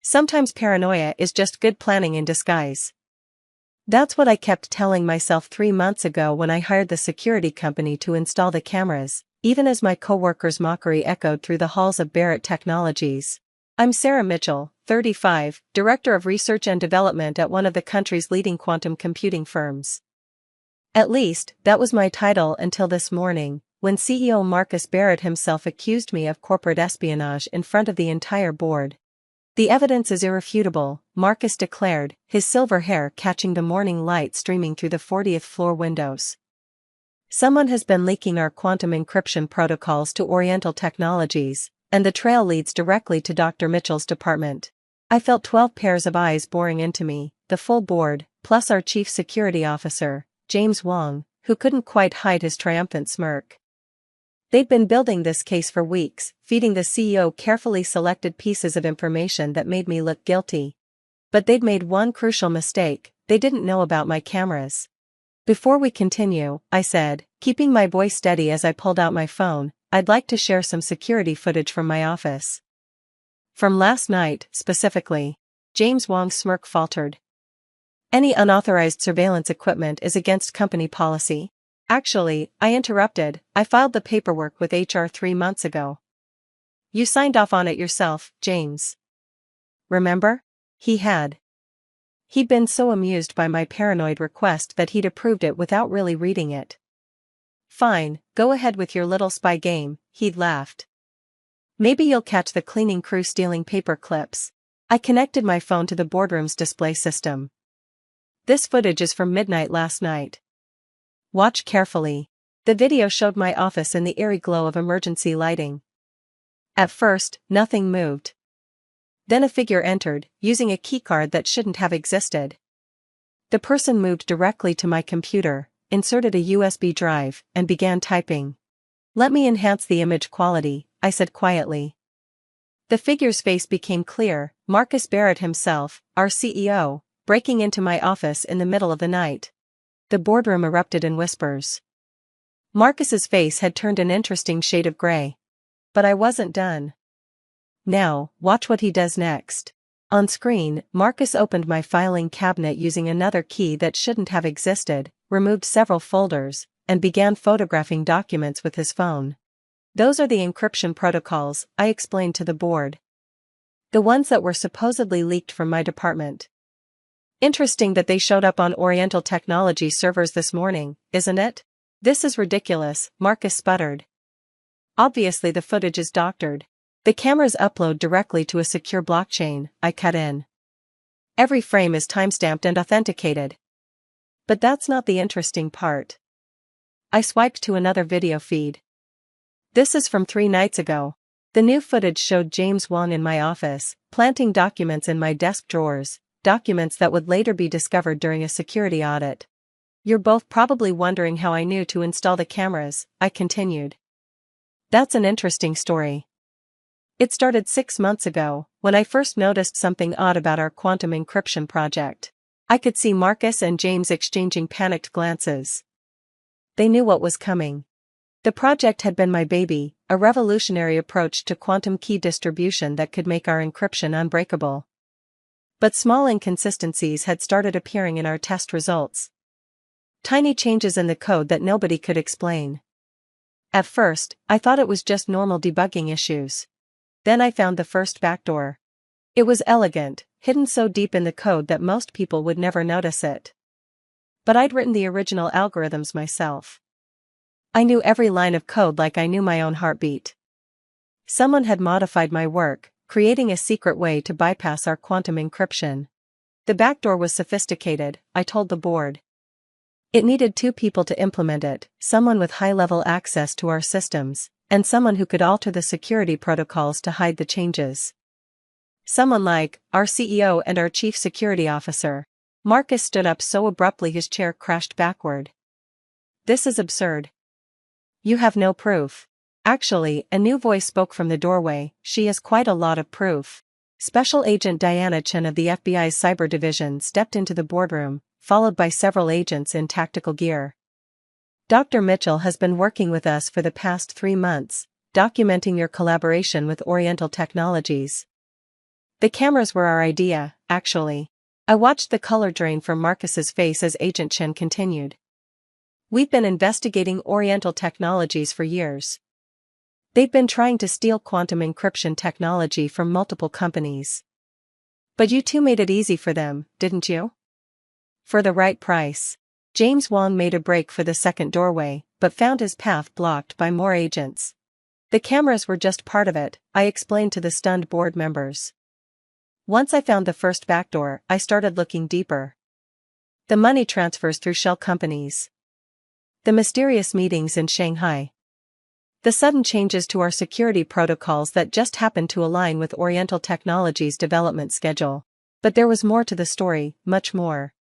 Sometimes paranoia is just good planning in disguise. That's what I kept telling myself 3 months ago when I hired the security company to install the cameras, even as my coworkers' mockery echoed through the halls of Barrett Technologies. I'm Sarah Mitchell, 35, Director of Research and Development at one of the country's leading quantum computing firms. At least, that was my title until this morning, when CEO Marcus Barrett himself accused me of corporate espionage in front of the entire board. The evidence is irrefutable, Marcus declared, his silver hair catching the morning light streaming through the 40th floor windows. Someone has been leaking our quantum encryption protocols to Oriental Technologies, and the trail leads directly to Dr. Mitchell's department. I felt 12 pairs of eyes boring into me, the full board, plus our chief security officer, James Wong, who couldn't quite hide his triumphant smirk. They'd been building this case for weeks, feeding the CEO carefully selected pieces of information that made me look guilty. But they'd made one crucial mistake: they didn't know about my cameras. Before we continue, I said, keeping my voice steady as I pulled out my phone, I'd like to share some security footage from my office. From last night, specifically. James Wong's smirk faltered. Any unauthorized surveillance equipment is against company policy. Actually, I interrupted, I filed the paperwork with HR 3 months ago. You signed off on it yourself, James. Remember? He had. He'd been so amused by my paranoid request that he'd approved it without really reading it. Fine, go ahead with your little spy game, he'd laughed. Maybe you'll catch the cleaning crew stealing paper clips. I connected my phone to the boardroom's display system. This footage is from midnight last night. Watch carefully. The video showed my office in the eerie glow of emergency lighting. At first, nothing moved. Then a figure entered, using a keycard that shouldn't have existed. The person moved directly to my computer, inserted a USB drive, and began typing. Let me enhance the image quality, I said quietly. The figure's face became clear, Marcus Barrett himself, our CEO, breaking into my office in the middle of the night. The boardroom erupted in whispers. Marcus's face had turned an interesting shade of gray. But I wasn't done. Now, watch what he does next. On screen, Marcus opened my filing cabinet using another key that shouldn't have existed, removed several folders, and began photographing documents with his phone. Those are the encryption protocols, I explained to the board. The ones that were supposedly leaked from my department. Interesting that they showed up on Oriental Technology servers this morning, isn't it? This is ridiculous, Marcus sputtered. Obviously the footage is doctored. The cameras upload directly to a secure blockchain, I cut in. Every frame is timestamped and authenticated. But that's not the interesting part. I swiped to another video feed. This is from 3 nights ago. The new footage showed James Wong in my office, planting documents in my desk drawers, documents that would later be discovered during a security audit. You're both probably wondering how I knew to install the cameras, I continued. That's an interesting story. It started 6 months ago, when I first noticed something odd about our quantum encryption project. I could see Marcus and James exchanging panicked glances. They knew what was coming. The project had been my baby, a revolutionary approach to quantum key distribution that could make our encryption unbreakable. But small inconsistencies had started appearing in our test results. Tiny changes in the code that nobody could explain. At first, I thought it was just normal debugging issues. Then I found the first backdoor. It was elegant, hidden so deep in the code that most people would never notice it. But I'd written the original algorithms myself. I knew every line of code like I knew my own heartbeat. Someone had modified my work, creating a secret way to bypass our quantum encryption. The backdoor was sophisticated, I told the board. It needed 2 people to implement it, someone with high-level access to our systems, and someone who could alter the security protocols to hide the changes. Someone like our CEO and our chief security officer. Marcus stood up so abruptly his chair crashed backward. This is absurd. You have no proof. Actually, a new voice spoke from the doorway. She has quite a lot of proof. Special Agent Diana Chen of the FBI's Cyber Division stepped into the boardroom, followed by several agents in tactical gear. Dr. Mitchell has been working with us for the past 3 months, documenting your collaboration with Oriental Technologies. The cameras were our idea, actually. I watched the color drain from Marcus's face as Agent Chen continued. We've been investigating Oriental technologies for years. They've been trying to steal quantum encryption technology from multiple companies. But you two made it easy for them, didn't you? For the right price. James Wong made a break for the second doorway, but found his path blocked by more agents. The cameras were just part of it, I explained to the stunned board members. Once I found the first backdoor, I started looking deeper. The money transfers through shell companies. The mysterious meetings in Shanghai. The sudden changes to our security protocols that just happened to align with Oriental Technology's development schedule. But there was more to the story, much more.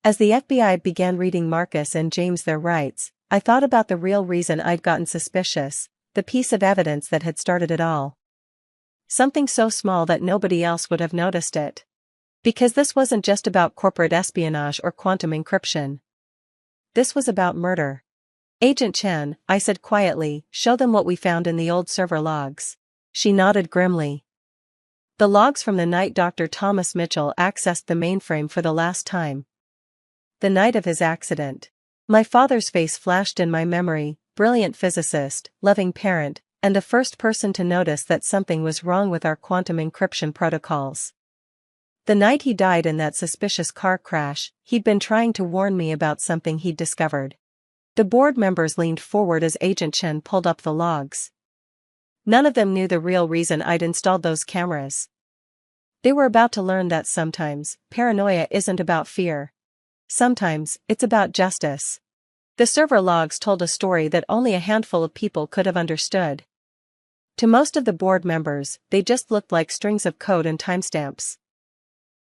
As the FBI began reading Marcus and James their rights, I thought about the real reason I'd gotten suspicious, the piece of evidence that had started it all. Something so small that nobody else would have noticed it. Because this wasn't just about corporate espionage or quantum encryption. This was about murder. Agent Chen, I said quietly, show them what we found in the old server logs. She nodded grimly. The logs from the night Dr. Thomas Mitchell accessed the mainframe for the last time. The night of his accident. My father's face flashed in my memory, brilliant physicist, loving parent, and the first person to notice that something was wrong with our quantum encryption protocols. The night he died in that suspicious car crash, he'd been trying to warn me about something he'd discovered. The board members leaned forward as Agent Chen pulled up the logs. None of them knew the real reason I'd installed those cameras. They were about to learn that sometimes, paranoia isn't about fear. Sometimes, it's about justice. The server logs told a story that only a handful of people could have understood. To most of the board members, they just looked like strings of code and timestamps.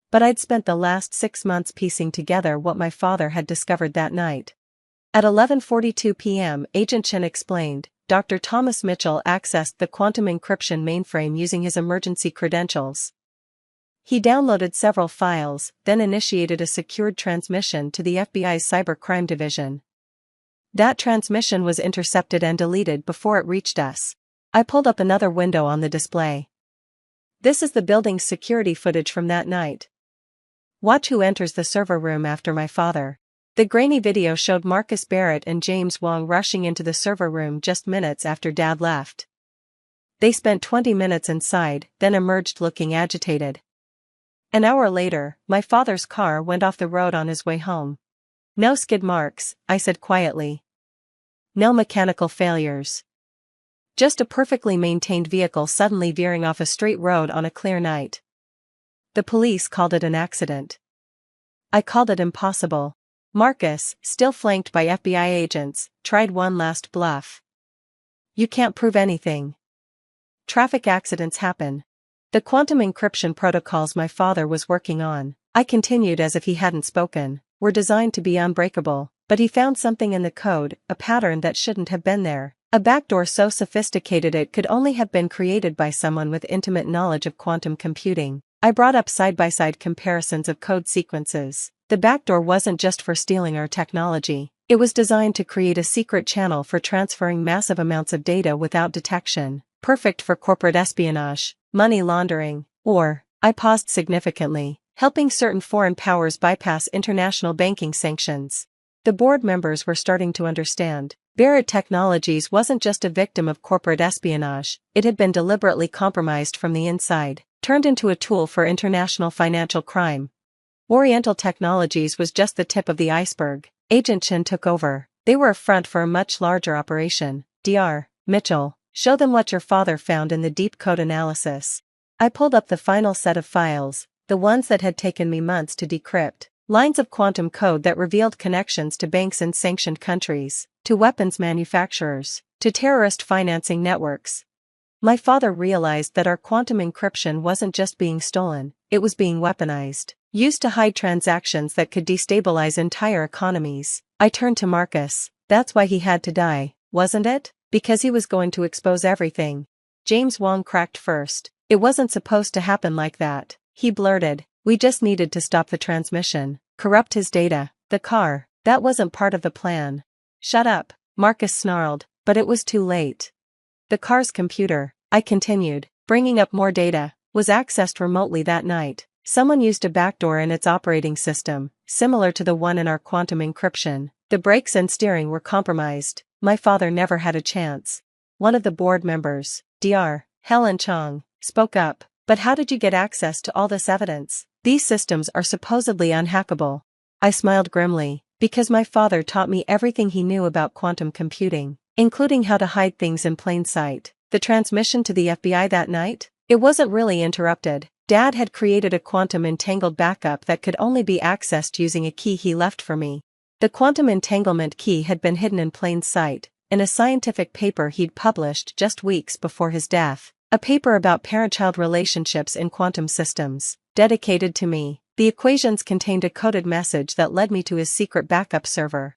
But I'd spent the last 6 months piecing together what my father had discovered that night. At 11:42 p.m., Agent Chen explained, Dr. Thomas Mitchell accessed the quantum encryption mainframe using his emergency credentials. He downloaded several files, then initiated a secured transmission to the FBI's cybercrime division. That transmission was intercepted and deleted before it reached us. I pulled up another window on the display. This is the building's security footage from that night. Watch who enters the server room after my father. The grainy video showed Marcus Barrett and James Wong rushing into the server room just minutes after Dad left. They spent 20 minutes inside, then emerged looking agitated. An hour later, my father's car went off the road on his way home. No skid marks, I said quietly. No mechanical failures. Just a perfectly maintained vehicle suddenly veering off a straight road on a clear night. The police called it an accident. I called it impossible. Marcus, still flanked by FBI agents, tried one last bluff. You can't prove anything. Traffic accidents happen. The quantum encryption protocols my father was working on, I continued as if he hadn't spoken, were designed to be unbreakable, but he found something in the code, a pattern that shouldn't have been there, a backdoor so sophisticated it could only have been created by someone with intimate knowledge of quantum computing. I brought up side-by-side comparisons of code sequences. The backdoor wasn't just for stealing our technology, it was designed to create a secret channel for transferring massive amounts of data without detection, perfect for corporate espionage, money laundering, or, I paused significantly, helping certain foreign powers bypass international banking sanctions. The board members were starting to understand. Barrett Technologies wasn't just a victim of corporate espionage, it had been deliberately compromised from the inside, turned into a tool for international financial crime. Oriental Technologies was just the tip of the iceberg. Agent Chen took over. They were a front for a much larger operation. Dr. Mitchell, show them what your father found in the deep code analysis. I pulled up the final set of files, the ones that had taken me months to decrypt. Lines of quantum code that revealed connections to banks in sanctioned countries, to weapons manufacturers, to terrorist financing networks. My father realized that our quantum encryption wasn't just being stolen, it was being weaponized. Used to hide transactions that could destabilize entire economies. I turned to Marcus. That's why he had to die, wasn't it? Because he was going to expose everything. James Wong cracked first. It wasn't supposed to happen like that. He blurted. We just needed to stop the transmission, corrupt his data, the car. That wasn't part of the plan. Shut up, Marcus snarled, but it was too late. The car's computer, I continued, bringing up more data. was accessed remotely that night. Someone used a backdoor in its operating system, similar to the one in our quantum encryption. The brakes and steering were compromised. My father never had a chance. One of the board members, Dr. Helen Chong, spoke up. But how did you get access to all this evidence? These systems are supposedly unhackable. I smiled grimly, because my father taught me everything he knew about quantum computing, including how to hide things in plain sight. The transmission to the FBI that night? It wasn't really interrupted. Dad had created a quantum entangled backup that could only be accessed using a key he left for me. The quantum entanglement key had been hidden in plain sight, in a scientific paper he'd published just weeks before his death. A paper about parent-child relationships in quantum systems, dedicated to me. The equations contained a coded message that led me to his secret backup server.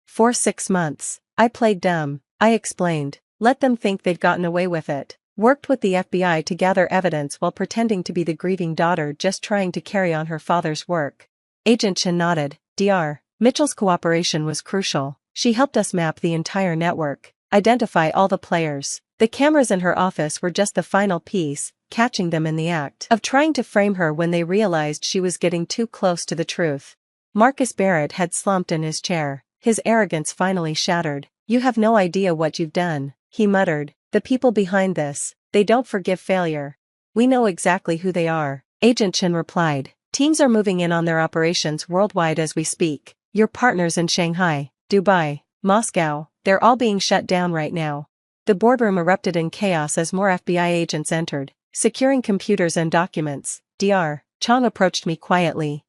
For 6 months, I played dumb. I explained, let them think they'd gotten away with it. Worked with the FBI to gather evidence while pretending to be the grieving daughter just trying to carry on her father's work. Agent Chen nodded. Dr. Mitchell's cooperation was crucial. She helped us map the entire network, identify all the players. The cameras in her office were just the final piece, catching them in the act of trying to frame her when they realized she was getting too close to the truth. Marcus Barrett had slumped in his chair, his arrogance finally shattered. You have no idea what you've done, he muttered. The people behind this, they don't forgive failure. We know exactly who they are, Agent Chen replied. Teams are moving in on their operations worldwide as we speak. Your partners in Shanghai, Dubai, Moscow, they're all being shut down right now. The boardroom erupted in chaos as more FBI agents entered, securing computers and documents. Dr. Chong approached me quietly.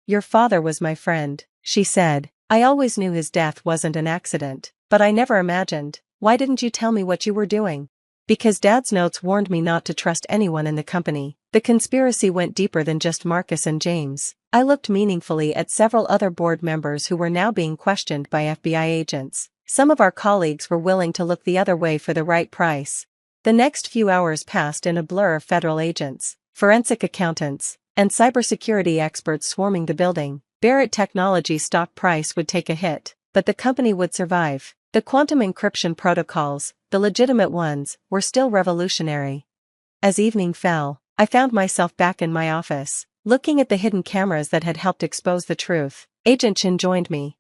Your father was my friend, she said. I always knew his death wasn't an accident, but I never imagined. Why didn't you tell me what you were doing? Because Dad's notes warned me not to trust anyone in the company. The conspiracy went deeper than just Marcus and James. I looked meaningfully at several other board members who were now being questioned by FBI agents. Some of our colleagues were willing to look the other way for the right price. The next few hours passed in a blur of federal agents, forensic accountants, and cybersecurity experts swarming the building. Barrett Technology's stock price would take a hit, but the company would survive. The quantum encryption protocols, the legitimate ones, were still revolutionary. As evening fell, I found myself back in my office, looking at the hidden cameras that had helped expose the truth. Agent Chen joined me.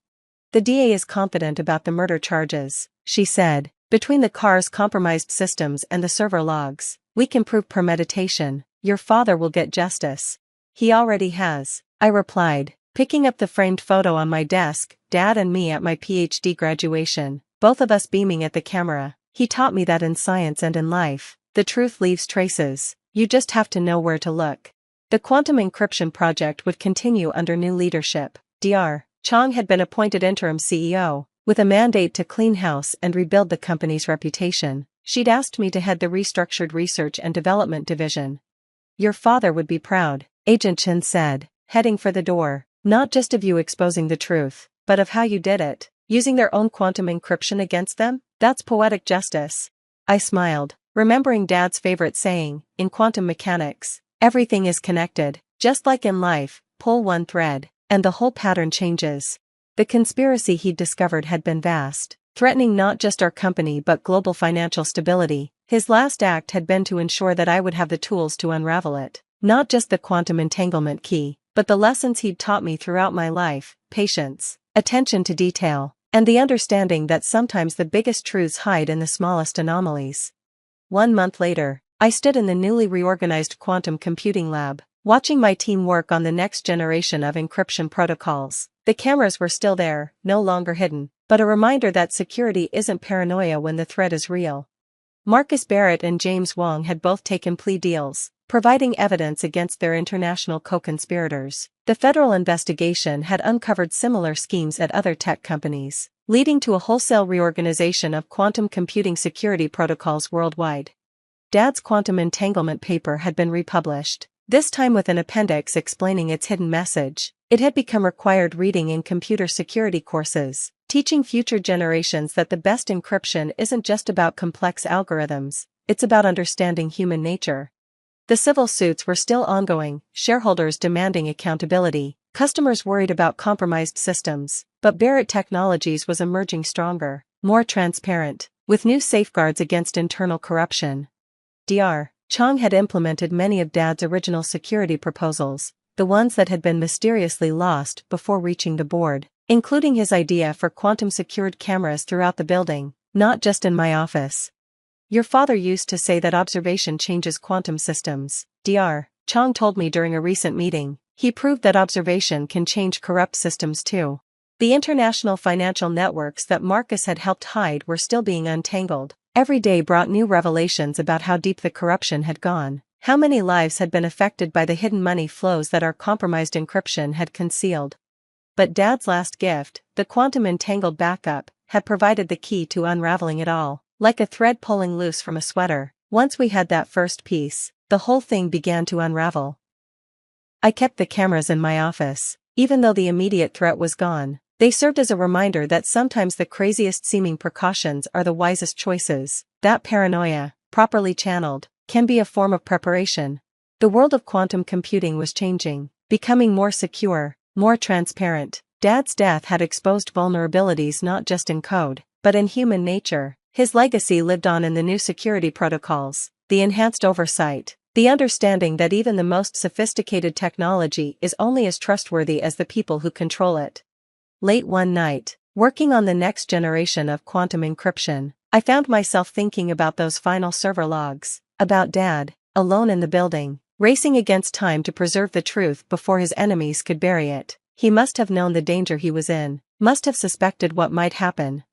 The DA is confident about the murder charges, she said. Between the car's compromised systems and the server logs, we can prove premeditation. Your father will get justice. He already has, I replied, picking up the framed photo on my desk. Dad and me at my PhD graduation, both of us beaming at the camera. He taught me that in science and in life, the truth leaves traces. You just have to know where to look. The quantum encryption project would continue under new leadership. Dr. Chong had been appointed interim CEO, with a mandate to clean house and rebuild the company's reputation. She'd asked me to head the restructured research and development division. Your father would be proud, Agent Chen said, heading for the door. Not just of you exposing the truth, but of how you did it, using their own quantum encryption against them? That's poetic justice. I smiled, remembering Dad's favorite saying, in quantum mechanics, everything is connected. Just like in life, pull one thread, and the whole pattern changes. The conspiracy he'd discovered had been vast, threatening not just our company but global financial stability. His last act had been to ensure that I would have the tools to unravel it. Not just the quantum entanglement key, but the lessons he'd taught me throughout my life: patience, attention to detail, and the understanding that sometimes the biggest truths hide in the smallest anomalies. 1 month later, I stood in the newly reorganized quantum computing lab, watching my team work on the next generation of encryption protocols. The cameras were still there, no longer hidden, but a reminder that security isn't paranoia when the threat is real. Marcus Barrett and James Wong had both taken plea deals, providing evidence against their international co-conspirators. The federal investigation had uncovered similar schemes at other tech companies, leading to a wholesale reorganization of quantum computing security protocols worldwide. Dad's quantum entanglement paper had been republished, this time with an appendix explaining its hidden message. It had become required reading in computer security courses, teaching future generations that the best encryption isn't just about complex algorithms, it's about understanding human nature. The civil suits were still ongoing, shareholders demanding accountability, customers worried about compromised systems, but Barrett Technologies was emerging stronger, more transparent, with new safeguards against internal corruption. Dr. Chang had implemented many of Dad's original security proposals, the ones that had been mysteriously lost before reaching the board, including his idea for quantum-secured cameras throughout the building, not just in my office. Your father used to say that observation changes quantum systems, Dr. Chang told me during a recent meeting. He proved that observation can change corrupt systems too. The international financial networks that Marcus had helped hide were still being untangled. Every day brought new revelations about how deep the corruption had gone, how many lives had been affected by the hidden money flows that our compromised encryption had concealed. But Dad's last gift, the quantum entangled backup, had provided the key to unraveling it all, like a thread pulling loose from a sweater. Once we had that first piece, the whole thing began to unravel. I kept the cameras in my office. Even though the immediate threat was gone, they served as a reminder that sometimes the craziest seeming precautions are the wisest choices. That paranoia, properly channeled, can be a form of preparation. The world of quantum computing was changing, becoming more secure, more transparent. Dad's death had exposed vulnerabilities not just in code, but in human nature. His legacy lived on in the new security protocols, the enhanced oversight, the understanding that even the most sophisticated technology is only as trustworthy as the people who control it. Late one night, working on the next generation of quantum encryption, I found myself thinking about those final server logs, about Dad, alone in the building, racing against time to preserve the truth before his enemies could bury it. He must have known the danger he was in, must have suspected what might happen.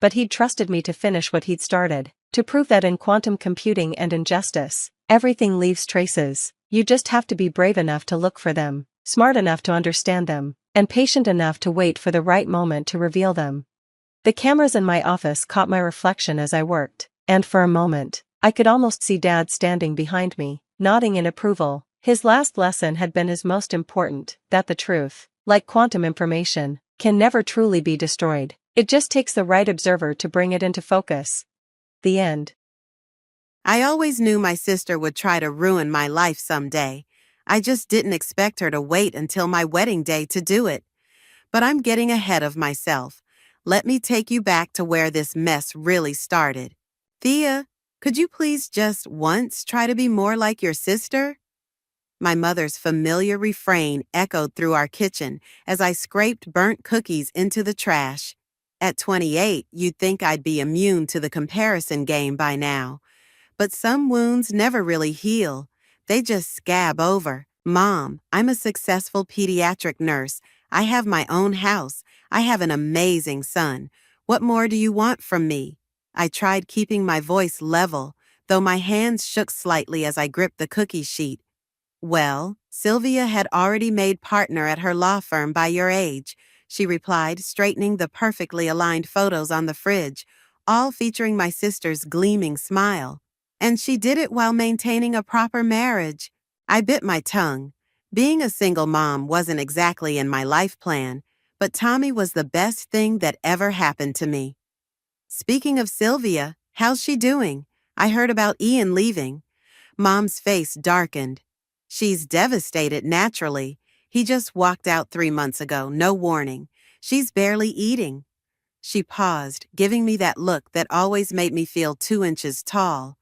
But he'd trusted me to finish what he'd started, to prove that in quantum computing and injustice, everything leaves traces. You just have to be brave enough to look for them, smart enough to understand them, and patient enough to wait for the right moment to reveal them. The cameras in my office caught my reflection as I worked, and for a moment, I could almost see Dad standing behind me, nodding in approval. His last lesson had been his most important, that the truth, like quantum information, can never truly be destroyed. It just takes the right observer to bring it into focus. The end. I always knew my sister would try to ruin my life someday. I just didn't expect her to wait until my wedding day to do it. But I'm getting ahead of myself. Let me take you back to where this mess really started. Thea, could you please just once try to be more like your sister? My mother's familiar refrain echoed through our kitchen as I scraped burnt cookies into the trash. At 28, you'd think I'd be immune to the comparison game by now. But some wounds never really heal. They just scab over. Mom, I'm a successful pediatric nurse. I have my own house. I have an amazing son. What more do you want from me? I tried keeping my voice level, though my hands shook slightly as I gripped the cookie sheet. Well, Sylvia had already made partner at her law firm by your age, she replied, straightening the perfectly aligned photos on the fridge, all featuring my sister's gleaming smile. And she did it while maintaining a proper marriage. I bit my tongue. Being a single mom wasn't exactly in my life plan, but Tommy was the best thing that ever happened to me. Speaking of Sylvia, how's she doing? I heard about Ian leaving. Mom's face darkened. She's devastated naturally. He just walked out 3 months ago, no warning. She's barely eating. She paused, giving me that look that always made me feel 2 inches tall.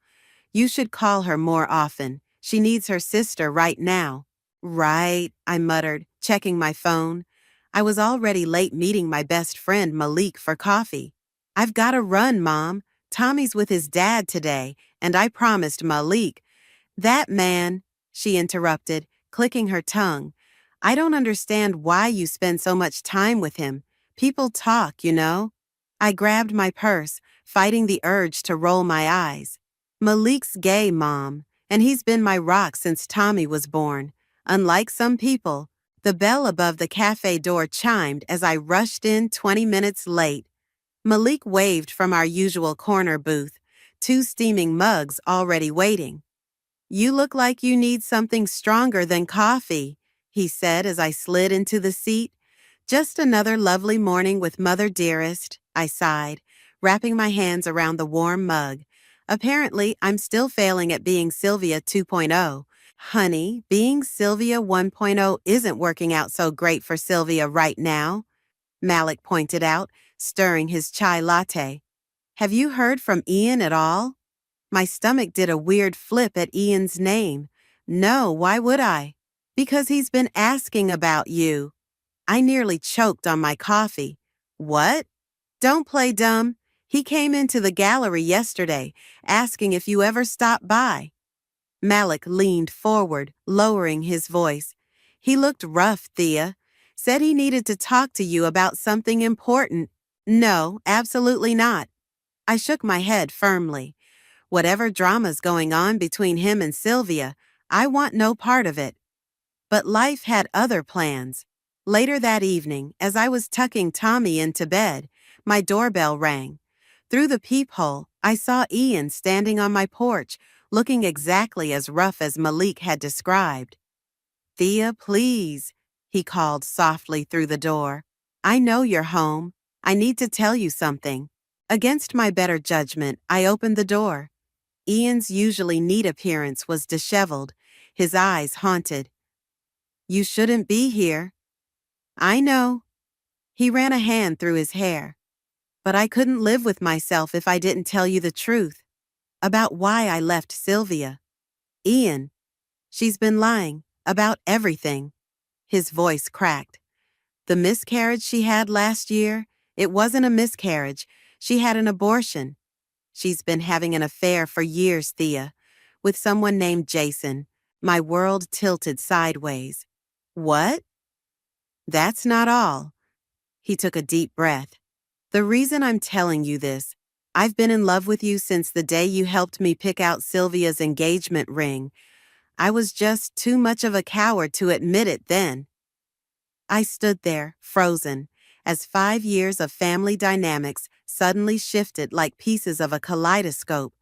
You should call her more often. She needs her sister right now. Right, I muttered, checking my phone. I was already late meeting my best friend Malik for coffee. I've got to run, Mom. Tommy's with his dad today, and I promised Malik. That man, she interrupted, clicking her tongue. I don't understand why you spend so much time with him. People talk, you know. I grabbed my purse, fighting the urge to roll my eyes. Malik's gay, Mom, and he's been my rock since Tommy was born. Unlike some people, the bell above the cafe door chimed as I rushed in 20 minutes late. Malik waved from our usual corner booth, 2 steaming mugs already waiting. You look like you need something stronger than coffee, he said as I slid into the seat. Just another lovely morning with Mother Dearest, I sighed, wrapping my hands around the warm mug. Apparently, I'm still failing at being Sylvia 2.0. Honey, being Sylvia 1.0 isn't working out so great for Sylvia right now, Malik pointed out, stirring his chai latte. Have you heard from Ian at all? My stomach did a weird flip at Ian's name. No, why would I? Because he's been asking about you. I nearly choked on my coffee. What? Don't play dumb. He came into the gallery yesterday, asking if you ever stopped by. Malik leaned forward, lowering his voice. He looked rough, Thea. Said he needed to talk to you about something important. No, absolutely not. I shook my head firmly. Whatever drama's going on between him and Sylvia, I want no part of it. But life had other plans. Later that evening, as I was tucking Tommy into bed, my doorbell rang. Through the peephole, I saw Ian standing on my porch, looking exactly as rough as Malik had described. Thea, please, he called softly through the door. I know you're home. I need to tell you something. Against my better judgment, I opened the door. Ian's usually neat appearance was disheveled, his eyes haunted. You shouldn't be here. I know. He ran a hand through his hair. But I couldn't live with myself if I didn't tell you the truth. About why I left Sylvia. Ian. She's been lying. About everything. His voice cracked. The miscarriage she had last year, it wasn't a miscarriage. She had an abortion. She's been having an affair for years, Thea, with someone named Jason. My world tilted sideways. What? That's not all. He took a deep breath. The reason I'm telling you this, I've been in love with you since the day you helped me pick out Sylvia's engagement ring. I was just too much of a coward to admit it then. I stood there, frozen, as 5 years of family dynamics suddenly shifted like pieces of a kaleidoscope,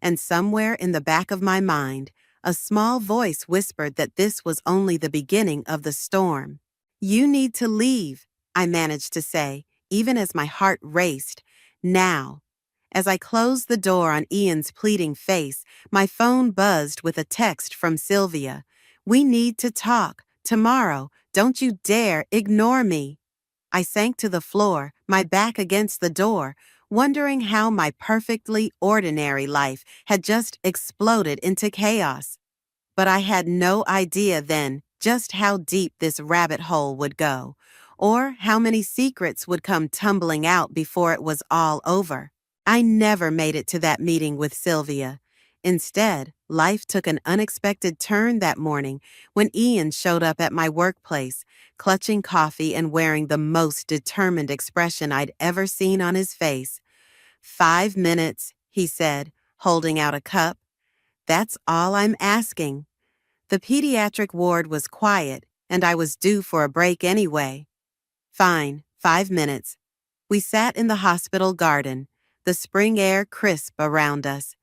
and somewhere in the back of my mind, a small voice whispered that this was only the beginning of the storm. You need to leave, I managed to say, even as my heart raced. Now. As I closed the door on Ian's pleading face, my phone buzzed with a text from Sylvia. We need to talk. Tomorrow. Don't you dare ignore me. I sank to the floor, my back against the door, wondering how my perfectly ordinary life had just exploded into chaos. But I had no idea then just how deep this rabbit hole would go, or how many secrets would come tumbling out before it was all over. I never made it to that meeting with Sylvia. Instead, life took an unexpected turn that morning when Ian showed up at my workplace, clutching coffee and wearing the most determined expression I'd ever seen on his face. 5 minutes, he said, holding out a cup. That's all I'm asking. The pediatric ward was quiet, and I was due for a break anyway. Fine, 5 minutes. We sat in the hospital garden, the spring air crisp around us.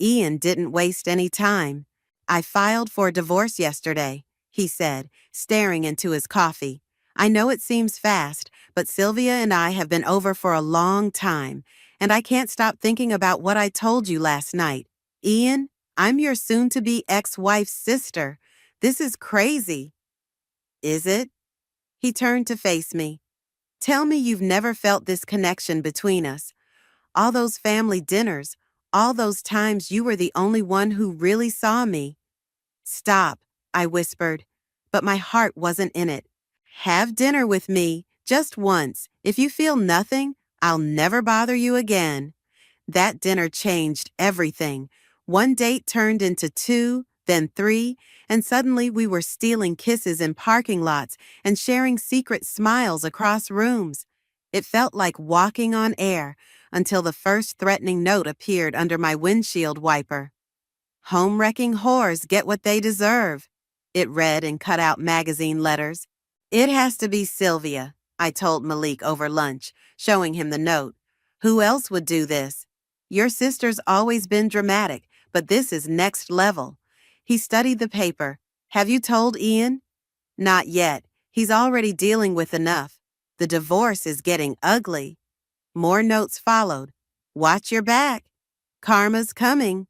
Ian didn't waste any time. I filed for divorce yesterday, he said, staring into his coffee. I know it seems fast, but Sylvia and I have been over for a long time, and I can't stop thinking about what I told you last night. Ian, I'm your soon-to-be ex-wife's sister. This is crazy. Is it? He turned to face me. Tell me you've never felt this connection between us. All those family dinners, all those times you were the only one who really saw me. Stop, I whispered, but my heart wasn't in it. Have dinner with me, just once. If you feel nothing, I'll never bother you again. That dinner changed everything. One date turned into 2, then 3, and suddenly we were stealing kisses in parking lots and sharing secret smiles across rooms. It felt like walking on air until the first threatening note appeared under my windshield wiper. Home-wrecking whores get what they deserve, it read in cut-out magazine letters. It has to be Sylvia, I told Malik over lunch, showing him the note. Who else would do this? Your sister's always been dramatic, but this is next level. He studied the paper. Have you told Ian? Not yet. He's already dealing with enough. The divorce is getting ugly. More notes followed. Watch your back. Karma's coming.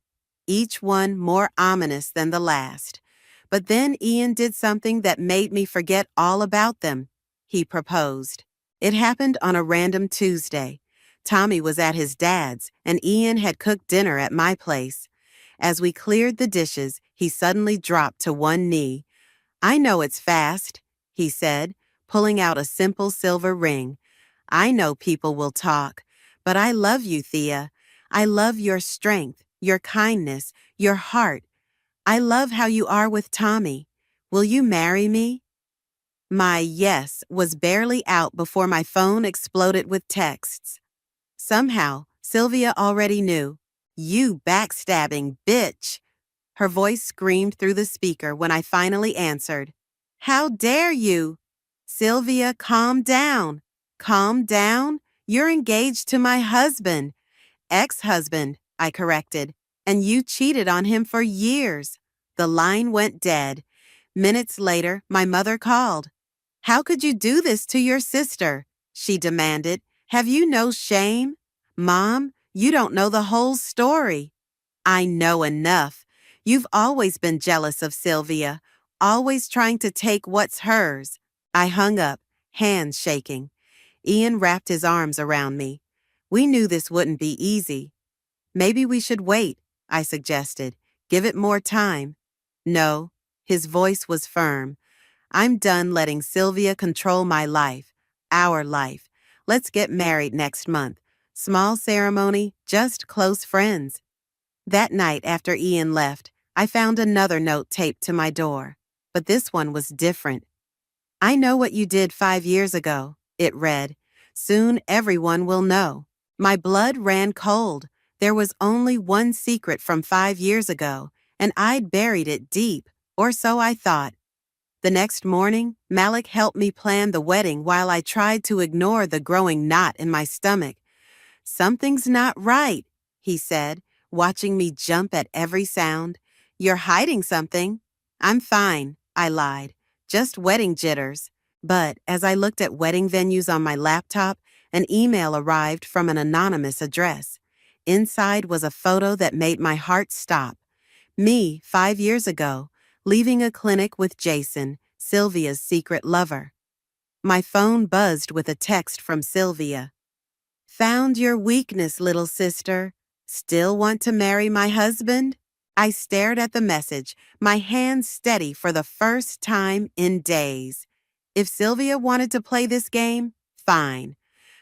Each one more ominous than the last. But then Ian did something that made me forget all about them. He proposed. It happened on a random Tuesday. Tommy was at his dad's, and Ian had cooked dinner at my place. As we cleared the dishes, he suddenly dropped to one knee. "I know it's fast," he said, pulling out a simple silver ring. "I know people will talk, but I love you, Thea. I love your strength, your kindness, your heart. I love how you are with Tommy. Will you marry me?" My yes was barely out before my phone exploded with texts. Somehow, Sylvia already knew. "You backstabbing bitch." Her voice screamed through the speaker when I finally answered. "How dare you?" "Sylvia, calm down." "Calm down? You're engaged to my husband." "Ex-husband," I corrected. "And you cheated on him for years." The line went dead. Minutes later, my mother called. "How could you do this to your sister?" she demanded. "Have you no shame?" "Mom, you don't know the whole story." "I know enough. You've always been jealous of Sylvia, always trying to take what's hers." I hung up, hands shaking. Ian wrapped his arms around me. "We knew this wouldn't be easy." "Maybe we should wait," I suggested. "Give it more time." "No." His voice was firm. "I'm done letting Sylvia control my life, our life. Let's get married next month. Small ceremony, just close friends." That night after Ian left, I found another note taped to my door. But this one was different. "I know what you did 5 years ago," it read. "Soon everyone will know." My blood ran cold. There was only one secret from 5 years ago, and I'd buried it deep, or so I thought. The next morning, Malik helped me plan the wedding while I tried to ignore the growing knot in my stomach. "Something's not right," he said, watching me jump at every sound. "You're hiding something." "I'm fine," I lied. "Just wedding jitters." But as I looked at wedding venues on my laptop, an email arrived from an anonymous address. Inside was a photo that made my heart stop. Me, 5 years ago, leaving a clinic with Jason, Sylvia's secret lover. My phone buzzed with a text from Sylvia. "Found your weakness, little sister. Still want to marry my husband?" I stared at the message, my hands steady for the first time in days. If Sylvia wanted to play this game, fine.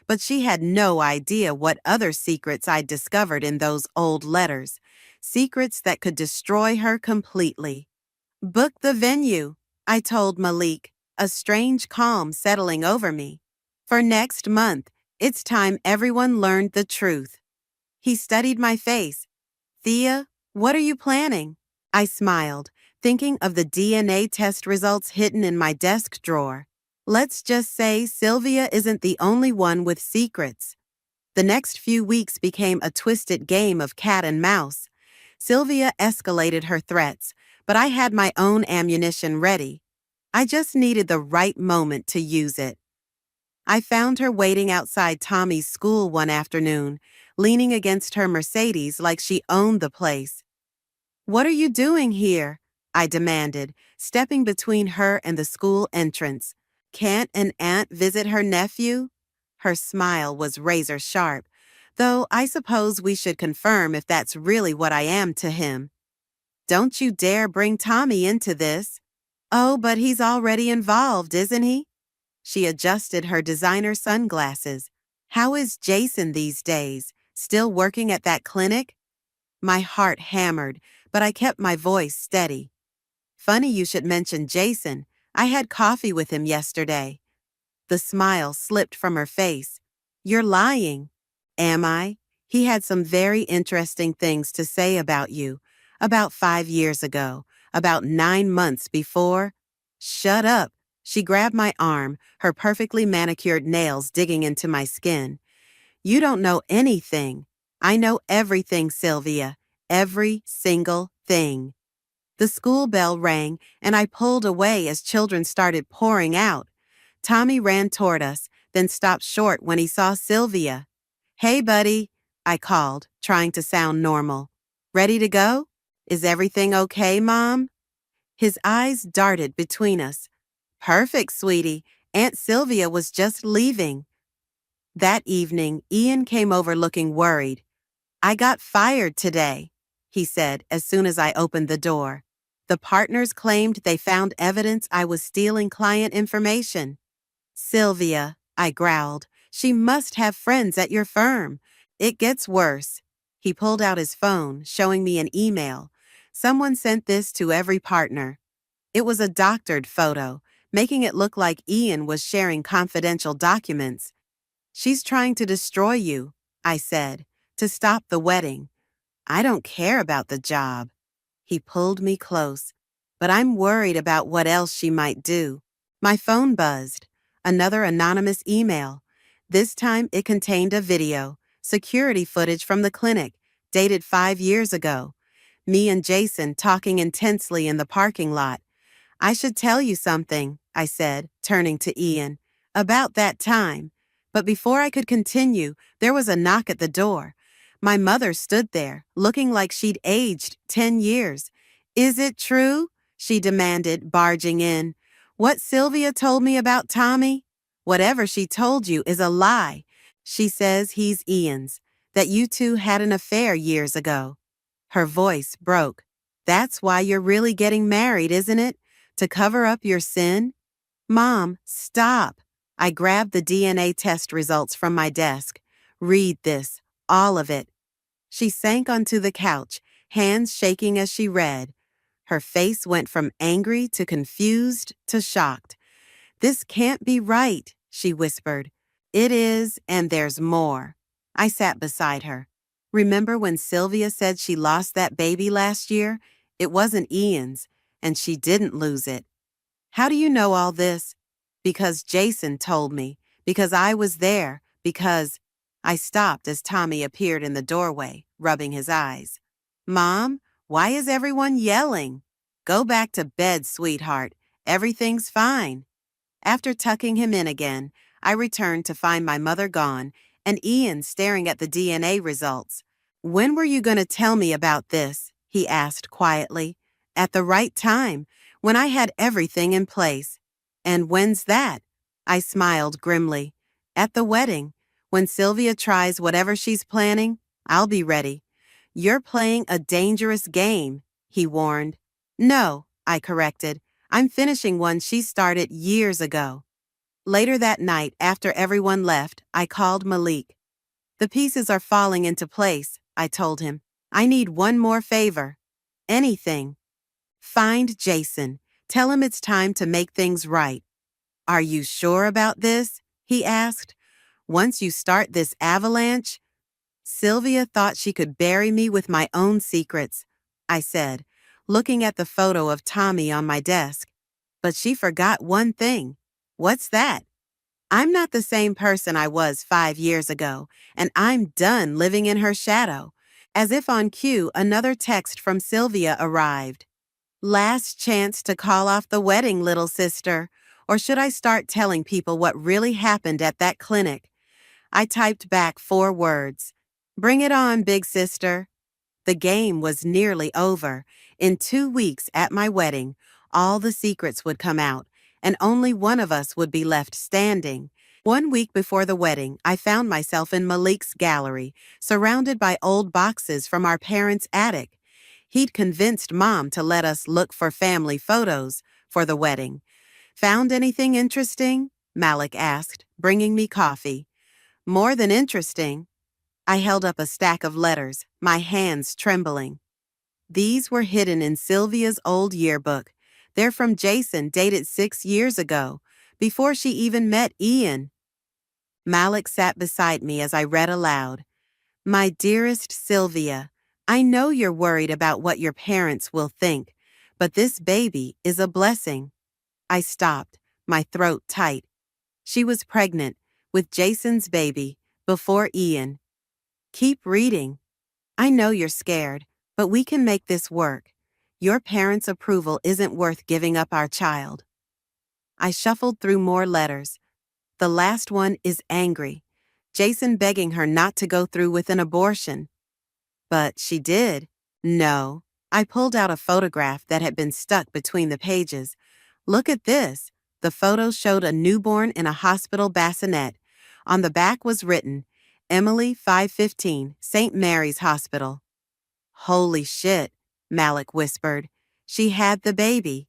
But she had no idea what other secrets I'd discovered in those old letters. Secrets that could destroy her completely. "Book the venue," I told Malik, a strange calm settling over me. "For next month. It's time everyone learned the truth." He studied my face. "Thea, what are you planning?" I smiled, thinking of the DNA test results hidden in my desk drawer. "Let's just say Sylvia isn't the only one with secrets." The next few weeks became a twisted game of cat and mouse. Sylvia escalated her threats, but I had my own ammunition ready. I just needed the right moment to use it. I found her waiting outside Tommy's school one afternoon, leaning against her Mercedes like she owned the place. "What are you doing here?" I demanded, stepping between her and the school entrance. "Can't an aunt visit her nephew?" Her smile was razor sharp, though I suppose we should confirm if that's really what I am to him. "Don't you dare bring Tommy into this." "Oh, but he's already involved, isn't he?" She adjusted her designer sunglasses. "How is Jason these days? Still working at that clinic?" My heart hammered, but I kept my voice steady. "Funny you should mention Jason. I had coffee with him yesterday." The smile slipped from her face. "You're lying." "Am I? He had some very interesting things to say about you. About 5 years ago. About 9 months before." "Shut up." She grabbed my arm, her perfectly manicured nails digging into my skin. "You don't know anything." "I know everything, Sylvia. Every single thing." The school bell rang, and I pulled away as children started pouring out. Tommy ran toward us, then stopped short when he saw Sylvia. "Hey, buddy," I called, trying to sound normal. "Ready to go? Is everything okay, Mom?" His eyes darted between us. "Perfect, sweetie. Aunt Sylvia was just leaving." That evening, Ian came over looking worried. "I got fired today." he said as soon as I opened the door. The partners claimed they found evidence I was stealing client information. Sylvia, I growled, she must have friends at your firm. It gets worse. He pulled out his phone, showing me an email. Someone sent this to every partner. It was a doctored photo, making it look like Ian was sharing confidential documents. She's trying to destroy you, I said, to stop the wedding. I don't care about the job. He pulled me close, but I'm worried about what else she might do. My phone buzzed. Another anonymous email. This time it contained a video, security footage from the clinic, dated 5 years ago. Me and Jason talking intensely in the parking lot. I should tell you something, I said, turning to Ian, about that time. But before I could continue, there was a knock at the door. My mother stood there, looking like she'd aged 10 years. Is it true? She demanded, barging in. What Sylvia told me about Tommy? Whatever she told you is a lie. She says he's Ian's, that you two had an affair years ago. Her voice broke. That's why you're really getting married, isn't it? To cover up your sin? Mom, stop. I grabbed the DNA test results from my desk. Read this, all of it. She sank onto the couch, hands shaking as she read. Her face went from angry to confused to shocked. This can't be right, she whispered. It is, and there's more. I sat beside her. Remember when Sylvia said she lost that baby last year? It wasn't Ian's, and she didn't lose it. How do you know all this? Because Jason told me, because I was there, because... I stopped as Tommy appeared in the doorway, rubbing his eyes. Mom, why is everyone yelling? Go back to bed, sweetheart. Everything's fine. After tucking him in again, I returned to find my mother gone and Ian staring at the DNA results. When were you going to tell me about this? He asked quietly. At the right time, when I had everything in place. And when's that? I smiled grimly. At the wedding. When Sylvia tries whatever she's planning, I'll be ready. You're playing a dangerous game, he warned. No, I corrected. I'm finishing one she started years ago. Later that night, after everyone left, I called Malik. The pieces are falling into place, I told him. I need one more favor. Anything. Find Jason. Tell him it's time to make things right. Are you sure about this? He asked. Once you start this avalanche? Sylvia thought she could bury me with my own secrets, I said, looking at the photo of Tommy on my desk. But she forgot one thing. What's that? I'm not the same person I was 5 years ago, and I'm done living in her shadow. As if on cue, another text from Sylvia arrived. Last chance to call off the wedding, little sister. Or should I start telling people what really happened at that clinic? I typed back 4 words. Bring it on, big sister. The game was nearly over. In 2 weeks at my wedding, all the secrets would come out, and only one of us would be left standing. 1 week before the wedding, I found myself in Malik's gallery, surrounded by old boxes from our parents' attic. He'd convinced Mom to let us look for family photos for the wedding. Found anything interesting? Malik asked, bringing me coffee. More than interesting. I held up a stack of letters, my hands trembling. These were hidden in Sylvia's old yearbook. They're from Jason, dated 6 years ago, before she even met Ian. Malik sat beside me as I read aloud. My dearest Sylvia, I know you're worried about what your parents will think, but this baby is a blessing. I stopped, my throat tight. She was pregnant, with Jason's baby, before Ian. Keep reading. I know you're scared, but we can make this work. Your parents' approval isn't worth giving up our child. I shuffled through more letters. The last one is angry. Jason begging her not to go through with an abortion. But she did. No. I pulled out a photograph that had been stuck between the pages. Look at this. The photo showed a newborn in a hospital bassinet. On the back was written, Emily 515, St. Mary's Hospital. Holy shit, Malik whispered. She had the baby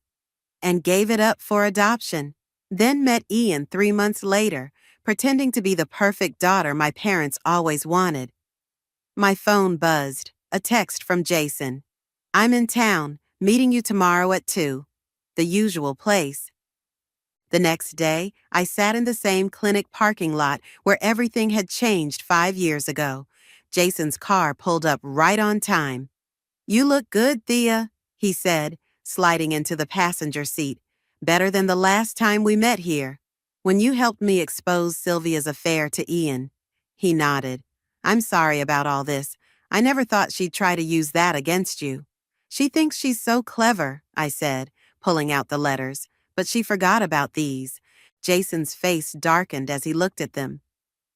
and gave it up for adoption. Then met Ian 3 months later, pretending to be the perfect daughter my parents always wanted. My phone buzzed, a text from Jason. I'm in town, meeting you tomorrow at 2. The usual place. The next day, I sat in the same clinic parking lot where everything had changed 5 years ago. Jason's car pulled up right on time. You look good, Thea, he said, sliding into the passenger seat. Better than the last time we met here. When you helped me expose Sylvia's affair to Ian. He nodded. I'm sorry about all this. I never thought she'd try to use that against you. She thinks she's so clever, I said, pulling out the letters, but she forgot about these. Jason's face darkened as he looked at them.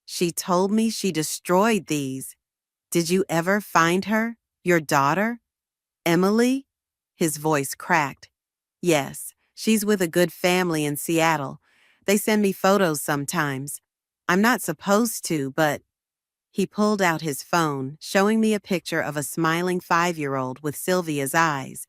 She told me she destroyed these. Did you ever find her? Your daughter? Emily? His voice cracked. Yes, she's with a good family in Seattle. They send me photos sometimes. I'm not supposed to, but... He pulled out his phone, showing me a picture of a smiling 5-year-old with Sylvia's eyes.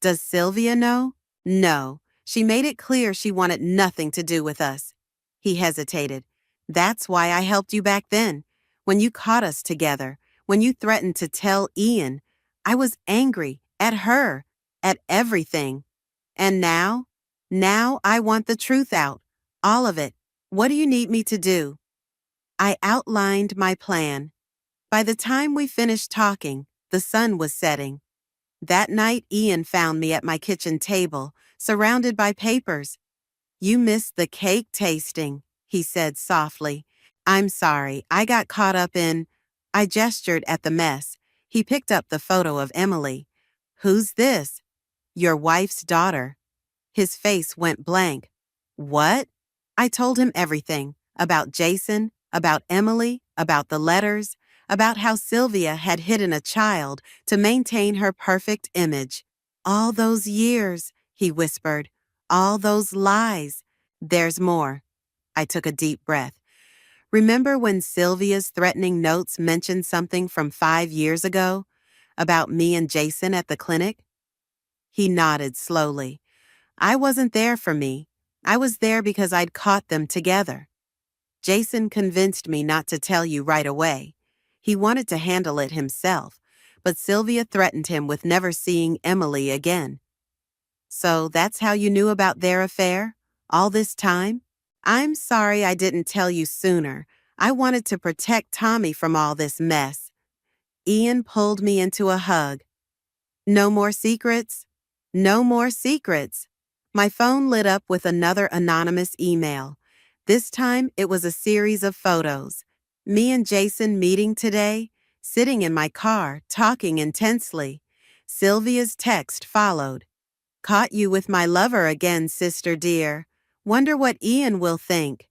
Does Sylvia know? No. She made it clear she wanted nothing to do with us. He hesitated. That's why I helped you back then. When you caught us together, when you threatened to tell Ian, I was angry at her, at everything. And now? Now I want the truth out. All of it. What do you need me to do? I outlined my plan. By the time we finished talking, the sun was setting. That night, Ian found me at my kitchen table, surrounded by papers. You missed the cake tasting, he said softly. I'm sorry, I got caught up in... I gestured at the mess. He picked up the photo of Emily. Who's this? Your wife's daughter. His face went blank. What? I told him everything. About Jason, about Emily, about the letters, about how Sylvia had hidden a child to maintain her perfect image. All those years, he whispered. All those lies. There's more. I took a deep breath. Remember when Sylvia's threatening notes mentioned something from 5 years ago? About me and Jason at the clinic? He nodded slowly. I wasn't there for me. I was there because I'd caught them together. Jason convinced me not to tell you right away. He wanted to handle it himself, but Sylvia threatened him with never seeing Emily again. So that's how you knew about their affair? All this time? I'm sorry I didn't tell you sooner. I wanted to protect Tommy from all this mess. Ian pulled me into a hug. No more secrets? No more secrets. My phone lit up with another anonymous email. This time, it was a series of photos. Me and Jason meeting today, sitting in my car, talking intensely. Sylvia's text followed. Caught you with my lover again, sister dear. Wonder what Ian will think.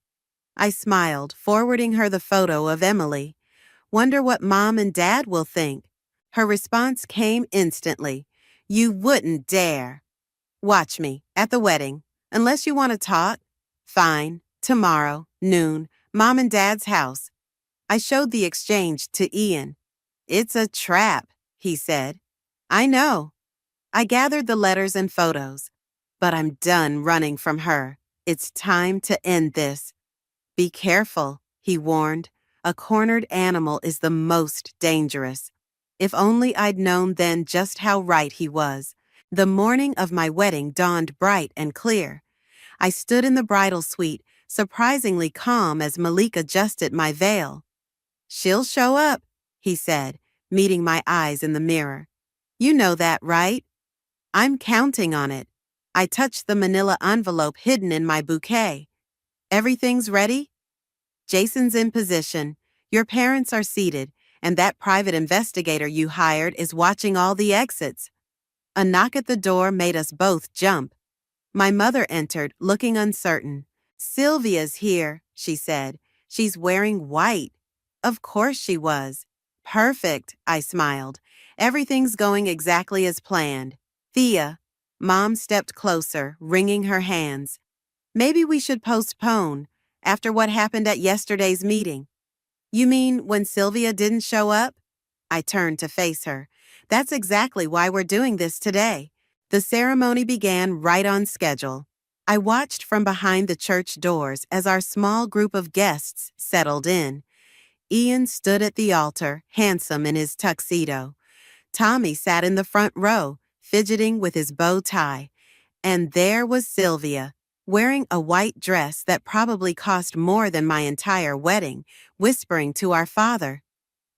I smiled, forwarding her the photo of Emily. Wonder what Mom and Dad will think. Her response came instantly. You wouldn't dare. Watch me, at the wedding. Unless you want to talk. Fine. Tomorrow, noon, Mom and Dad's house. I showed the exchange to Ian. It's a trap, he said. I know. I gathered the letters and photos. But I'm done running from her. It's time to end this. Be careful, he warned. A cornered animal is the most dangerous. If only I'd known then just how right he was. The morning of my wedding dawned bright and clear. I stood in the bridal suite, surprisingly calm as Malik adjusted my veil. She'll show up, he said, meeting my eyes in the mirror. You know that, right? I'm counting on it. I touched the manila envelope hidden in my bouquet. Everything's ready? Jason's in position. Your parents are seated, and that private investigator you hired is watching all the exits. A knock at the door made us both jump. My mother entered, looking uncertain. Sylvia's here, she said. She's wearing white. Of course she was. Perfect, I smiled. Everything's going exactly as planned. Thea. Mom stepped closer, wringing her hands. Maybe we should postpone, after what happened at yesterday's meeting. You mean when Sylvia didn't show up? I turned to face her. That's exactly why we're doing this today. The ceremony began right on schedule. I watched from behind the church doors as our small group of guests settled in. Ian stood at the altar, handsome in his tuxedo. Tommy sat in the front row, fidgeting with his bow tie. And there was Sylvia, wearing a white dress that probably cost more than my entire wedding, whispering to our father.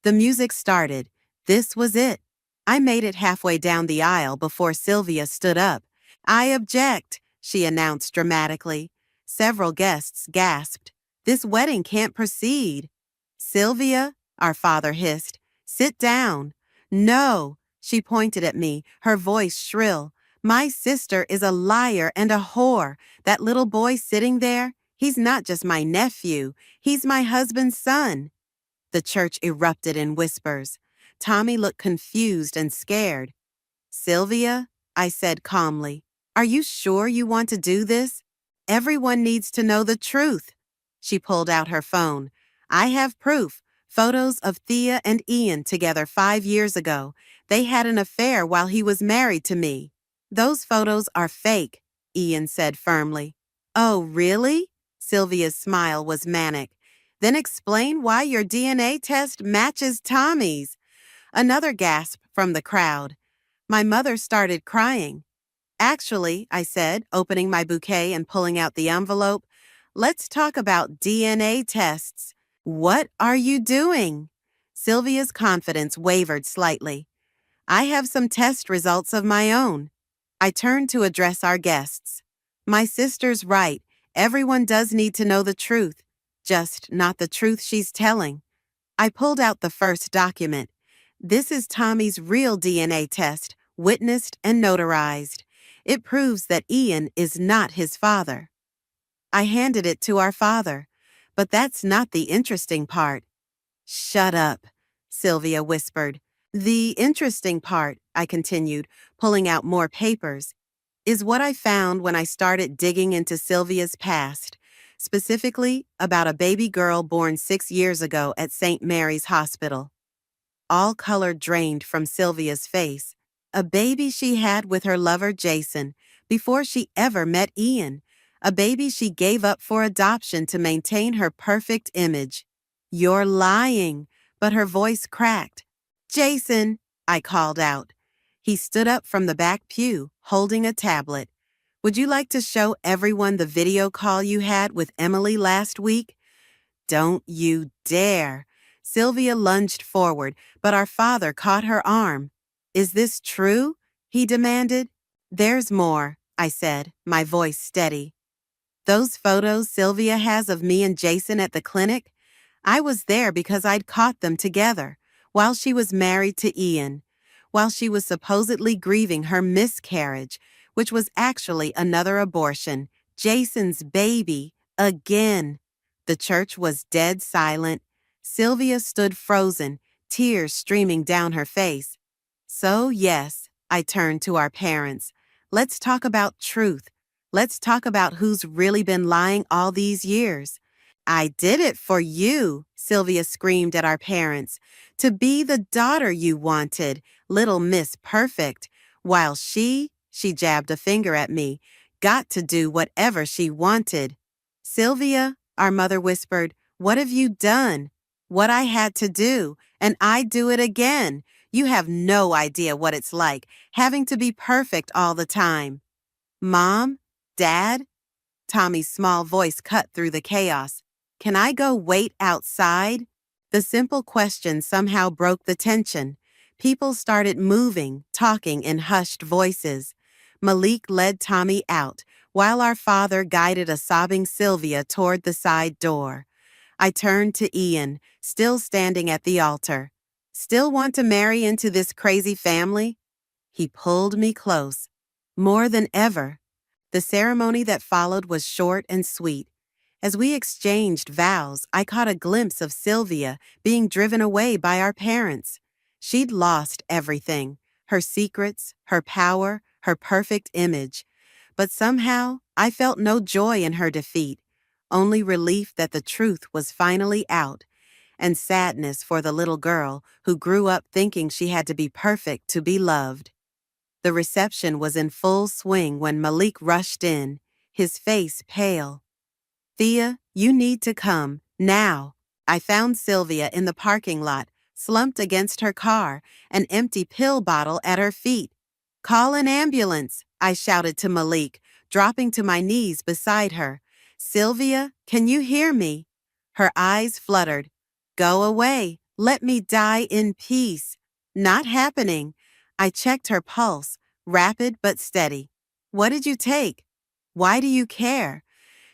The music started. This was it. I made it halfway down the aisle before Sylvia stood up. "I object," she announced dramatically. Several guests gasped. "This wedding can't proceed." "Sylvia," our father hissed, "sit down." "No," she pointed at me, her voice shrill. "My sister is a liar and a whore. That little boy sitting there, he's not just my nephew, he's my husband's son." The church erupted in whispers. Tommy looked confused and scared. "Sylvia," I said calmly, "are you sure you want to do this? Everyone needs to know the truth." She pulled out her phone. "I have proof. Photos of Thea and Ian together 5 years ago. They had an affair while he was married to me." "Those photos are fake," Ian said firmly. "Oh, really?" Sylvia's smile was manic. "Then explain why your DNA test matches Tommy's." Another gasp from the crowd. My mother started crying. "Actually," I said, opening my bouquet and pulling out the envelope, "let's talk about DNA tests." "What are you doing?" Sylvia's confidence wavered slightly. "I have some test results of my own." I turned to address our guests. "My sister's right. Everyone does need to know the truth, just not the truth she's telling." I pulled out the first document. This is Tommy's real DNA test, witnessed and notarized. It proves that Ian is not his father. I handed it to our father. "But that's not the interesting part." "Shut up," Sylvia whispered. "The interesting part," I continued, pulling out more papers, "is what I found when I started digging into Sylvia's past, specifically about a baby girl born 6 years ago at St. Mary's Hospital." All color drained from Sylvia's face. A baby she had with her lover Jason before she ever met Ian. A baby she gave up for adoption to maintain her perfect image. "You're lying," but her voice cracked. "Jason," I called out. He stood up from the back pew, holding a tablet. "Would you like to show everyone the video call you had with Emily last week?" "Don't you dare." Sylvia lunged forward, but our father caught her arm. "Is this true?" he demanded. "There's more," I said, my voice steady. "Those photos Sylvia has of me and Jason at the clinic? I was there because I'd caught them together, while she was married to Ian, while she was supposedly grieving her miscarriage, which was actually another abortion, Jason's baby, again." The church was dead silent. Sylvia stood frozen, tears streaming down her face. "So, yes," I turned to our parents. "Let's talk about truth. Let's talk about who's really been lying all these years." "I did it for you," Sylvia screamed at our parents. "To be the daughter you wanted, little Miss Perfect, while she jabbed a finger at me, got to do whatever she wanted." "Sylvia," our mother whispered, "what have you done?" "What I had to do, and I'd do it again. You have no idea what it's like, having to be perfect all the time." "Mom? Dad?" Tommy's small voice cut through the chaos. "Can I go wait outside?" The simple question somehow broke the tension. People started moving, talking in hushed voices. Malik led Tommy out, while our father guided a sobbing Sylvia toward the side door. I turned to Ian, still standing at the altar. "Still want to marry into this crazy family?" He pulled me close. "More than ever." The ceremony that followed was short and sweet. As we exchanged vows, I caught a glimpse of Sylvia being driven away by our parents. She'd lost everything, her secrets, her power, her perfect image. But somehow, I felt no joy in her defeat, only relief that the truth was finally out. and sadness for the little girl who grew up thinking she had to be perfect to be loved. The reception was in full swing when Malik rushed in, his face pale. "Thea, you need to come, now." I found Sylvia in the parking lot, slumped against her car, an empty pill bottle at her feet. "Call an ambulance," I shouted to Malik, dropping to my knees beside her. "Sylvia, can you hear me?" Her eyes fluttered. "Go away. Let me die in peace." "Not happening." I checked her pulse, rapid but steady. "What did you take? Why do you care?"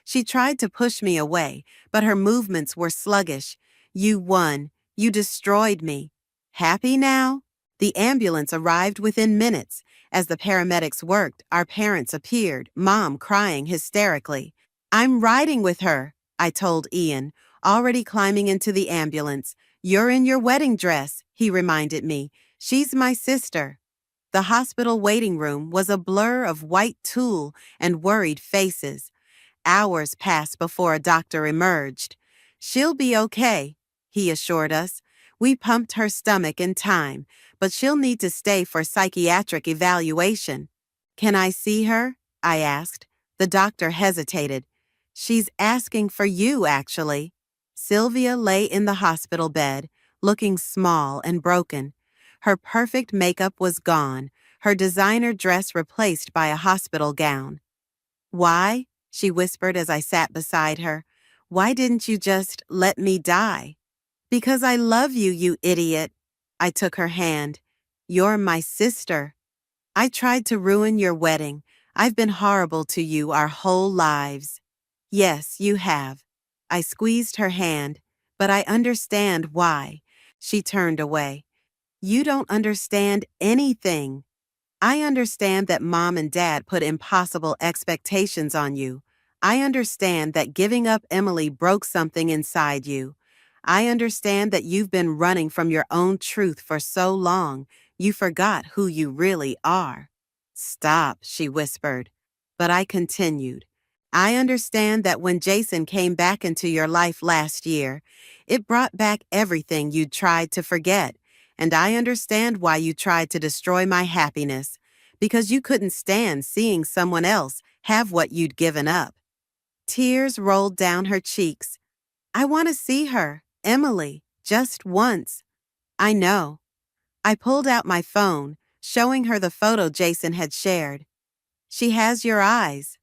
She tried to push me away, but her movements were sluggish. "You won. You destroyed me. Happy now?" The ambulance arrived within minutes. As the paramedics worked, our parents appeared, Mom crying hysterically. "I'm riding with her," I told Ian, already climbing into the ambulance. "You're in your wedding dress," he reminded me. "She's my sister." The hospital waiting room was a blur of white tulle and worried faces. Hours passed before a doctor emerged. "She'll be okay," he assured us. "We pumped her stomach in time, but she'll need to stay for psychiatric evaluation." "Can I see her?" I asked. The doctor hesitated. "She's asking for you, actually." Sylvia lay in the hospital bed, looking small and broken. Her perfect makeup was gone, her designer dress replaced by a hospital gown. "Why?" she whispered as I sat beside her. "Why didn't you just let me die?" "Because I love you, you idiot." I took her hand. "You're my sister. I tried to ruin your wedding. I've been horrible to you our whole lives." "Yes, you have." I squeezed her hand. "But I understand why." She turned away. "You don't understand anything." "I understand that Mom and Dad put impossible expectations on you. I understand that giving up Emily broke something inside you. I understand that you've been running from your own truth for so long, you forgot who you really are." "Stop," she whispered. But I continued. "I understand that when Jason came back into your life last year, it brought back everything you'd tried to forget. And I understand why you tried to destroy my happiness, because you couldn't stand seeing someone else have what you'd given up." Tears rolled down her cheeks. "I want to see her, Emily, just once." "I know." I pulled out my phone, showing her the photo Jason had shared. "She has your eyes."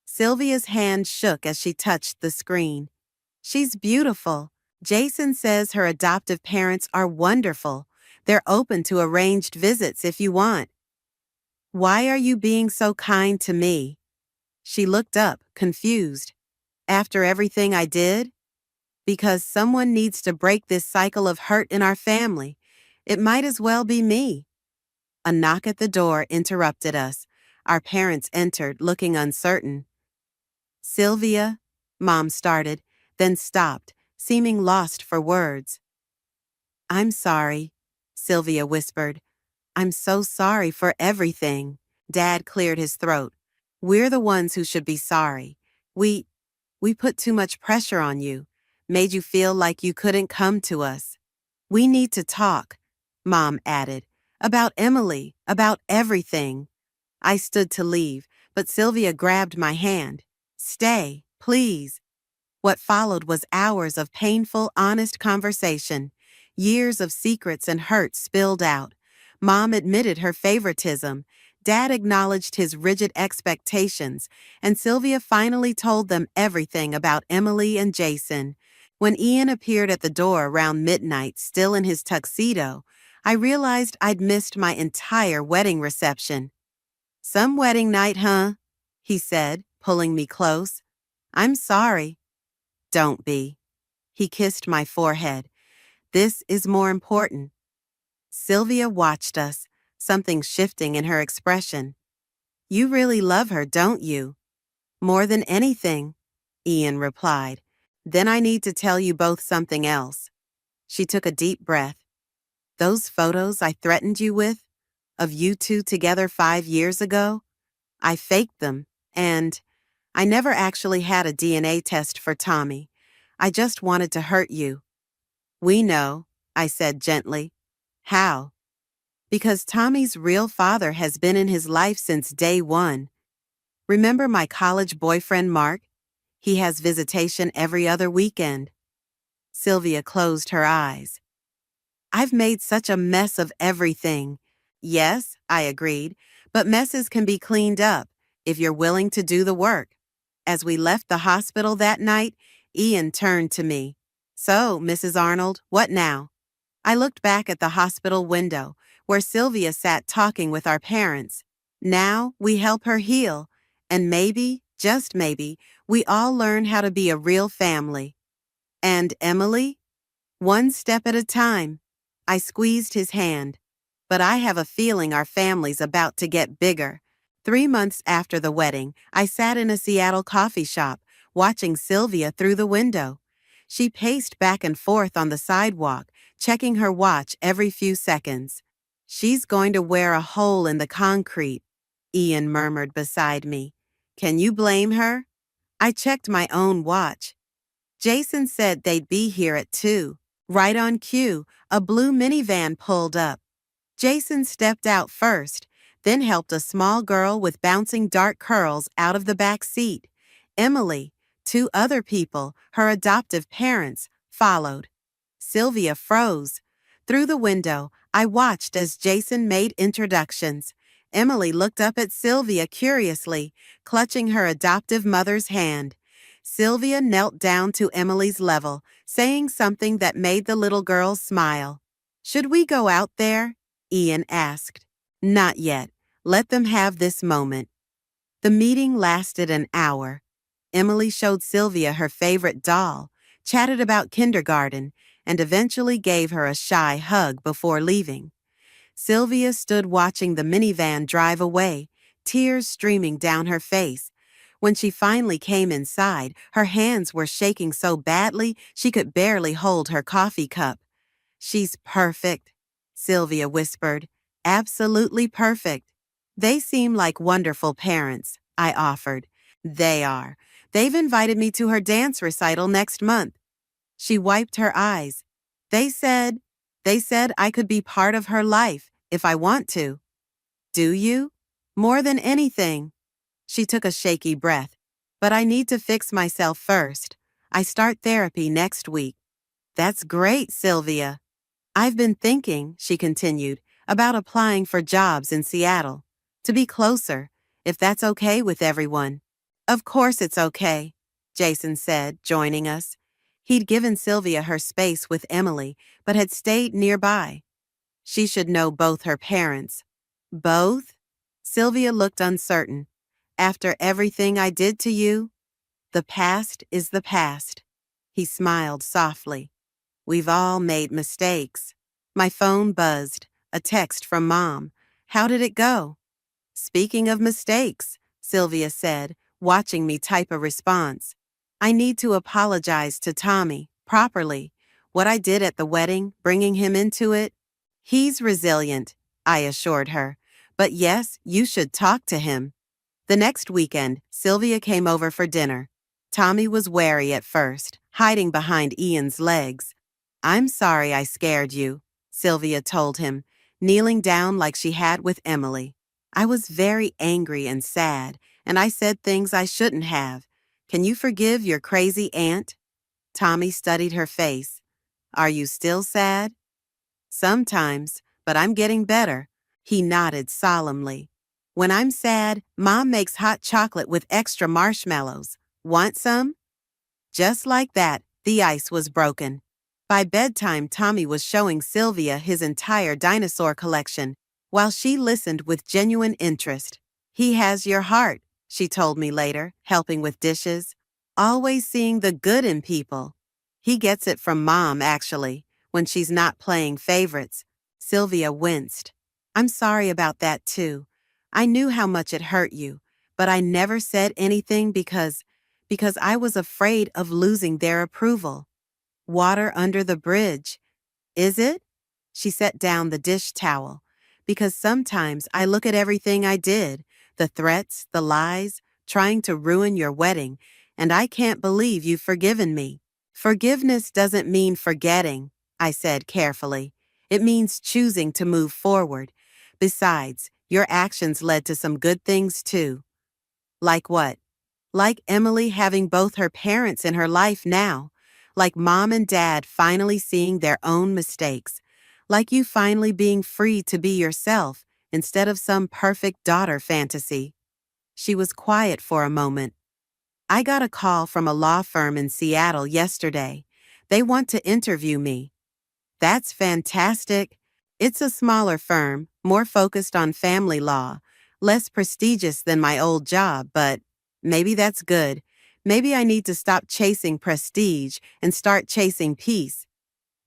Sylvia's hand shook as she touched the screen. "She's beautiful. Jason says her adoptive parents are wonderful. They're open to arranged visits if you want." "Why are you being so kind to me?" She looked up, confused. "After everything I did?" "Because someone needs to break this cycle of hurt in our family. It might as well be me." A knock at the door interrupted us. Our parents entered, looking uncertain. "Sylvia," Mom started, then stopped, seeming lost for words. "I'm sorry," Sylvia whispered. "I'm so sorry for everything." Dad cleared his throat. "We're the ones who should be sorry. We put too much pressure on you, made you feel like you couldn't come to us." "We need to talk," Mom added, "about Emily, about everything." I stood to leave, but Sylvia grabbed my hand. "Stay, please." What followed was hours of painful, honest conversation. Years of secrets and hurt spilled out. Mom admitted her favoritism. Dad acknowledged his rigid expectations, and Sylvia finally told them everything about Emily and Jason. When Ian appeared at the door around midnight, still in his tuxedo, I realized I'd missed my entire wedding reception. "Some wedding night, huh?" he said, pulling me close. "I'm sorry." "Don't be." He kissed my forehead. "This is more important." Sylvia watched us, something shifting in her expression. "You really love her, don't you?" "More than anything," Ian replied. "Then I need to tell you both something else." She took a deep breath. "Those photos I threatened you with, of you two together 5 years ago, I faked them, and I never actually had a DNA test for Tommy. I just wanted to hurt you." We know, I said gently. How? Because Tommy's real father has been in his life since day one. Remember my college boyfriend Mark? He has visitation every other weekend. Sylvia closed her eyes. I've made such a mess of everything. Yes, I agreed, but messes can be cleaned up if you're willing to do the work. As we left the hospital that night, Ian turned to me. So, Mrs. Arnold, what now? I looked back at the hospital window, where Sylvia sat talking with our parents. Now we help her heal, and maybe, just maybe, we all learn how to be a real family. And Emily? One step at a time. I squeezed his hand. But I have a feeling our family's about to get bigger. 3 months after the wedding, I sat in a Seattle coffee shop, watching Sylvia through the window. She paced back and forth on the sidewalk, checking her watch every few seconds. She's going to wear a hole in the concrete, Ian murmured beside me. Can you blame her? I checked my own watch. Jason said they'd be here at 2. Right on cue, a blue minivan pulled up. Jason stepped out first, then helped a small girl with bouncing dark curls out of the back seat. Emily, 2 other people, her adoptive parents, followed. Sylvia froze. Through the window, I watched as Jason made introductions. Emily looked up at Sylvia curiously, clutching her adoptive mother's hand. Sylvia knelt down to Emily's level, saying something that made the little girl smile. Should we go out there? Ian asked. Not yet. Let them have this moment. The meeting lasted an hour. Emily showed Sylvia her favorite doll, chatted about kindergarten, and eventually gave her a shy hug before leaving. Sylvia stood watching the minivan drive away, tears streaming down her face. When she finally came inside, her hands were shaking so badly she could barely hold her coffee cup. She's perfect, Sylvia whispered. Absolutely perfect. They seem like wonderful parents, I offered. They are. They've invited me to her dance recital next month. She wiped her eyes. They said I could be part of her life if I want to. Do you? More than anything. She took a shaky breath. But I need to fix myself first. I start therapy next week. That's great, Sylvia. I've been thinking, she continued, about applying for jobs in Seattle. To be closer, if that's okay with everyone. Of course it's okay, Jason said, joining us. He'd given Sylvia her space with Emily, but had stayed nearby. She should know both her parents. Both? Sylvia looked uncertain. After everything I did to you? The past is the past. He smiled softly. We've all made mistakes. My phone buzzed. A text from Mom. How did it go? Speaking of mistakes, Sylvia said, watching me type a response. I need to apologize to Tommy, properly. What I did at the wedding, bringing him into it. He's resilient, I assured her. But yes, you should talk to him. The next weekend, Sylvia came over for dinner. Tommy was wary at first, hiding behind Ian's legs. I'm sorry I scared you, Sylvia told him, kneeling down like she had with Emily. I was very angry and sad, and I said things I shouldn't have. Can you forgive your crazy aunt? Tommy studied her face. Are you still sad? Sometimes, but I'm getting better. He nodded solemnly. When I'm sad, Mom makes hot chocolate with extra marshmallows. Want some? Just like that, the ice was broken. By bedtime, Tommy was showing Sylvia his entire dinosaur collection, while she listened with genuine interest. He has your heart, she told me later, helping with dishes. Always seeing the good in people. He gets it from Mom, actually, when she's not playing favorites. Sylvia winced. I'm sorry about that, too. I knew how much it hurt you, but I never said anything because I was afraid of losing their approval. Water under the bridge. Is it? She set down the dish towel. Because sometimes I look at everything I did, the threats, the lies, trying to ruin your wedding, and I can't believe you've forgiven me. Forgiveness doesn't mean forgetting, I said carefully. It means choosing to move forward. Besides, your actions led to some good things too. Like what? Like Emily having both her parents in her life now. Like mom and dad finally seeing their own mistakes. Like you finally being free to be yourself instead of some perfect daughter fantasy. She was quiet for a moment. I got a call from a law firm in Seattle yesterday. They want to interview me. That's fantastic. It's a smaller firm, more focused on family law, less prestigious than my old job, but maybe that's good. Maybe I need to stop chasing prestige and start chasing peace.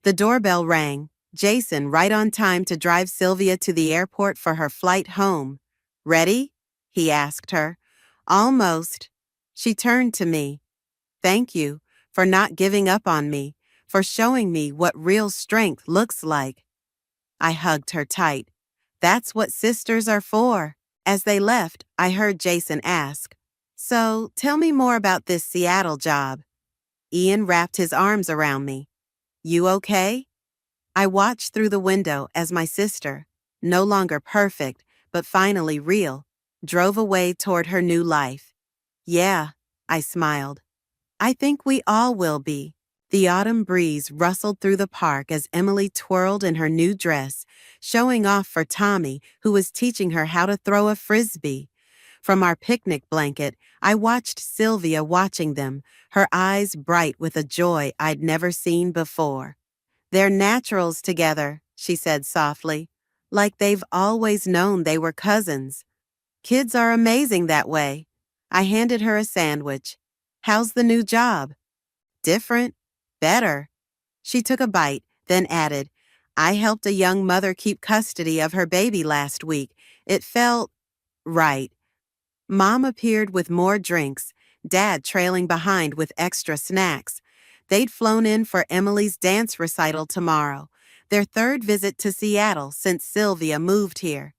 The doorbell rang. Jason, right on time to drive Sylvia to the airport for her flight home. Ready? He asked her. Almost. She turned to me. Thank you for not giving up on me, for showing me what real strength looks like. I hugged her tight. That's what sisters are for. As they left, I heard Jason ask, So, tell me more about this Seattle job. Ian wrapped his arms around me. You okay? I watched through the window as my sister, no longer perfect, but finally real, drove away toward her new life. Yeah, I smiled. I think we all will be. The autumn breeze rustled through the park as Emily twirled in her new dress, showing off for Tommy, who was teaching her how to throw a frisbee. From our picnic blanket, I watched Sylvia watching them, her eyes bright with a joy I'd never seen before. They're naturals together, she said softly, like they've always known they were cousins. Kids are amazing that way. I handed her a sandwich. How's the new job? Different. Better. She took a bite, then added, I helped a young mother keep custody of her baby last week. It felt right. Mom appeared with more drinks, Dad trailing behind with extra snacks. They'd flown in for Emily's dance recital tomorrow, their third visit to Seattle since Sylvia moved here.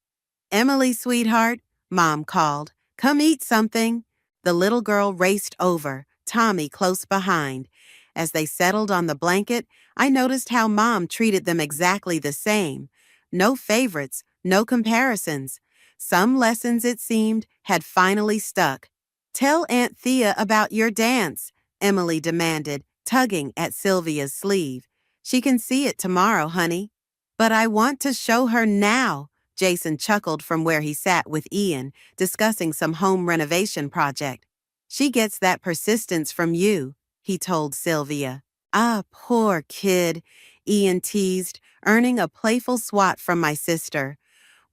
Emily, sweetheart, Mom called. Come eat something. The little girl raced over, Tommy close behind. As they settled on the blanket, I noticed how Mom treated them exactly the same. No favorites, no comparisons. Some lessons, it seemed, had finally stuck. Tell Aunt Thea about your dance, Emily demanded, tugging at Sylvia's sleeve. She can see it tomorrow, honey. But I want to show her now, Jason chuckled from where he sat with Ian, discussing some home renovation project. She gets that persistence from you, he told Sylvia. Ah, poor kid, Ian teased, earning a playful swat from my sister.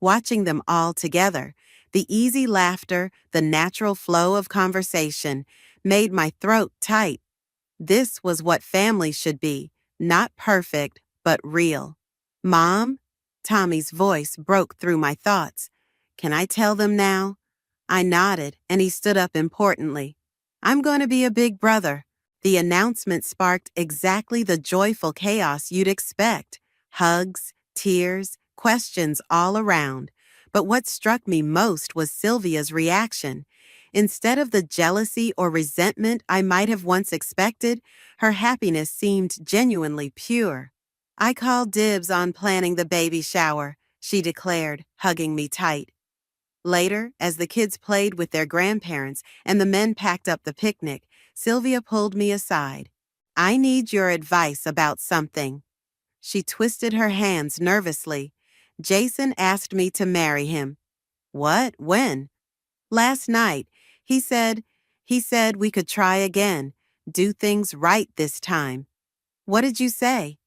Watching them all together, the easy laughter, the natural flow of conversation, made my throat tight. This was what family should be, not perfect, but real. Mom? Tommy's voice broke through my thoughts. Can I tell them now? I nodded, and he stood up importantly. I'm going to be a big brother. The announcement sparked exactly the joyful chaos you'd expect. Hugs, tears, questions all around. But what struck me most was Sylvia's reaction. Instead of the jealousy or resentment I might have once expected, her happiness seemed genuinely pure. I call dibs on planning the baby shower, she declared, hugging me tight. Later, as the kids played with their grandparents and the men packed up the picnic, Sylvia pulled me aside. I need your advice about something. She twisted her hands nervously. Jason asked me to marry him. What? When? Last night. He said we could try again, do things right this time. What did you say?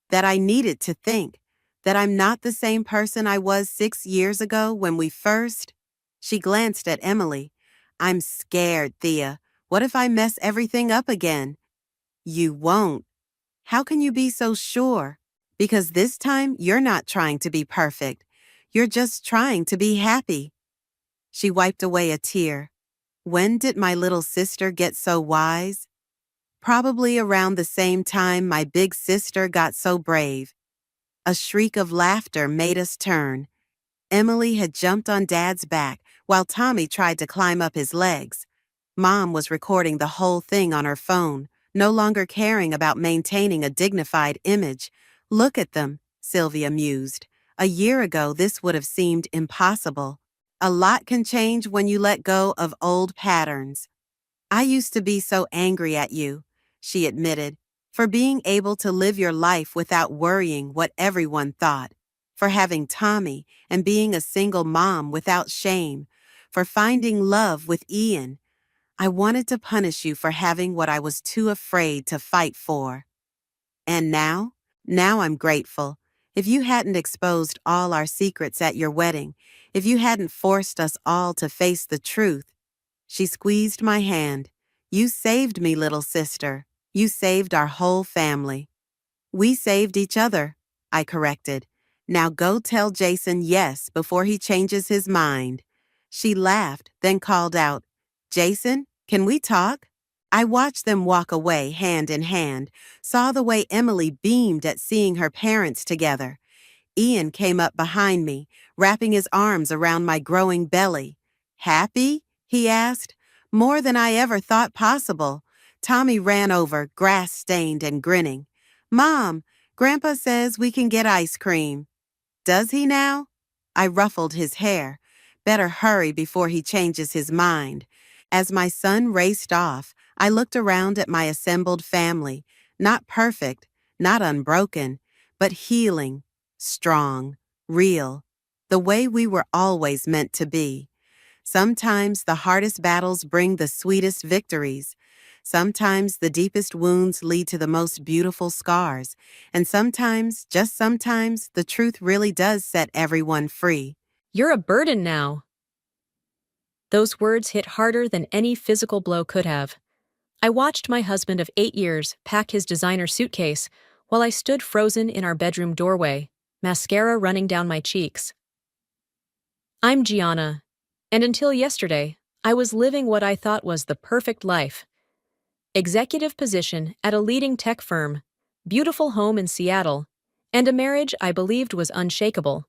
That I needed to think, that I'm not the same person I was 6 years ago when we first. She glanced at Emily. I'm scared, Thea. What if I mess everything up again? You won't. How can you be so sure? Because this time you're not trying to be perfect. You're just trying to be happy. She wiped away a tear. When did my little sister get so wise? Probably around the same time my big sister got so brave. A shriek of laughter made us turn. Emily had jumped on Dad's back while Tommy tried to climb up his legs. Mom was recording the whole thing on her phone, no longer caring about maintaining a dignified image. Look at them, Sylvia mused. A year ago, this would have seemed impossible. A lot can change when you let go of old patterns. I used to be so angry at you, she admitted, for being able to live your life without worrying what everyone thought, for having Tommy and being a single mom without shame, for finding love with Ian. I wanted to punish you for having what I was too afraid to fight for. And now? Now I'm grateful. If you hadn't exposed all our secrets at your wedding, if you hadn't forced us all to face the truth. She squeezed my hand. You saved me, little sister. You saved our whole family. We saved each other, I corrected. Now go tell Jason yes before he changes his mind. She laughed, then called out, Jason, can we talk? I watched them walk away hand in hand, saw the way Emily beamed at seeing her parents together. Ian came up behind me, wrapping his arms around my growing belly. Happy? He asked. More than I ever thought possible. Tommy ran over, grass-stained and grinning. Mom, Grandpa says we can get ice cream. Does he now? I ruffled his hair. Better hurry before he changes his mind. As my son raced off, I looked around at my assembled family. Not perfect, not unbroken, but healing, strong, real, the way we were always meant to be. Sometimes the hardest battles bring the sweetest victories. Sometimes the deepest wounds lead to the most beautiful scars. And sometimes, just sometimes, the truth really does set everyone free. You're a burden now. Those words hit harder than any physical blow could have. I watched my husband of 8 years pack his designer suitcase while I stood frozen in our bedroom doorway, mascara running down my cheeks. I'm Gianna, and until yesterday, I was living what I thought was the perfect life. Executive position at a leading tech firm, beautiful home in Seattle, and a marriage I believed was unshakable.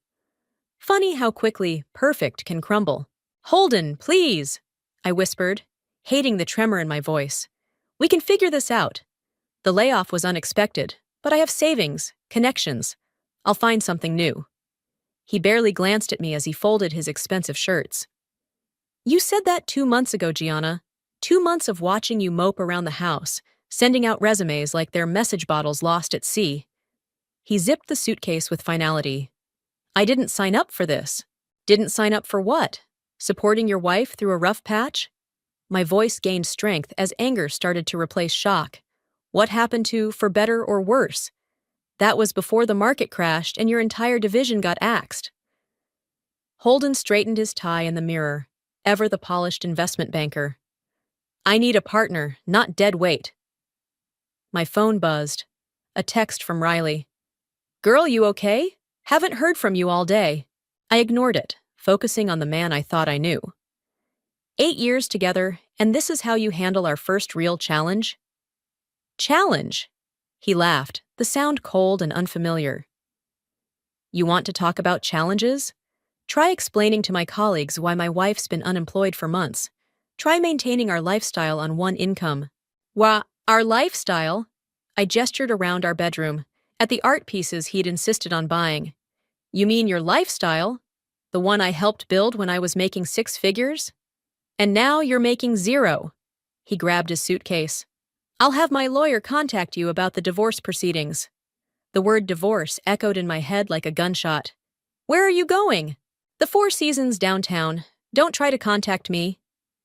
Funny how quickly perfect can crumble. Holden, please, I whispered, hating the tremor in my voice. We can figure this out. The layoff was unexpected, but I have savings, connections. I'll find something new. He barely glanced at me as he folded his expensive shirts. You said that 2 months ago, Gianna. 2 months of watching you mope around the house, sending out resumes like they're message bottles lost at sea. He zipped the suitcase with finality. I didn't sign up for this. Didn't sign up for what? Supporting your wife through a rough patch? My voice gained strength as anger started to replace shock. What happened to for better or worse? That was before the market crashed and your entire division got axed. Holden straightened his tie in the mirror, ever the polished investment banker. I need a partner, not dead weight. My phone buzzed. A text from Riley. Girl, you okay? Haven't heard from you all day. I ignored it, focusing on the man I thought I knew. 8 years together, and this is how you handle our first real challenge? Challenge? He laughed, the sound cold and unfamiliar. You want to talk about challenges? Try explaining to my colleagues why my wife's been unemployed for months. Try maintaining our lifestyle on one income. Our lifestyle? I gestured around our bedroom, at the art pieces he'd insisted on buying. You mean your lifestyle? The one I helped build when I was making 6 figures? And now you're making 0. He grabbed his suitcase. I'll have my lawyer contact you about the divorce proceedings. The word divorce echoed in my head like a gunshot. Where are you going? The Four Seasons downtown. Don't try to contact me.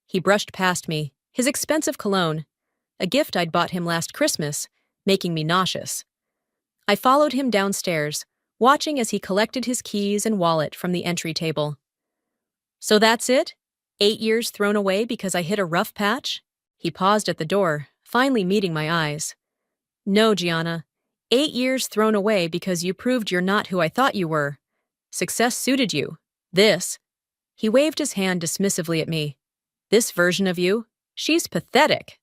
He brushed past me, his expensive cologne, a gift I'd bought him last Christmas, making me nauseous. I followed him downstairs, watching as he collected his keys and wallet from the entry table. So that's it? 8 years thrown away because I hit a rough patch? He paused at the door, finally meeting my eyes. No, Gianna. 8 years thrown away because you proved you're not who I thought you were. Success suited you. This. He waved his hand dismissively at me. This version of you? She's pathetic.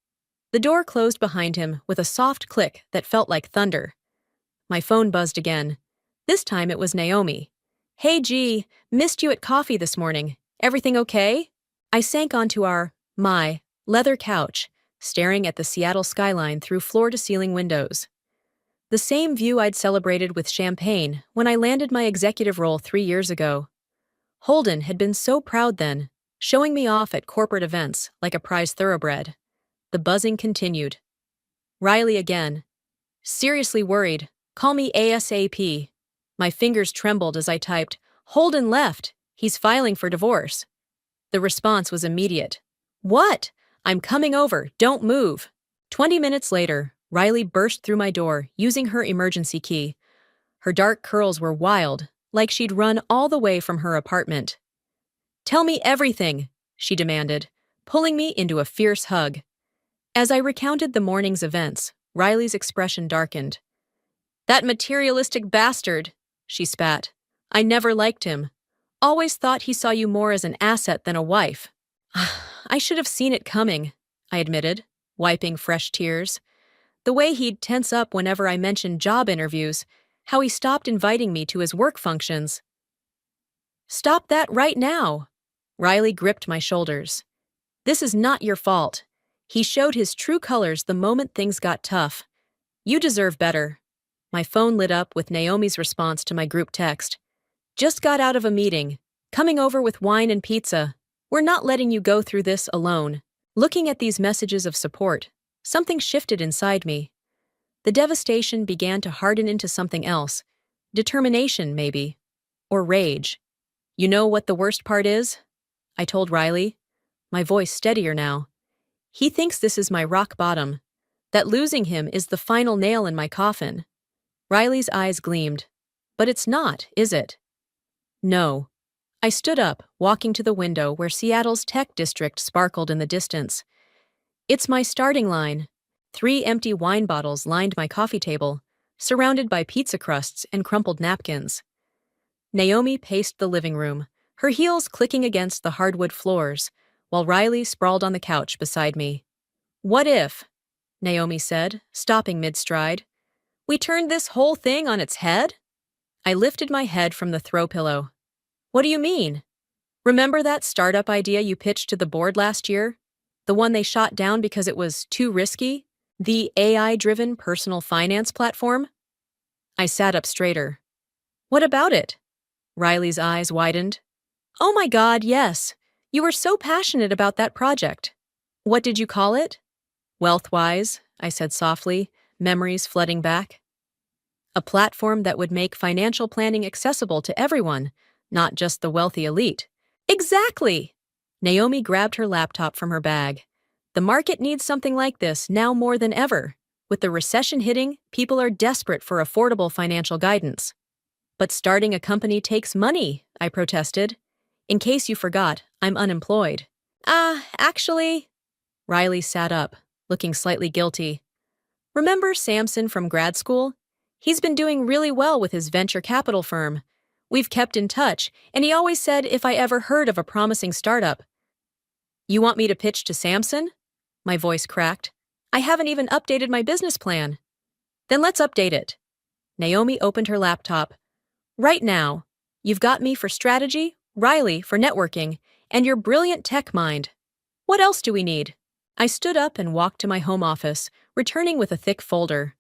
The door closed behind him with a soft click that felt like thunder. My phone buzzed again. This time it was Naomi. Hey G, missed you at coffee this morning. Everything okay? I sank onto my leather couch, staring at the Seattle skyline through floor-to-ceiling windows. The same view I'd celebrated with champagne when I landed my executive role 3 years ago. Holden had been so proud then, showing me off at corporate events like a prize thoroughbred. The buzzing continued. Riley again. Seriously worried. Call me ASAP. My fingers trembled as I typed, Holden left. He's filing for divorce. The response was immediate. What? I'm coming over. Don't move. 20 minutes later, Riley burst through my door using her emergency key. Her dark curls were wild, like she'd run all the way from her apartment. Tell me everything, she demanded, pulling me into a fierce hug. As I recounted the morning's events, Riley's expression darkened. That materialistic bastard, she spat. I never liked him. Always thought he saw you more as an asset than a wife. I should have seen it coming, I admitted, wiping fresh tears. The way he'd tense up whenever I mentioned job interviews, how he stopped inviting me to his work functions. Stop that right now. Riley gripped my shoulders. This is not your fault. He showed his true colors the moment things got tough. You deserve better. My phone lit up with Naomi's response to my group text. Just got out of a meeting. Coming over with wine and pizza. We're not letting you go through this alone. Looking at these messages of support, something shifted inside me. The devastation began to harden into something else. Determination, maybe. Or rage. You know what the worst part is? I told Riley. My voice steadier now. He thinks this is my rock bottom. That losing him is the final nail in my coffin. Riley's eyes gleamed. But it's not, is it? No. I stood up, walking to the window where Seattle's tech district sparkled in the distance. It's my starting line. 3 empty wine bottles lined my coffee table, surrounded by pizza crusts and crumpled napkins. Naomi paced the living room, her heels clicking against the hardwood floors, while Riley sprawled on the couch beside me. What if, Naomi said, stopping mid-stride, we turned this whole thing on its head? I lifted my head from the throw pillow. What do you mean? Remember that startup idea you pitched to the board last year? The one they shot down because it was too risky? The AI-driven personal finance platform? I sat up straighter. What about it? Riley's eyes widened. Oh my God, yes. You were so passionate about that project. What did you call it? Wealthwise, I said softly, memories flooding back. A platform that would make financial planning accessible to everyone, not just the wealthy elite. Exactly! Naomi grabbed her laptop from her bag. The market needs something like this now more than ever. With the recession hitting, people are desperate for affordable financial guidance. But starting a company takes money, I protested. In case you forgot, I'm unemployed. Actually... Riley sat up, looking slightly guilty. Remember Samson from grad school? He's been doing really well with his venture capital firm. We've kept in touch, and he always said if I ever heard of a promising startup. You want me to pitch to Samson? My voice cracked. I haven't even updated my business plan. Then let's update it. Naomi opened her laptop. Right now. You've got me for strategy, Riley for networking, and your brilliant tech mind. What else do we need? I stood up and walked to my home office, returning with a thick folder.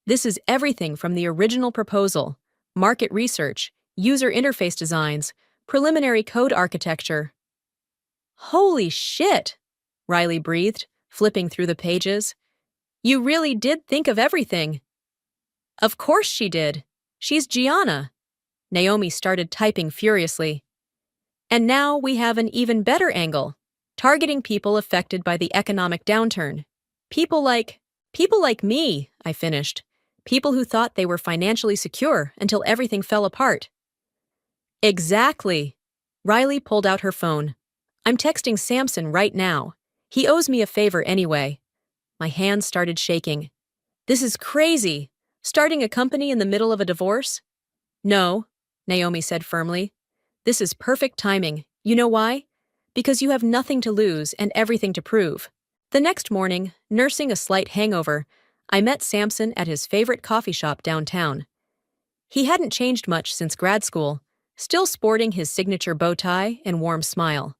This is everything from the original proposal, market research, user interface designs, preliminary code architecture. Holy shit, Riley breathed, flipping through the pages. You really did think of everything. Of course she did. She's Gianna. Naomi started typing furiously. And now we have an even better angle, targeting people affected by the economic downturn. People like me, I finished. People who thought they were financially secure until everything fell apart. Exactly. Riley pulled out her phone. I'm texting Samson right now. He owes me a favor anyway. My hands started shaking. This is crazy. Starting a company in the middle of a divorce? No, Naomi said firmly. This is perfect timing. You know why? Because you have nothing to lose and everything to prove. The next morning, nursing a slight hangover, I met Samson at his favorite coffee shop downtown. He hadn't changed much since grad school, still sporting his signature bow tie and warm smile.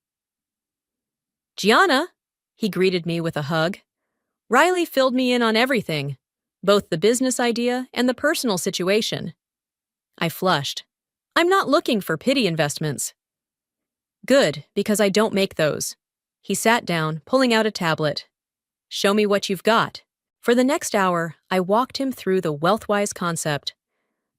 Gianna, he greeted me with a hug. Riley filled me in on everything. both the business idea and the personal situation. I flushed. I'm not looking for pity investments. Good, because I don't make those. He sat down, pulling out a tablet. Show me what you've got. For the next hour, I walked him through the WealthWise concept.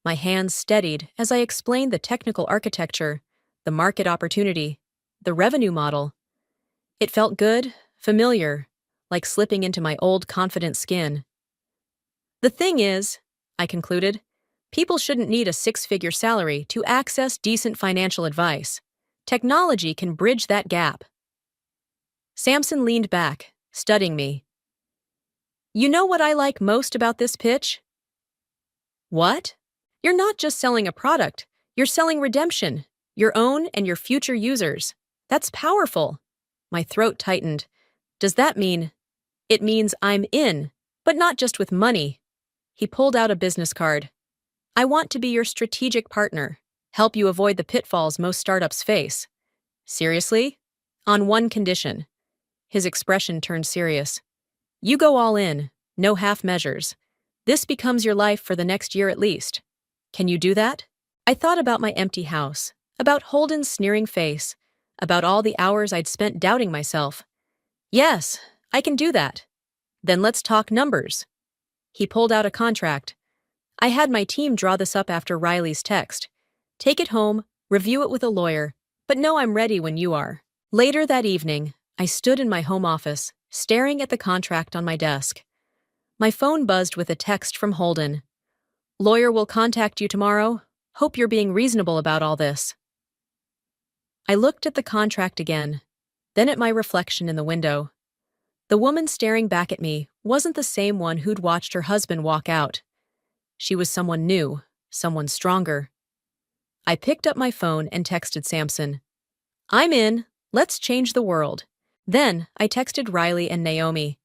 My hands steadied as I explained the technical architecture, the market opportunity, the revenue model. It felt good, familiar, like slipping into my old confident skin. The thing is, I concluded, people shouldn't need a six-figure salary to access decent financial advice. Technology can bridge that gap. Samson leaned back, studying me. You know what I like most about this pitch? What? You're not just selling a product, you're selling redemption, your own and your future users. That's powerful. My throat tightened. Does that mean? It means I'm in, but not just with money. He pulled out a business card. I want to be your strategic partner, help you avoid the pitfalls most startups face. Seriously? On one condition. His expression turned serious. You go all in, no half measures. This becomes your life for the next year at least. Can you do that? I thought about my empty house, about Holden's sneering face, about all the hours I'd spent doubting myself. Yes, I can do that. Then let's talk numbers. He pulled out a contract. I had my team draw this up after Riley's text. Take it home, review it with a lawyer, but know I'm ready when you are. Later that evening, I stood in my home office, staring at the contract on my desk. My phone buzzed with a text from Holden. Lawyer will contact you tomorrow. Hope you're being reasonable about all this. I looked at the contract again, then at my reflection in the window. The woman staring back at me wasn't the same one who'd watched her husband walk out. She was someone new, someone stronger. I picked up my phone and texted Samson. I'm in. Let's change the world. Then I texted Riley and Naomi.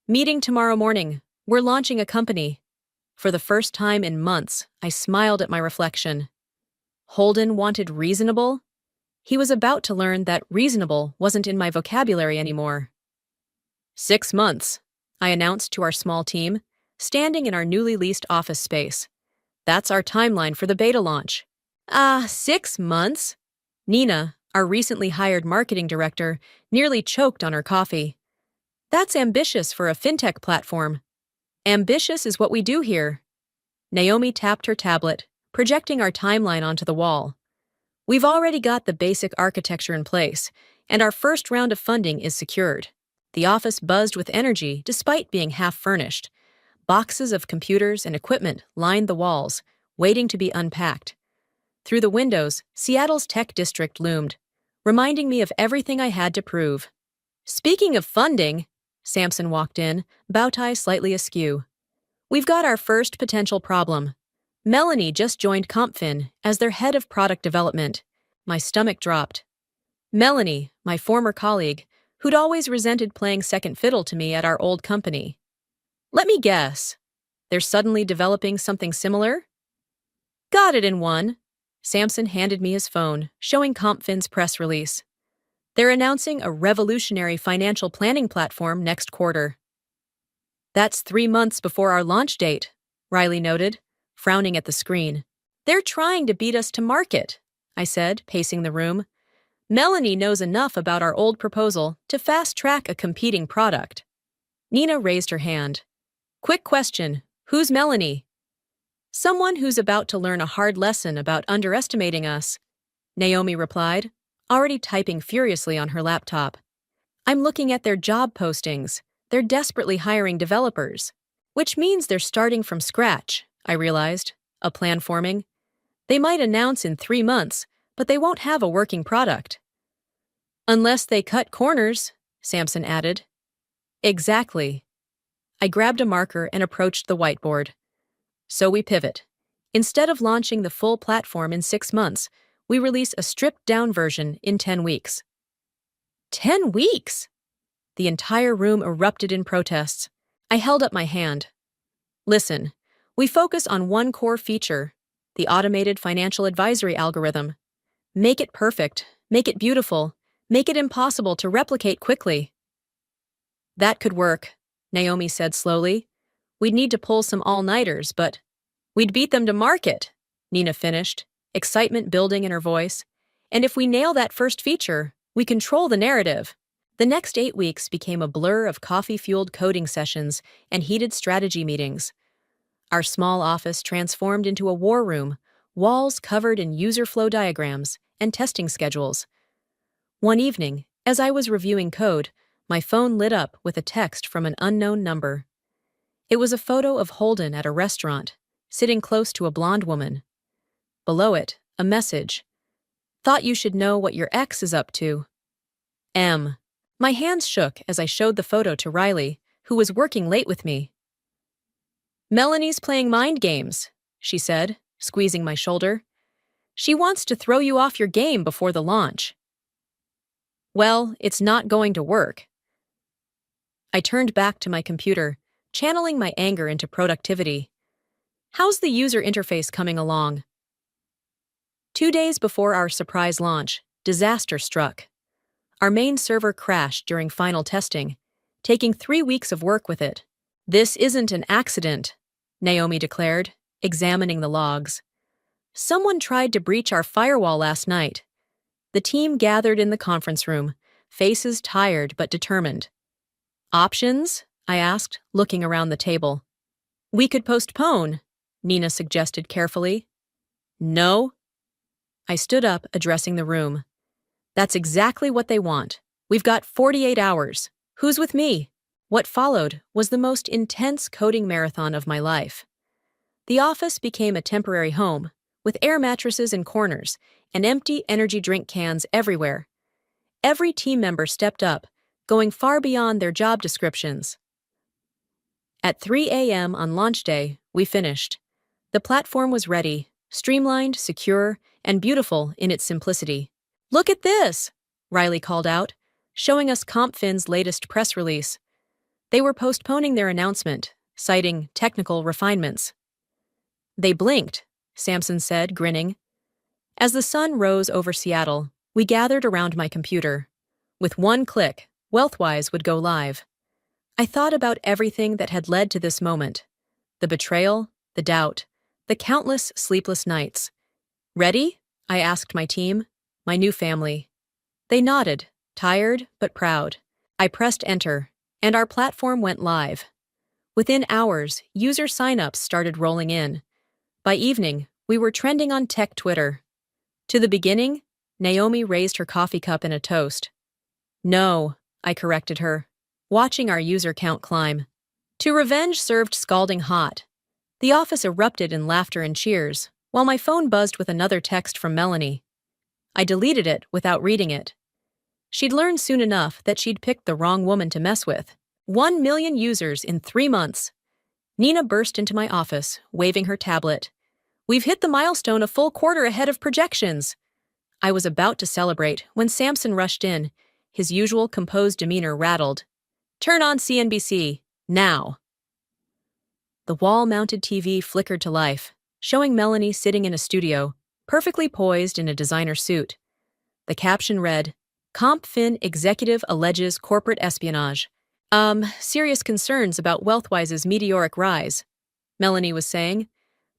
Meeting tomorrow morning. We're launching a company. For the first time in months, I smiled at my reflection. Holden wanted reasonable? He was about to learn that reasonable wasn't in my vocabulary anymore. 6 months, I announced to our small team, standing in our newly leased office space. That's our timeline for the beta launch. 6 months? Nina, our recently hired marketing director, nearly choked on her coffee. That's ambitious for a fintech platform. Ambitious is what we do here. Naomi tapped her tablet, projecting our timeline onto the wall. We've already got the basic architecture in place, and our first round of funding is secured. The office buzzed with energy despite being half-furnished. Boxes of computers and equipment lined the walls, waiting to be unpacked. Through the windows, Seattle's tech district loomed, reminding me of everything I had to prove. Speaking of funding, Samson walked in, bow tie slightly askew. We've got our first potential problem. Melanie just joined CompFin as their head of product development. My stomach dropped. Melanie, my former colleague, who'd always resented playing second fiddle to me at our old company. Let me guess. They're suddenly developing something similar? Got it in one. Samson handed me his phone, showing CompFin's press release. They're announcing a revolutionary financial planning platform next quarter. That's 3 months before our launch date, Riley noted, frowning at the screen. They're trying to beat us to market, I said, pacing the room. Melanie knows enough about our old proposal to fast-track a competing product. Nina raised her hand. Quick question, who's Melanie? Someone who's about to learn a hard lesson about underestimating us, Naomi replied, already typing furiously on her laptop. I'm looking at their job postings. They're desperately hiring developers. Which means they're starting from scratch, I realized, a plan forming. They might announce in 3 months, but they won't have a working product. Unless they cut corners, Samson added. Exactly. I grabbed a marker and approached the whiteboard. So we pivot. Instead of launching the full platform in 6 months, we release a stripped-down version in 10 weeks. 10 weeks? The entire room erupted in protests. I held up my hand. Listen, we focus on one core feature, the automated financial advisory algorithm. Make it perfect, make it beautiful, make it impossible to replicate quickly. That could work, Naomi said slowly. We'd need to pull some all-nighters, but we'd beat them to market, Nina finished, excitement building in her voice. And if we nail that first feature, we control the narrative. The next 8 weeks became a blur of coffee-fueled coding sessions and heated strategy meetings. Our small office transformed into a war room, walls covered in user flow diagrams and testing schedules. One evening, as I was reviewing code, my phone lit up with a text from an unknown number. It was a photo of Holden at a restaurant, sitting close to a blonde woman. Below it, a message. Thought you should know what your ex is up to. M. My hands shook as I showed the photo to Riley, who was working late with me. Melanie's playing mind games, she said, squeezing my shoulder. She wants to throw you off your game before the launch. Well, it's not going to work. I turned back to my computer, channeling my anger into productivity. How's the user interface coming along? 2 days before our surprise launch, disaster struck. Our main server crashed during final testing, taking 3 weeks of work with it. This isn't an accident, Naomi declared, examining the logs. Someone tried to breach our firewall last night. The team gathered in the conference room, faces tired but determined. Options? I asked, looking around the table. We could postpone, Nina suggested carefully. No. I stood up, addressing the room. That's exactly what they want. We've got 48 hours. Who's with me? What followed was the most intense coding marathon of my life. The office became a temporary home, with air mattresses in corners and empty energy drink cans everywhere. Every team member stepped up, going far beyond their job descriptions. At 3 a.m. on launch day, we finished. The platform was ready, streamlined, secure, and beautiful in its simplicity. Look at this, Riley called out, showing us CompFin's latest press release. They were postponing their announcement, citing technical refinements. They blinked, Samson said, grinning. As the sun rose over Seattle, we gathered around my computer. With one click, Wealthwise would go live. I thought about everything that had led to this moment. The betrayal, the doubt, the countless sleepless nights. Ready? I asked my team, my new family. They nodded, tired but proud. I pressed enter, and our platform went live. Within hours, user signups started rolling in. By evening, we were trending on tech Twitter. To the beginning, Naomi raised her coffee cup in a toast. No, I corrected her, watching our user count climb. To revenge served scalding hot. The office erupted in laughter and cheers, while my phone buzzed with another text from Melanie. I deleted it without reading it. She'd learned soon enough that she'd picked the wrong woman to mess with. 1 million users in 3 months. Nina burst into my office, waving her tablet. We've hit the milestone a full quarter ahead of projections. I was about to celebrate when Samson rushed in, his usual composed demeanor rattled. Turn on CNBC, now. The wall-mounted TV flickered to life, showing Melanie sitting in a studio, perfectly poised in a designer suit. The caption read, CompFin executive alleges corporate espionage. Serious concerns about Wealthwise's meteoric rise, Melanie was saying.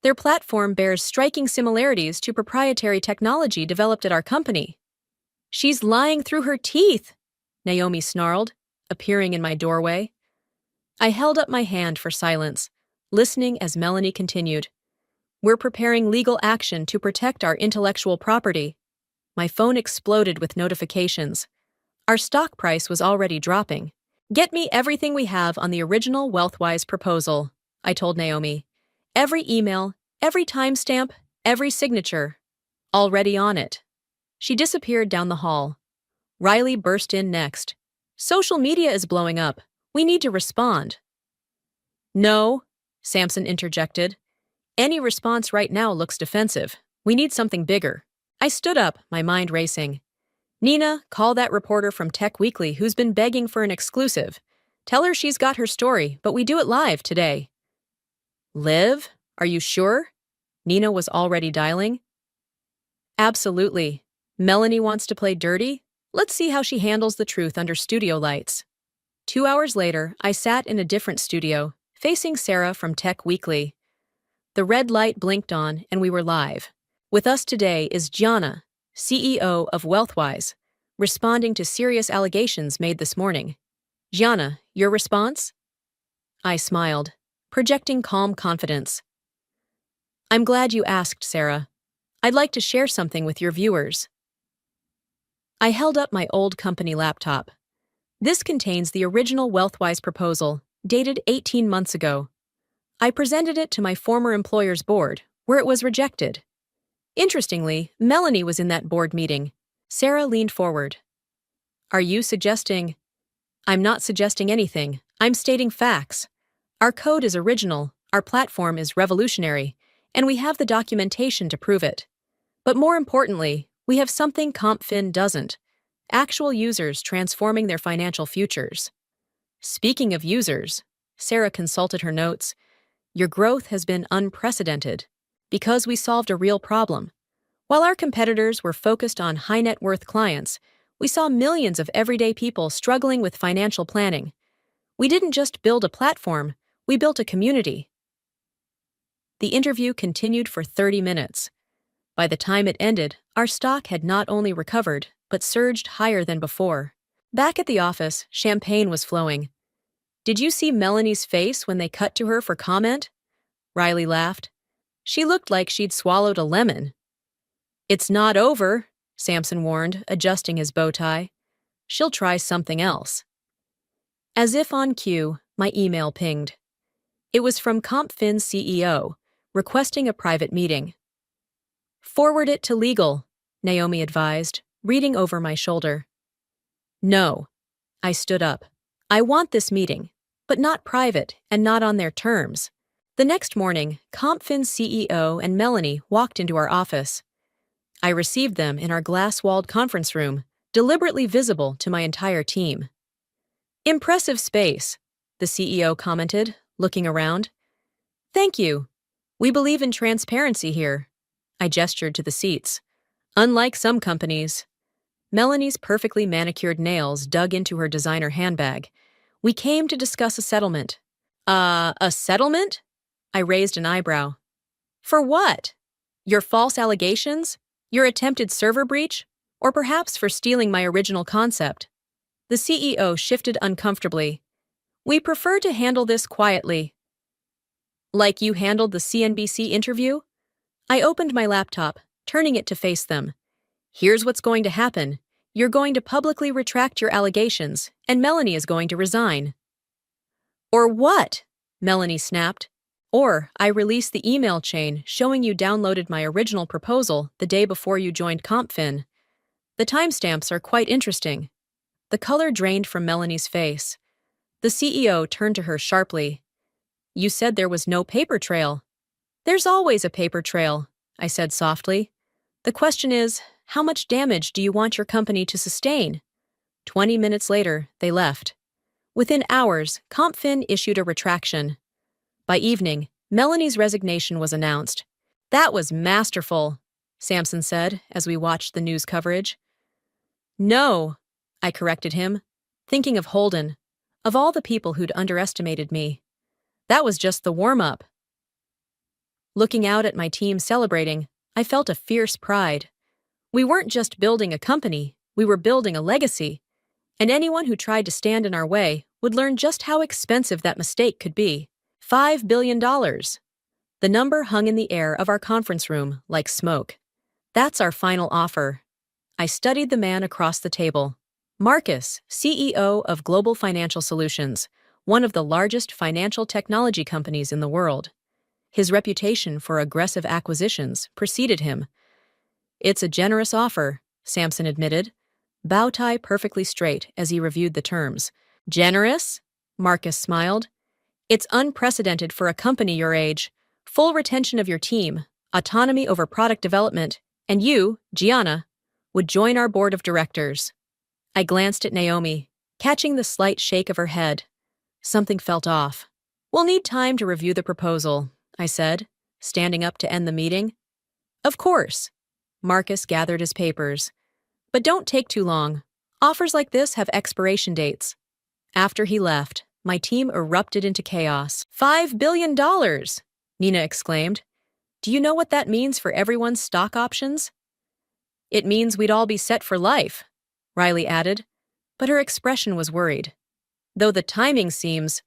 Their platform bears striking similarities to proprietary technology developed at our company. She's lying through her teeth, Naomi snarled, appearing in my doorway. I held up my hand for silence, listening as Melanie continued. We're preparing legal action to protect our intellectual property. My phone exploded with notifications. Our stock price was already dropping. Get me everything we have on the original Wealthwise proposal, I told Naomi. Every email, every timestamp, every signature. Already on it. She disappeared down the hall. Riley burst in next. Social media is blowing up. We need to respond. No, Samson interjected. Any response right now looks defensive. We need something bigger. I stood up, my mind racing. Nina, call that reporter from Tech Weekly who's been begging for an exclusive. Tell her she's got her story, but we do it live today. Liv? Are you sure? Nina was already dialing. Absolutely. Melanie wants to play dirty? Let's see how she handles the truth under studio lights. 2 hours later, I sat in a different studio, facing Sarah from Tech Weekly. The red light blinked on, and we were live. With us today is Gianna, CEO of Wealthwise, responding to serious allegations made this morning. Gianna, your response? I smiled, projecting calm confidence. I'm glad you asked, Sarah. I'd like to share something with your viewers. I held up my old company laptop. This contains the original Wealthwise proposal, dated 18 months ago. I presented it to my former employer's board, where it was rejected. Interestingly, Melanie was in that board meeting. Sarah leaned forward. Are you suggesting? I'm not suggesting anything. I'm stating facts. Our code is original, our platform is revolutionary, and we have the documentation to prove it. But more importantly, we have something CompFin doesn't: actual users transforming their financial futures. Speaking of users, Sarah consulted her notes. Your growth has been unprecedented because we solved a real problem. While our competitors were focused on high-net-worth clients, we saw millions of everyday people struggling with financial planning. We didn't just build a platform, we built a community. The interview continued for 30 minutes. By the time it ended, our stock had not only recovered, but surged higher than before. Back at the office, champagne was flowing. Did you see Melanie's face when they cut to her for comment? Riley laughed. She looked like she'd swallowed a lemon. It's not over, Samson warned, adjusting his bow tie. She'll try something else. As if on cue, my email pinged. It was from CompFin's CEO, requesting a private meeting. Forward it to legal, Naomi advised, reading over my shoulder. No. I stood up. I want this meeting, but not private and not on their terms. The next morning, CompFin's CEO and Melanie walked into our office. I received them in our glass-walled conference room, deliberately visible to my entire team. Impressive space, the CEO commented, looking around. Thank you. We believe in transparency here. I gestured to the seats. Unlike some companies. Melanie's perfectly manicured nails dug into her designer handbag. We came to discuss a settlement. A settlement? I raised an eyebrow. For what? Your false allegations? Your attempted server breach? Or perhaps for stealing my original concept? The CEO shifted uncomfortably. We prefer to handle this quietly. Like you handled the CNBC interview? I opened my laptop, turning it to face them. Here's what's going to happen. You're going to publicly retract your allegations, and Melanie is going to resign. Or what? Melanie snapped. Or I release the email chain showing you downloaded my original proposal the day before you joined CompFin. The timestamps are quite interesting. The color drained from Melanie's face. The CEO turned to her sharply. You said there was no paper trail. There's always a paper trail, I said softly. The question is, how much damage do you want your company to sustain? 20 minutes later, they left. Within hours, CompFin issued a retraction. By evening, Melanie's resignation was announced. That was masterful, Samson said as we watched the news coverage. No, I corrected him, thinking of Holden, of all the people who'd underestimated me. That was just the warm-up. Looking out at my team celebrating, I felt a fierce pride. We weren't just building a company, we were building a legacy. And anyone who tried to stand in our way would learn just how expensive that mistake could be. $5 billion. The number hung in the air of our conference room like smoke. That's our final offer. I studied the man across the table. Marcus, CEO of Global Financial Solutions, one of the largest financial technology companies in the world. His reputation for aggressive acquisitions preceded him. It's a generous offer, Samson admitted, bow tie perfectly straight as he reviewed the terms. Generous? Marcus smiled. It's unprecedented for a company your age. Full retention of your team, autonomy over product development, and you, Gianna, would join our board of directors. I glanced at Naomi, catching the slight shake of her head. Something felt off. We'll need time to review the proposal, I said, standing up to end the meeting. Of course. Marcus gathered his papers. But don't take too long. Offers like this have expiration dates. After he left, My team erupted into chaos. $5 billion! Nina exclaimed. Do you know what that means for everyone's stock options? It means we'd all be set for life, Riley added, but her expression was worried. Though the timing seems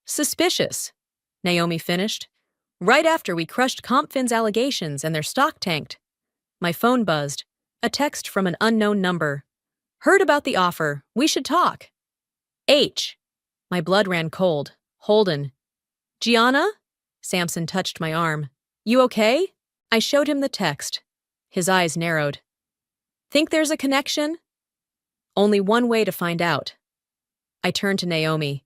suspicious, Naomi finished. Right after we crushed CompFin's allegations and their stock tanked. My phone buzzed. A text from an unknown number. Heard about the offer. We should talk. H. My blood ran cold. Holden. Gianna? Samson touched my arm. You okay? I showed him the text. His eyes narrowed. Think there's a connection? Only one way to find out. I turned to Naomi.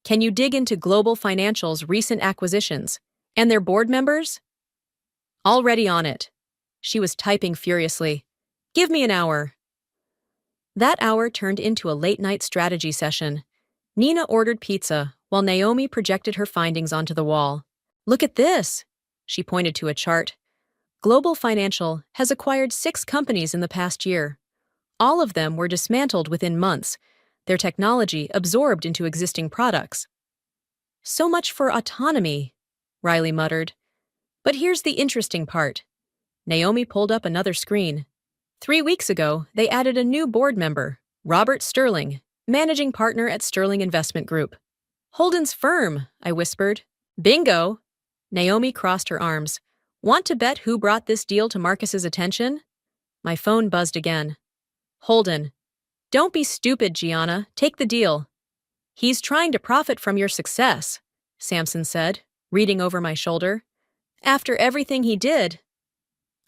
Can you dig into Global Financial's recent acquisitions and their board members? Already on it. She was typing furiously. Give me an hour. That hour turned into a late-night strategy session. Nina ordered pizza, while Naomi projected her findings onto the wall. Look at this, she pointed to a chart. Global Financial has acquired 6 companies in the past year. All of them were dismantled within months, their technology absorbed into existing products. So much for autonomy, Riley muttered. But here's the interesting part. Naomi pulled up another screen. 3 weeks ago, they added a new board member, Robert Sterling, managing partner at Sterling Investment Group. Holden's firm, I whispered. Bingo! Naomi crossed her arms. Want to bet who brought this deal to Marcus's attention? My phone buzzed again. Holden. Don't be stupid, Gianna. Take the deal. He's trying to profit from your success, Samson said, reading over my shoulder. After everything he did.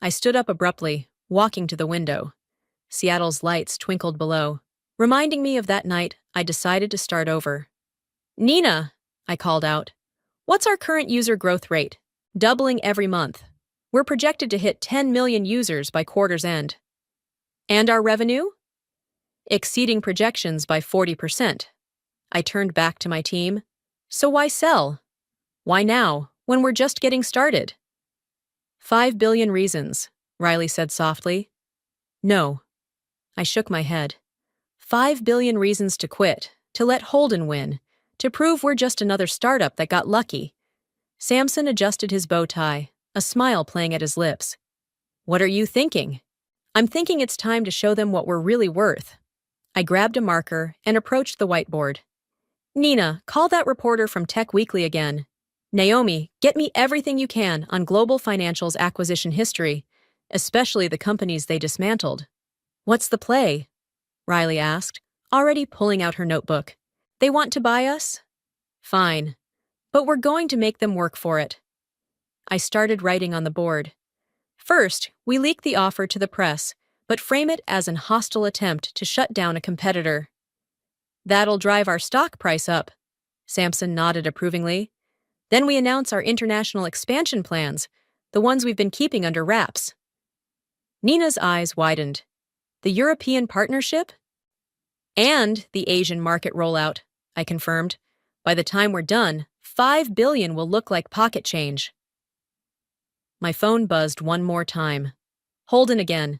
I stood up abruptly, walking to the window. Seattle's lights twinkled below, reminding me of that night I decided to start over. Nina, I called out. What's our current user growth rate? Doubling every month. We're projected to hit 10 million users by quarter's end. And our revenue? Exceeding projections by 40%. I turned back to my team. So why sell? Why now, when we're just getting started? 5 billion reasons, Riley said softly. No. I shook my head. 5 billion reasons to quit, to let Holden win, to prove we're just another startup that got lucky. Samson adjusted his bow tie, a smile playing at his lips. What are you thinking? I'm thinking it's time to show them what we're really worth. I grabbed a marker and approached the whiteboard. Nina, call that reporter from Tech Weekly again. Naomi, get me everything you can on Global Financial's acquisition history, especially the companies they dismantled. What's the play? Riley asked, already pulling out her notebook. They want to buy us? Fine. But we're going to make them work for it. I started writing on the board. First, we leak the offer to the press, but frame it as an hostile attempt to shut down a competitor. That'll drive our stock price up. Samson nodded approvingly. Then we announce our international expansion plans, the ones we've been keeping under wraps. Nina's eyes widened. The European partnership? And the Asian market rollout, I confirmed. By the time we're done, 5 billion will look like pocket change. My phone buzzed one more time. Holden again.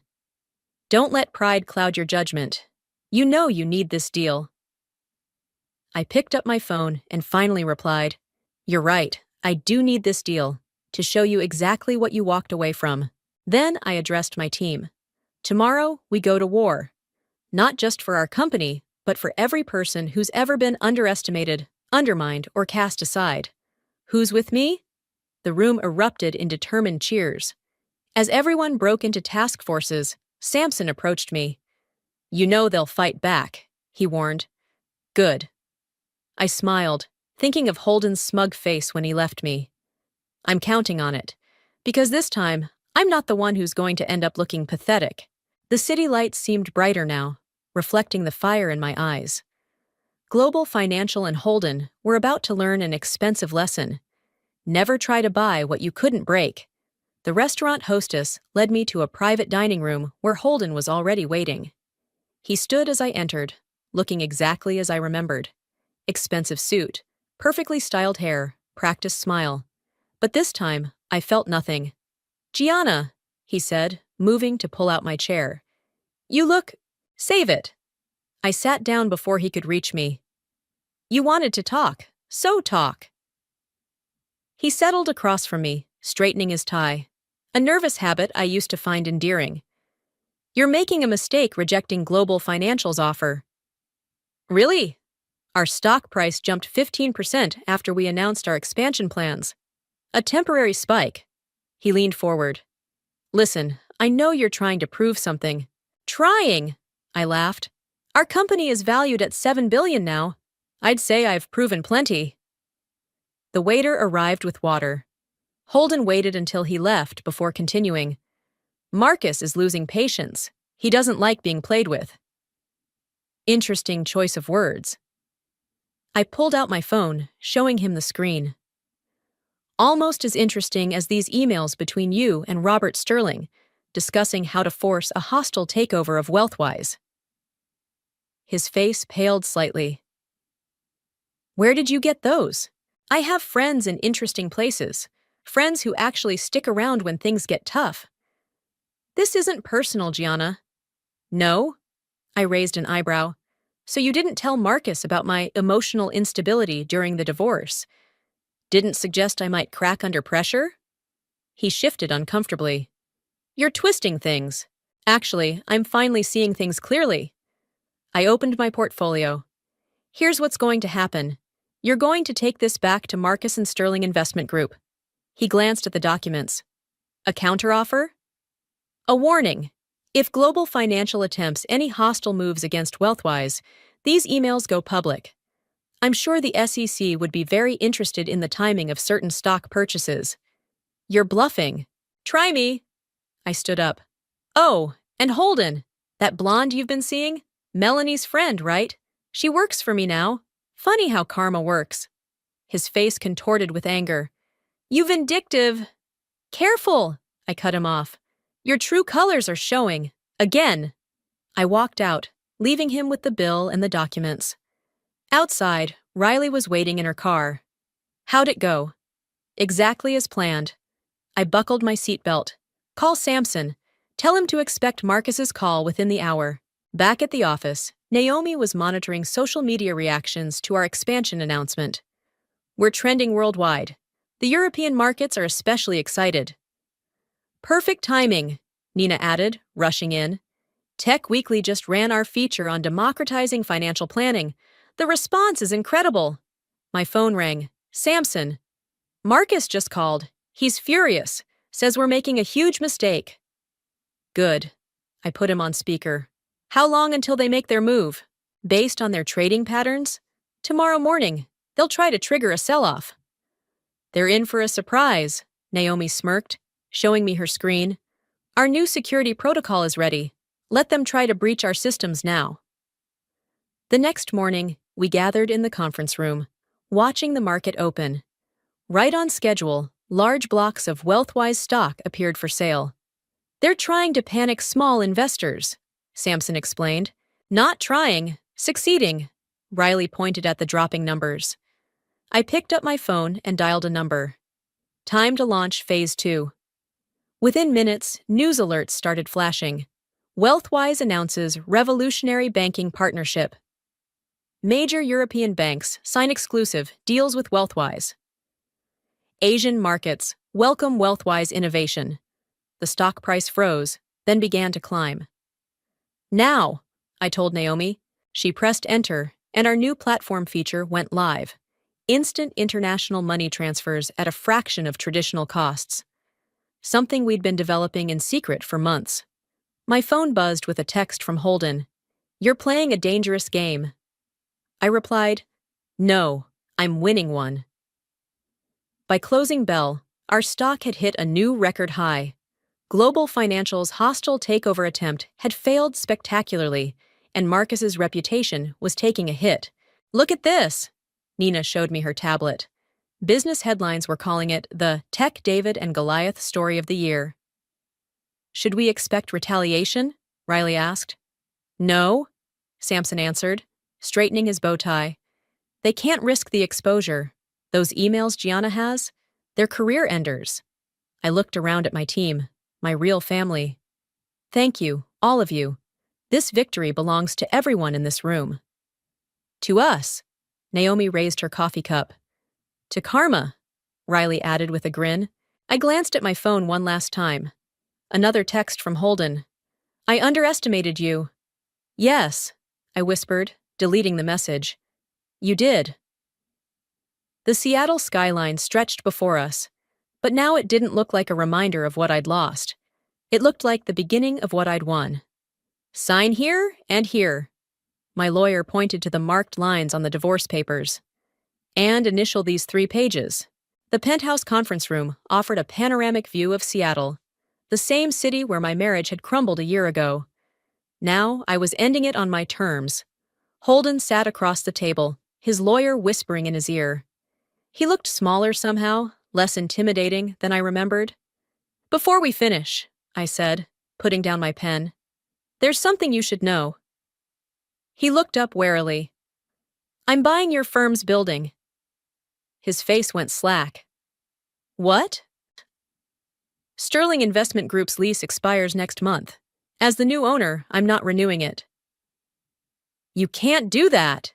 Don't let pride cloud your judgment. You know you need this deal. I picked up my phone and finally replied, You're right, I do need this deal, to show you exactly what you walked away from. Then I addressed my team. Tomorrow, we go to war. Not just for our company, but for every person who's ever been underestimated, undermined, or cast aside. Who's with me? The room erupted in determined cheers. As everyone broke into task forces, Samson approached me. You know they'll fight back, he warned. Good. I smiled, thinking of Holden's smug face when he left me. I'm counting on it, because this time, I'm not the one who's going to end up looking pathetic. The city lights seemed brighter now, reflecting the fire in my eyes. Global Financial and Holden were about to learn an expensive lesson. Never try to buy what you couldn't break. The restaurant hostess led me to a private dining room where Holden was already waiting. He stood as I entered, looking exactly as I remembered. Expensive suit, perfectly styled hair, practiced smile. But this time, I felt nothing. Gianna, he said, moving to pull out my chair. You look... Save it. I sat down before he could reach me. You wanted to talk, so talk. He settled across from me, straightening his tie. A nervous habit I used to find endearing. You're making a mistake rejecting Global Financial's offer. Really? Our stock price jumped 15% after we announced our expansion plans. A temporary spike. He leaned forward. Listen, I know you're trying to prove something. Trying! I laughed. Our company is valued at $7 billion now. I'd say I've proven plenty. The waiter arrived with water. Holden waited until he left before continuing. Marcus is losing patience. He doesn't like being played with. Interesting choice of words. I pulled out my phone, showing him the screen. Almost as interesting as these emails between you and Robert Sterling, discussing how to force a hostile takeover of Wealthwise. His face paled slightly. Where did you get those? I have friends in interesting places, friends who actually stick around when things get tough. This isn't personal, Gianna. No? I raised an eyebrow. So you didn't tell Marcus about my emotional instability during the divorce? Didn't suggest I might crack under pressure? He shifted uncomfortably. You're twisting things. Actually, I'm finally seeing things clearly. I opened my portfolio. Here's what's going to happen. You're going to take this back to Marcus and Sterling Investment Group. He glanced at the documents. A counteroffer? A warning. If Global Financial attempts any hostile moves against Wealthwise, these emails go public. I'm sure the SEC would be very interested in the timing of certain stock purchases. You're bluffing. Try me. I stood up. Oh, and Holden, that blonde you've been seeing? Melanie's friend, right? She works for me now. Funny how karma works. His face contorted with anger. You vindictive. Careful, I cut him off. Your true colors are showing. Again. I walked out, leaving him with the bill and the documents. Outside, Riley was waiting in her car. How'd it go? Exactly as planned. I buckled my seatbelt. Call Samson. Tell him to expect Marcus's call within the hour. Back at the office, Naomi was monitoring social media reactions to our expansion announcement. We're trending worldwide. The European markets are especially excited. Perfect timing, Nina added, rushing in. Tech Weekly just ran our feature on democratizing financial planning. The response is incredible. My phone rang. Samson. Marcus just called. He's furious. Says we're making a huge mistake. Good. I put him on speaker. How long until they make their move? Based on their trading patterns? Tomorrow morning. They'll try to trigger a sell-off. They're in for a surprise, Naomi smirked, showing me her screen. Our new security protocol is ready. Let them try to breach our systems now. The next morning, we gathered in the conference room, watching the market open. Right on schedule, large blocks of Wealthwise stock appeared for sale. They're trying to panic small investors, Samson explained. Not trying, succeeding. Riley pointed at the dropping numbers. I picked up my phone and dialed a number. Time to launch Phase 2. Within minutes, news alerts started flashing. Wealthwise announces revolutionary banking partnership. Major European banks sign exclusive deals with Wealthwise. Asian markets welcome Wealthwise innovation. The stock price froze, then began to climb. Now, I told Naomi. She pressed enter, and our new platform feature went live. Instant international money transfers at a fraction of traditional costs. Something we'd been developing in secret for months. My phone buzzed with a text from Holden. You're playing a dangerous game. I replied, no, I'm winning one. By closing bell, our stock had hit a new record high. Global Financial's hostile takeover attempt had failed spectacularly, and Marcus's reputation was taking a hit. Look at this! Nina showed me her tablet. Business headlines were calling it the Tech David and Goliath story of the year. Should we expect retaliation? Riley asked. No, Samson answered, straightening his bow tie. They can't risk the exposure. Those emails Gianna has, they're career enders. I looked around at my team, my real family. Thank you, all of you. This victory belongs to everyone in this room. To us. Naomi raised her coffee cup. To karma, Riley added with a grin. I glanced at my phone one last time. Another text from Holden. I underestimated you. Yes, I whispered, deleting the message. You did. The Seattle skyline stretched before us, but now it didn't look like a reminder of what I'd lost. It looked like the beginning of what I'd won. Sign here and here. My lawyer pointed to the marked lines on the divorce papers. And initial these 3 pages. The penthouse conference room offered a panoramic view of Seattle, the same city where my marriage had crumbled a year ago. Now I was ending it on my terms. Holden sat across the table, his lawyer whispering in his ear. He looked smaller somehow, less intimidating than I remembered. Before we finish, I said, putting down my pen, there's something you should know. He looked up warily. I'm buying your firm's building. His face went slack. What? Sterling Investment Group's lease expires next month. As the new owner, I'm not renewing it. You can't do that,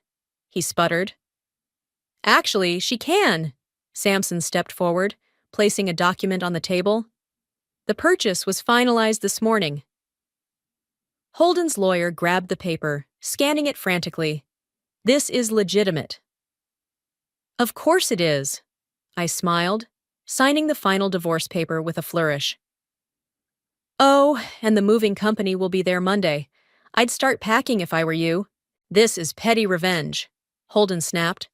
he sputtered. Actually, she can. Sampson stepped forward, placing a document on the table. The purchase was finalized this morning. Holden's lawyer grabbed the paper, scanning it frantically. This is legitimate. Of course it is, I smiled, signing the final divorce paper with a flourish. Oh, and the moving company will be there Monday. I'd start packing if I were you. This is petty revenge, Holden snapped.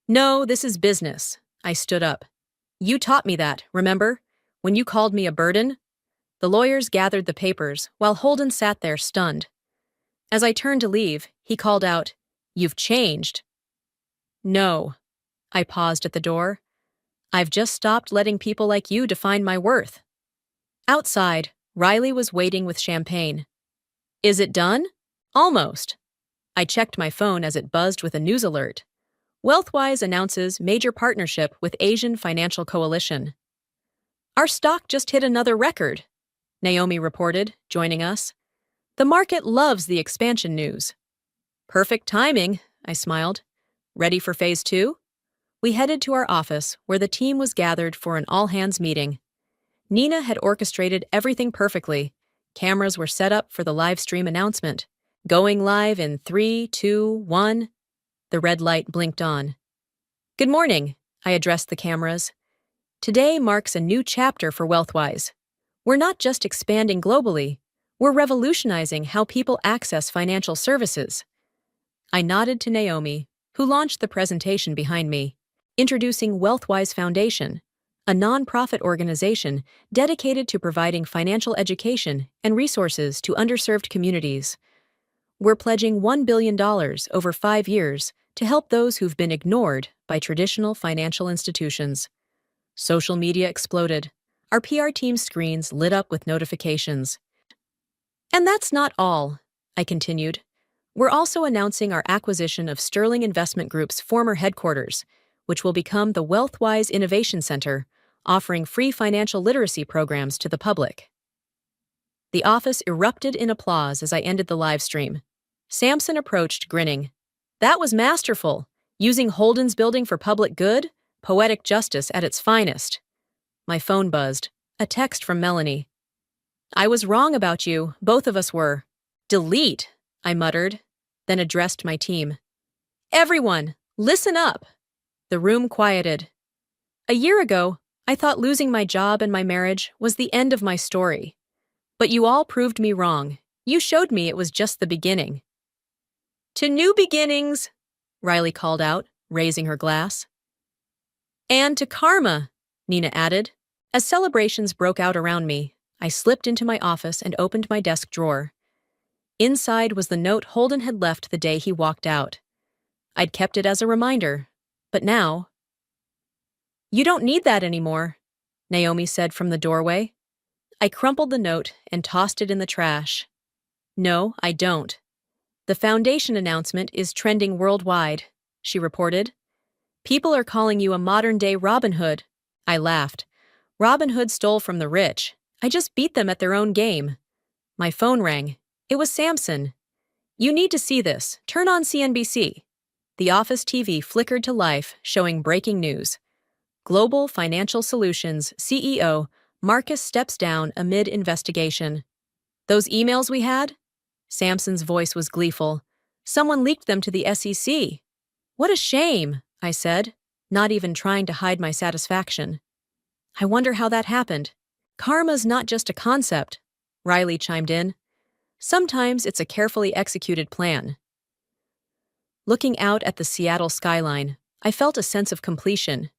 No, this is business. I stood up. You taught me that, remember? When you called me a burden? The lawyers gathered the papers, while Holden sat there stunned. As I turned to leave, he called out, You've changed. No. I paused at the door. I've just stopped letting people like you define my worth. Outside, Riley was waiting with champagne. Is it done? Almost. I checked my phone as it buzzed with a news alert. Wealthwise announces major partnership with Asian Financial Coalition. Our stock just hit another record, Naomi reported, joining us. The market loves the expansion news. Perfect timing, I smiled. Ready for phase 2? We headed to our office, where the team was gathered for an all-hands meeting. Nina had orchestrated everything perfectly. Cameras were set up for the live stream announcement. Going live in 3, 2, 1. The red light blinked on. Good morning, I addressed the cameras. Today marks a new chapter for Wealthwise. We're not just expanding globally, we're revolutionizing how people access financial services. I nodded to Naomi, who launched the presentation behind me, introducing Wealthwise Foundation, a non-profit organization dedicated to providing financial education and resources to underserved communities. We're pledging $1 billion over 5 years to help those who've been ignored by traditional financial institutions. Social media exploded. Our PR team's screens lit up with notifications. And that's not all, I continued. We're also announcing our acquisition of Sterling Investment Group's former headquarters, which will become the Wealthwise Innovation Center, offering free financial literacy programs to the public. The office erupted in applause as I ended the live stream. Sampson approached, grinning. That was masterful, using Holden's building for public good, poetic justice at its finest. My phone buzzed. A text from Melanie. I was wrong about you, both of us were. Delete, I muttered, then addressed my team. Everyone, listen up. The room quieted. A year ago, I thought losing my job and my marriage was the end of my story. But you all proved me wrong. You showed me it was just the beginning. To new beginnings, Riley called out, raising her glass. And to karma, Nina added. As celebrations broke out around me, I slipped into my office and opened my desk drawer. Inside was the note Holden had left the day he walked out. I'd kept it as a reminder, but now... You don't need that anymore, Naomi said from the doorway. I crumpled the note and tossed it in the trash. No, I don't. The foundation announcement is trending worldwide, she reported. People are calling you a modern-day Robin Hood. I laughed. Robin Hood stole from the rich. I just beat them at their own game. My phone rang. It was Sampson. You need to see this. Turn on CNBC. The office TV flickered to life, showing breaking news. Global Financial Solutions CEO Marcus steps down amid investigation. Those emails we had? Samson's voice was gleeful. Someone leaked them to the SEC. What a shame, I said, not even trying to hide my satisfaction. I wonder how that happened. Karma's not just a concept, Riley chimed in. Sometimes it's a carefully executed plan. Looking out at the Seattle skyline, I felt a sense of completion.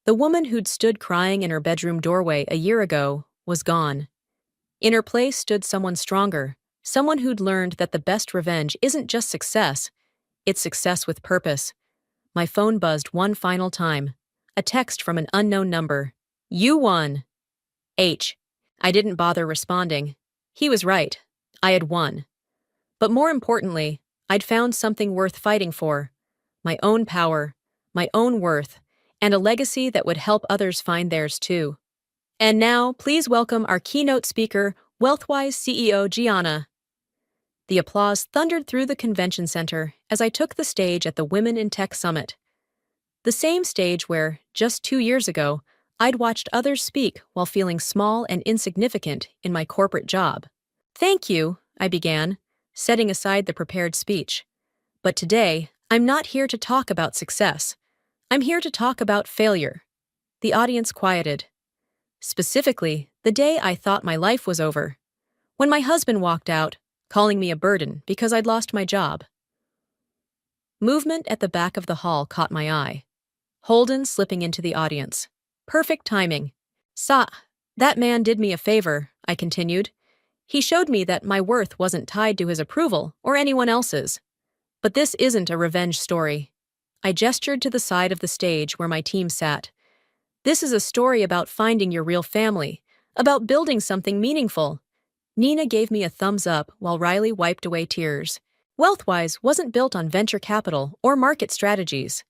The woman who'd stood crying in her bedroom doorway a year ago was gone. In her place stood someone stronger, someone who'd learned that the best revenge isn't just success, it's success with purpose. My phone buzzed one final time. A text from an unknown number. You won. I didn't bother responding. He was right. I had won. But more importantly, I'd found something worth fighting for. My own power, my own worth, and a legacy that would help others find theirs too. And now, please welcome our keynote speaker, Wealthwise CEO Gianna. The applause thundered through the convention center as I took the stage at the Women in Tech Summit. The same stage where, just 2 years ago, I'd watched others speak while feeling small and insignificant in my corporate job. Thank you, I began, setting aside the prepared speech. But today, I'm not here to talk about success. I'm here to talk about failure. The audience quieted. Specifically, the day I thought my life was over. When my husband walked out, calling me a burden because I'd lost my job. Movement at the back of the hall caught my eye. Holden slipping into the audience. Perfect timing. That man did me a favor, I continued. He showed me that my worth wasn't tied to his approval or anyone else's. But this isn't a revenge story. I gestured to the side of the stage where my team sat. This is a story about finding your real family, about building something meaningful. Nina gave me a thumbs up while Riley wiped away tears. Wealthwise wasn't built on venture capital or market strategies.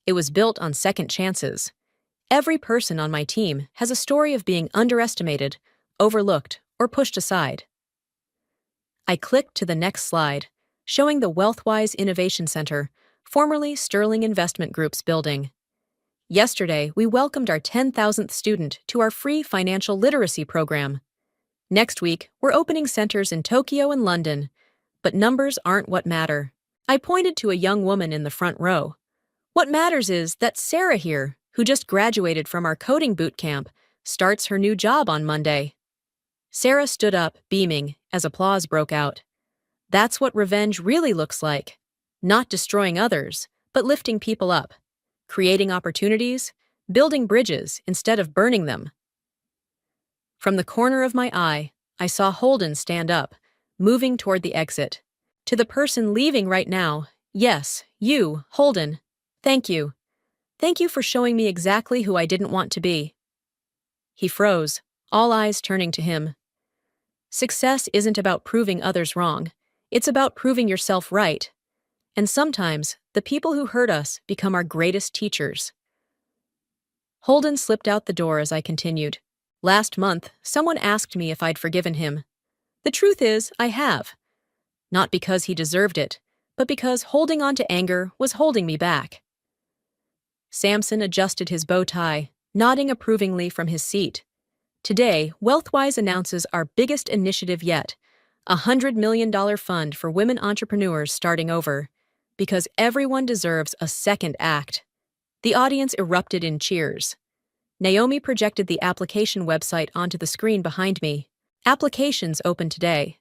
It was built on second chances. Every person on my team has a story of being underestimated, overlooked, or pushed aside. I clicked to the next slide, showing the Wealthwise Innovation Center, formerly Sterling Investment Group's building. Yesterday, we welcomed our 10,000th student to our free financial literacy program. Next week, we're opening centers in Tokyo and London, but numbers aren't what matter. I pointed to a young woman in the front row. What matters is that Sarah here, who just graduated from our coding boot camp, starts her new job on Monday. Sarah stood up, beaming, as applause broke out. That's what revenge really looks like. Not destroying others, but lifting people up. Creating opportunities, building bridges instead of burning them. From the corner of my eye, I saw Holden stand up, moving toward the exit. To the person leaving right now, yes, you, Holden, thank you. Thank you for showing me exactly who I didn't want to be. He froze, all eyes turning to him. Success isn't about proving others wrong. It's about proving yourself right. And sometimes, the people who hurt us become our greatest teachers. Holden slipped out the door as I continued. Last month, someone asked me if I'd forgiven him. The truth is, I have. Not because he deserved it, but because holding on to anger was holding me back. Samson adjusted his bow tie, nodding approvingly from his seat. Today, Wealthwise announces our biggest initiative yet, a $100 million fund for women entrepreneurs starting over, because everyone deserves a second act. The audience erupted in cheers. Naomi projected the application website onto the screen behind me. Applications open today.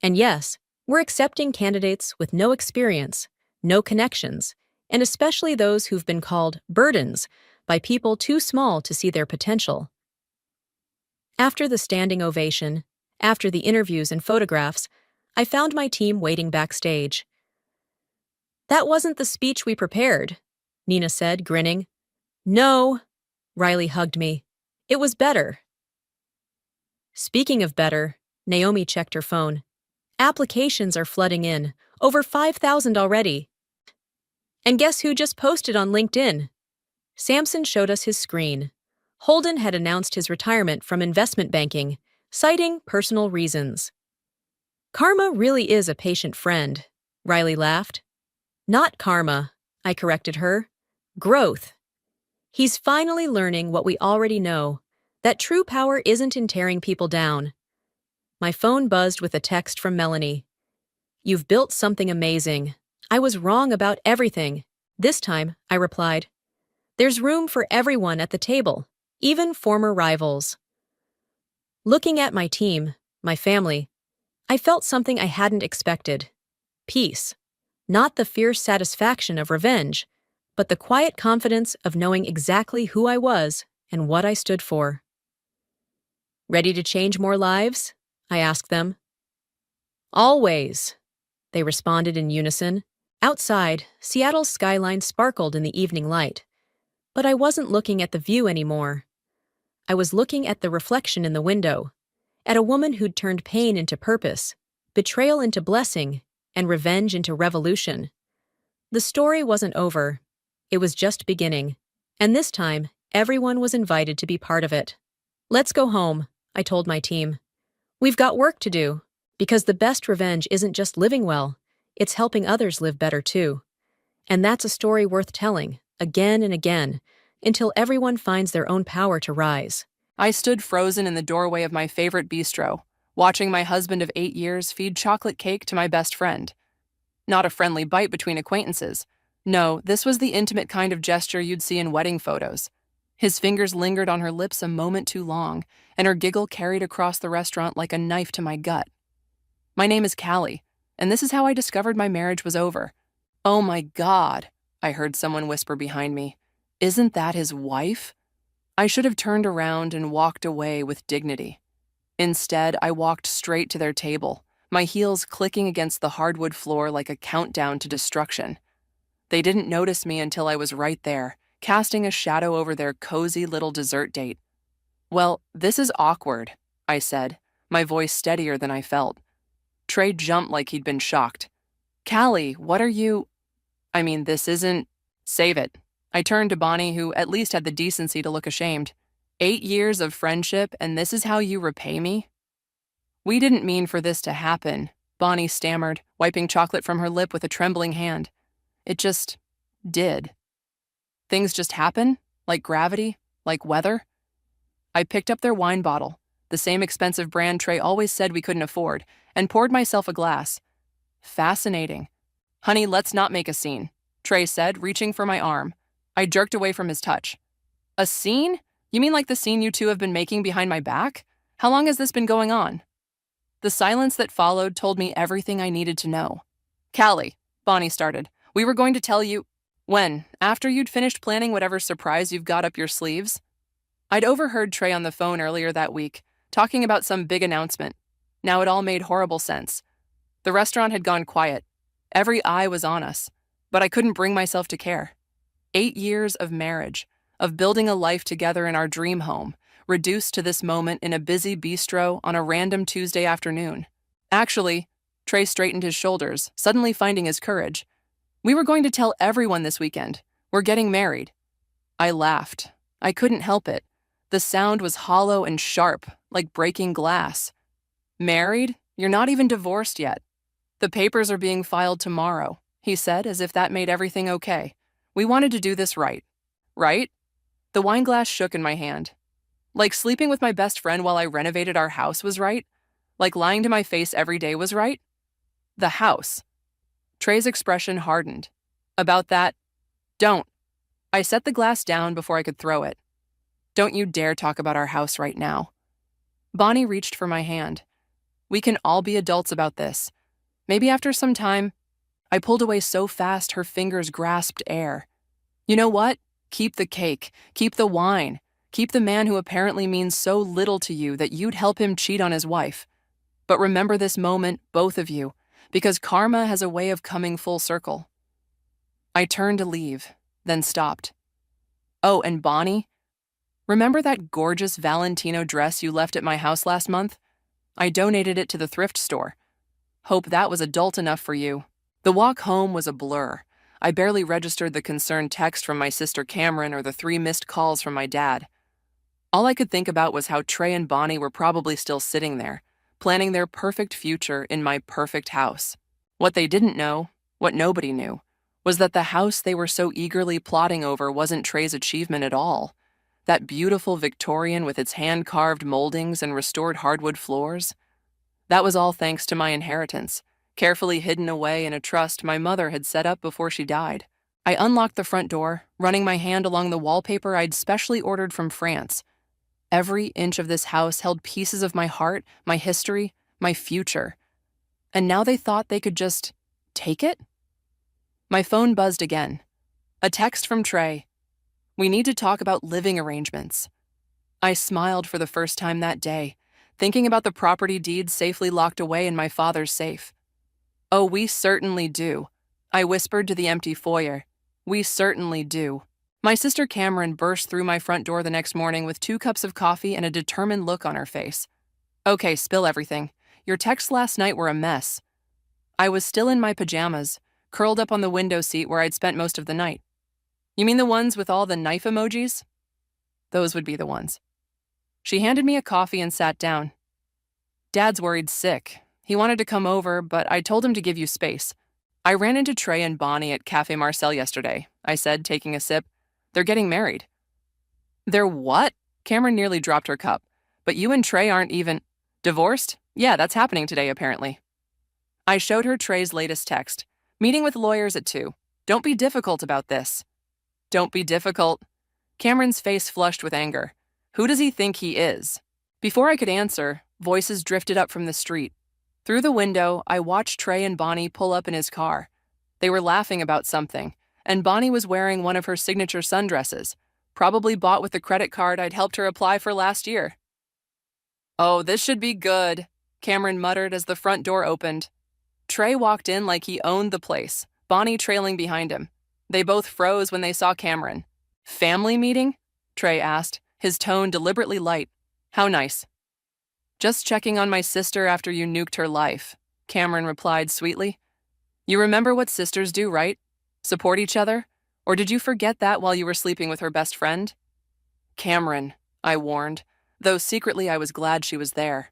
And yes, we're accepting candidates with no experience, no connections, and especially those who've been called burdens by people too small to see their potential. After the standing ovation, after the interviews and photographs, I found my team waiting backstage. That wasn't the speech we prepared, Nina said, grinning. No, Riley hugged me. It was better. Speaking of better, Naomi checked her phone. Applications are flooding in, over 5,000 already. And guess who just posted on LinkedIn? Samson showed us his screen. Holden had announced his retirement from investment banking, citing personal reasons. Karma really is a patient friend, Riley laughed. Not karma, I corrected her. Growth. He's finally learning what we already know, that true power isn't in tearing people down. My phone buzzed with a text from Melanie. You've built something amazing. I was wrong about everything. This time, I replied. There's room for everyone at the table, even former rivals. Looking at my team, my family, I felt something I hadn't expected. Peace. Not the fierce satisfaction of revenge, but the quiet confidence of knowing exactly who I was and what I stood for. Ready to change more lives? I asked them. Always, they responded in unison. Outside, Seattle's skyline sparkled in the evening light. But I wasn't looking at the view anymore. I was looking at the reflection in the window, at a woman who'd turned pain into purpose, betrayal into blessing, and revenge into revolution. The story wasn't over. It was just beginning. And this time, everyone was invited to be part of it. Let's go home, I told my team. We've got work to do, because the best revenge isn't just living well, it's helping others live better too. And that's a story worth telling, again and again, until everyone finds their own power to rise. I stood frozen in the doorway of my favorite bistro, watching my husband of 8 years feed chocolate cake to my best friend. Not a friendly bite between acquaintances. No, this was the intimate kind of gesture you'd see in wedding photos. His fingers lingered on her lips a moment too long, and her giggle carried across the restaurant like a knife to my gut. My name is Callie, and this is how I discovered my marriage was over. Oh my God, I heard someone whisper behind me. Isn't that his wife? I should have turned around and walked away with dignity. Instead, I walked straight to their table, my heels clicking against the hardwood floor like a countdown to destruction. They didn't notice me until I was right there, casting a shadow over their cozy little dessert date. Well, this is awkward, I said, my voice steadier than I felt. Trey jumped like he'd been shocked. Callie, what are you? This isn't... Save it. I turned to Bonnie, who at least had the decency to look ashamed. 8 years of friendship, and this is how you repay me? We didn't mean for this to happen, Bonnie stammered, wiping chocolate from her lip with a trembling hand. It just did. Things just happen? Like gravity? Like weather? I picked up their wine bottle, the same expensive brand Trey always said we couldn't afford, and poured myself a glass. Fascinating. Honey, let's not make a scene, Trey said, reaching for my arm. I jerked away from his touch. A scene? You mean like the scene you two have been making behind my back? How long has this been going on? The silence that followed told me everything I needed to know. Callie, Bonnie started, we were going to tell you... When? After you'd finished planning whatever surprise you've got up your sleeves? I'd overheard Trey on the phone earlier that week, talking about some big announcement. Now it all made horrible sense. The restaurant had gone quiet. Every eye was on us, but I couldn't bring myself to care. 8 years of marriage, of building a life together in our dream home, reduced to this moment in a busy bistro on a random Tuesday afternoon. Actually, Trey straightened his shoulders, suddenly finding his courage. We were going to tell everyone this weekend. We're getting married. I laughed. I couldn't help it. The sound was hollow and sharp, like breaking glass. Married? You're not even divorced yet. The papers are being filed tomorrow, he said, as if that made everything okay. We wanted to do this right. Right? The wine glass shook in my hand. Like sleeping with my best friend while I renovated our house was right? Like lying to my face every day was right? The house. Trey's expression hardened. About that, don't. I set the glass down before I could throw it. Don't you dare talk about our house right now. Bonnie reached for my hand. We can all be adults about this. Maybe after some time... I pulled away so fast her fingers grasped air. You know what? Keep the cake. Keep the wine. Keep the man who apparently means so little to you that you'd help him cheat on his wife. But remember this moment, both of you, because karma has a way of coming full circle. I turned to leave, then stopped. Oh, and Bonnie? Remember that gorgeous Valentino dress you left at my house last month? I donated it to the thrift store. Hope that was adult enough for you. The walk home was a blur. I barely registered the concerned text from my sister Cameron or the 3 missed calls from my dad. All I could think about was how Trey and Bonnie were probably still sitting there, planning their perfect future in my perfect house. What they didn't know, what nobody knew, was that the house they were so eagerly plotting over wasn't Trey's achievement at all. That beautiful Victorian with its hand-carved moldings and restored hardwood floors? That was all thanks to my inheritance, carefully hidden away in a trust my mother had set up before she died. I unlocked the front door, running my hand along the wallpaper I'd specially ordered from France. Every inch of this house held pieces of my heart, my history, my future. And now they thought they could just take it? My phone buzzed again. A text from Trey. We need to talk about living arrangements. I smiled for the first time that day, thinking about the property deeds safely locked away in my father's safe. Oh, we certainly do, I whispered to the empty foyer. We certainly do. My sister Cameron burst through my front door the next morning with 2 cups of coffee and a determined look on her face. Okay, spill everything. Your texts last night were a mess. I was still in my pajamas, curled up on the window seat where I'd spent most of the night. You mean the ones with all the knife emojis? Those would be the ones. She handed me a coffee and sat down. Dad's worried sick. He wanted to come over, but I told him to give you space. I ran into Trey and Bonnie at Café Marcel yesterday, I said, taking a sip. They're getting married. They're what? Cameron nearly dropped her cup. But you and Trey aren't even... Divorced? Yeah, that's happening today, apparently. I showed her Trey's latest text. Meeting with lawyers at 2. Don't be difficult about this. Don't be difficult. Cameron's face flushed with anger. Who does he think he is? Before I could answer, voices drifted up from the street. Through the window, I watched Trey and Bonnie pull up in his car. They were laughing about something, and Bonnie was wearing one of her signature sundresses, probably bought with the credit card I'd helped her apply for last year. Oh, this should be good, Cameron muttered as the front door opened. Trey walked in like he owned the place, Bonnie trailing behind him. They both froze when they saw Cameron. Family meeting? Trey asked, his tone deliberately light. How nice. Just checking on my sister after you nuked her life, Cameron replied sweetly. You remember what sisters do, right? Support each other? Or did you forget that while you were sleeping with her best friend? Cameron, I warned, though secretly I was glad she was there.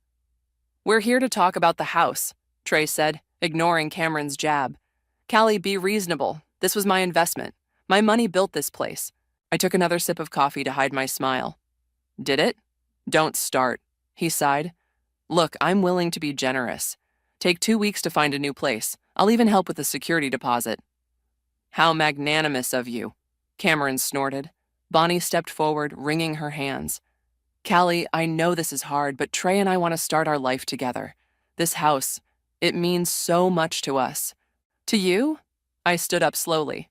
We're here to talk about the house, Trey said, ignoring Cameron's jab. Callie, be reasonable. This was my investment. My money built this place. I took another sip of coffee to hide my smile. Did it? Don't start, he sighed. Look, I'm willing to be generous. Take 2 weeks to find a new place. I'll even help with the security deposit. How magnanimous of you, Cameron snorted. Bonnie stepped forward, wringing her hands. Callie, I know this is hard, but Trey and I want to start our life together. This house, it means so much to us. To you? I stood up slowly.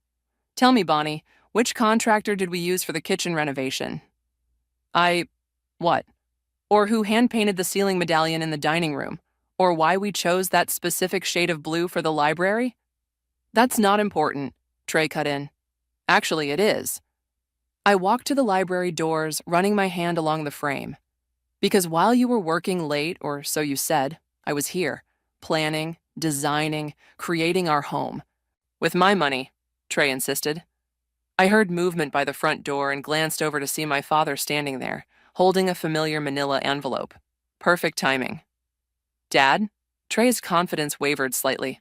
Tell me, Bonnie, which contractor did we use for the kitchen renovation? What? Or who hand-painted the ceiling medallion in the dining room? Or why we chose that specific shade of blue for the library? That's not important, Trey cut in. Actually, it is. I walked to the library doors, running my hand along the frame. Because while you were working late, or so you said, I was here, planning, designing, creating our home. With my money, Trey insisted. I heard movement by the front door and glanced over to see my father standing there, holding a familiar manila envelope. Perfect timing. Dad? Trey's confidence wavered slightly.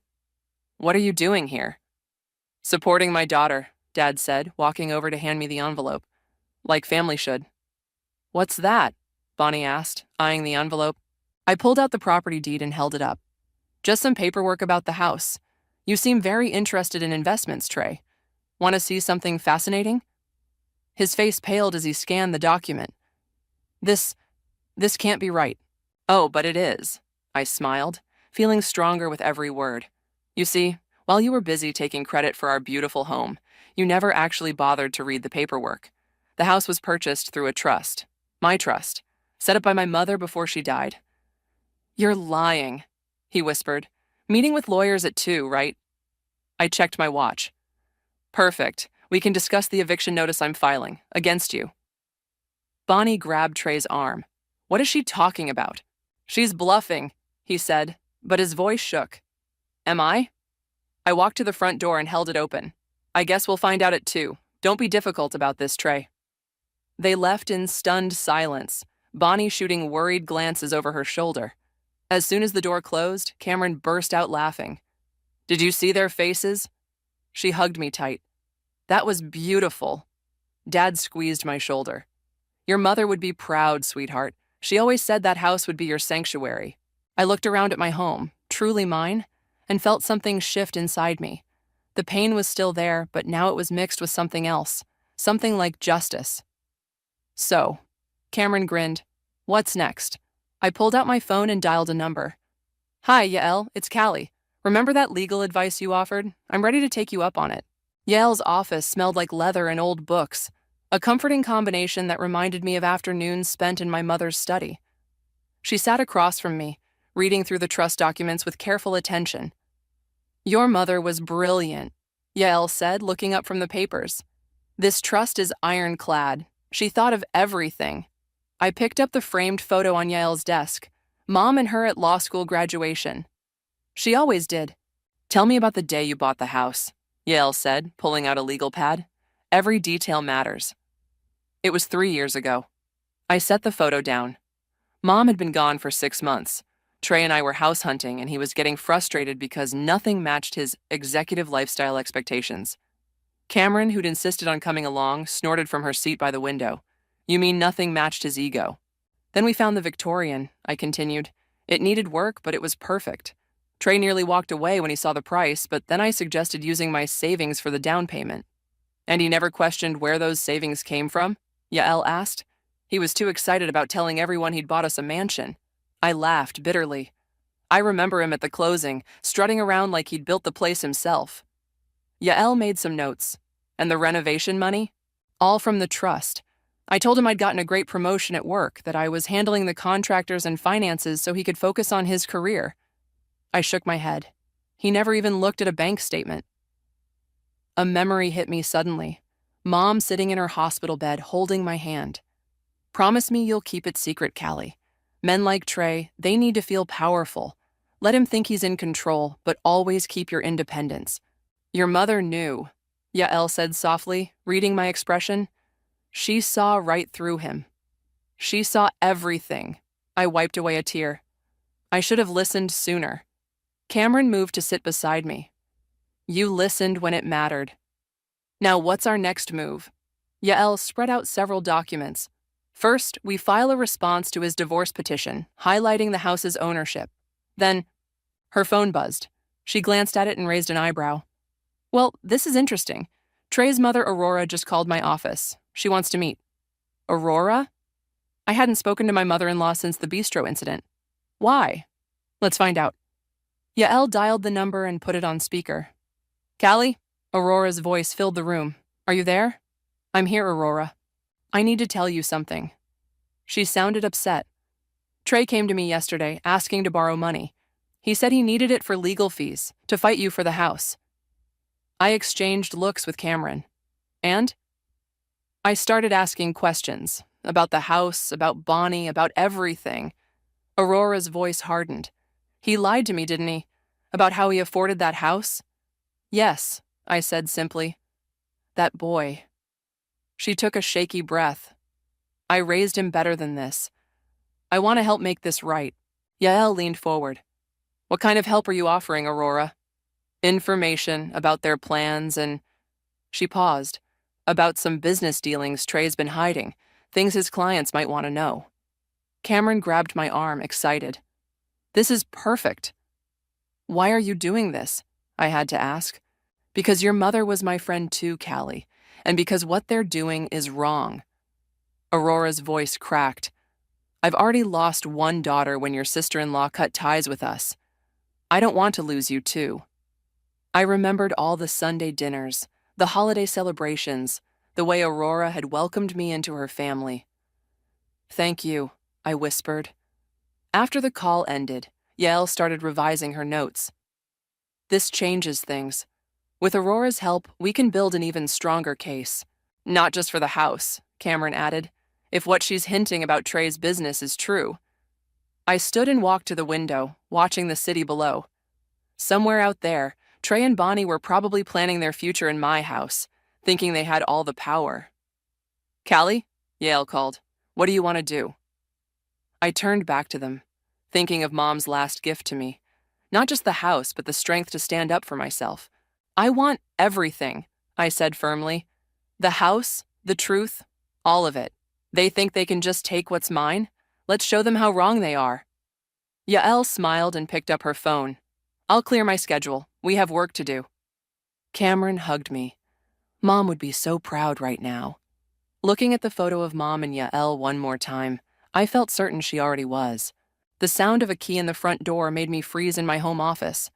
What are you doing here? Supporting my daughter, Dad said, walking over to hand me the envelope. Like family should. What's that? Bonnie asked, eyeing the envelope. I pulled out the property deed and held it up. Just some paperwork about the house. You seem very interested in investments, Trey. Want to see something fascinating? His face paled as he scanned the document. This can't be right. Oh, but it is, I smiled, feeling stronger with every word. You see, while you were busy taking credit for our beautiful home, you never actually bothered to read the paperwork. The house was purchased through a trust, my trust, set up by my mother before she died. You're lying, he whispered. Meeting with lawyers at 2, right? I checked my watch. Perfect. We can discuss the eviction notice I'm filing, against you. Bonnie grabbed Trey's arm. What is she talking about? She's bluffing, he said, but his voice shook. Am I? I walked to the front door and held it open. I guess we'll find out at 2. Don't be difficult about this, Trey. They left in stunned silence, Bonnie shooting worried glances over her shoulder. As soon as the door closed, Cameron burst out laughing. Did you see their faces? She hugged me tight. That was beautiful. Dad squeezed my shoulder. Your mother would be proud, sweetheart. She always said that house would be your sanctuary. I looked around at my home, truly mine, and felt something shift inside me. The pain was still there, but now it was mixed with something else, something like justice. So, Cameron grinned. What's next? I pulled out my phone and dialed a number. Hi, Yael, it's Callie. Remember that legal advice you offered? I'm ready to take you up on it. Yael's office smelled like leather and old books, a comforting combination that reminded me of afternoons spent in my mother's study. She sat across from me, reading through the trust documents with careful attention. Your mother was brilliant, Yael said, looking up from the papers. This trust is ironclad. She thought of everything. I picked up the framed photo on Yael's desk. Mom and her at law school graduation. She always did. Tell me about the day you bought the house, Yael said, pulling out a legal pad. Every detail matters. It was 3 years ago. I set the photo down. Mom had been gone for 6 months. Trey and I were house hunting, and he was getting frustrated because nothing matched his executive lifestyle expectations. Cameron, who'd insisted on coming along, snorted from her seat by the window. You mean nothing matched his ego? Then we found the Victorian, I continued. It needed work, but it was perfect. Trey nearly walked away when he saw the price, but then I suggested using my savings for the down payment. And he never questioned where those savings came from? Yael asked. He was too excited about telling everyone he'd bought us a mansion. I laughed bitterly. I remember him at the closing, strutting around like he'd built the place himself. Yael made some notes. And the renovation money? All from the trust. I told him I'd gotten a great promotion at work, that I was handling the contractors and finances so he could focus on his career. I shook my head. He never even looked at a bank statement. A memory hit me suddenly. Mom sitting in her hospital bed, holding my hand. Promise me you'll keep it secret, Callie. Men like Trey, they need to feel powerful. Let him think he's in control, but always keep your independence. Your mother knew, Yael said softly, reading my expression. She saw right through him. She saw everything. I wiped away a tear. I should have listened sooner. Cameron moved to sit beside me. You listened when it mattered. Now what's our next move? Yael spread out several documents. First, we file a response to his divorce petition, highlighting the house's ownership. Then, her phone buzzed. She glanced at it and raised an eyebrow. Well, this is interesting. Trey's mother, Aurora, just called my office. She wants to meet. Aurora? I hadn't spoken to my mother-in-law since the bistro incident. Why? Let's find out. Yael dialed the number and put it on speaker. Callie? Aurora's voice filled the room. Are you there? I'm here, Aurora. I need to tell you something. She sounded upset. Trey came to me yesterday, asking to borrow money. He said he needed it for legal fees, to fight you for the house. I exchanged looks with Cameron. And? I started asking questions about the house, about Bonnie, about everything. Aurora's voice hardened. He lied to me, didn't he? About how he afforded that house? Yes, I said simply. That boy. She took a shaky breath. I raised him better than this. I want to help make this right. Yael leaned forward. What kind of help are you offering, Aurora? Information about their plans and... She paused. About some business dealings Trey's been hiding, things his clients might want to know. Cameron grabbed my arm, excited. This is perfect. Why are you doing this? I had to ask. Because your mother was my friend too, Callie, and because what they're doing is wrong. Aurora's voice cracked. I've already lost one daughter when your sister-in-law cut ties with us. I don't want to lose you too. I remembered all the Sunday dinners, the holiday celebrations, the way Aurora had welcomed me into her family. Thank you, I whispered. After the call ended, Yael started revising her notes. This changes things. With Aurora's help, we can build an even stronger case. Not just for the house, Cameron added, if what she's hinting about Trey's business is true. I stood and walked to the window, watching the city below. Somewhere out there, Trey and Bonnie were probably planning their future in my house, thinking they had all the power. Callie? Yael called. What do you want to do? I turned back to them, thinking of Mom's last gift to me. Not just the house, but the strength to stand up for myself. I want everything, I said firmly. The house, the truth, all of it. They think they can just take what's mine? Let's show them how wrong they are. Yael smiled and picked up her phone. I'll clear my schedule. We have work to do. Cameron hugged me. Mom would be so proud right now. Looking at the photo of Mom and Yael one more time, I felt certain she already was. The sound of a key in the front door made me freeze in my home office.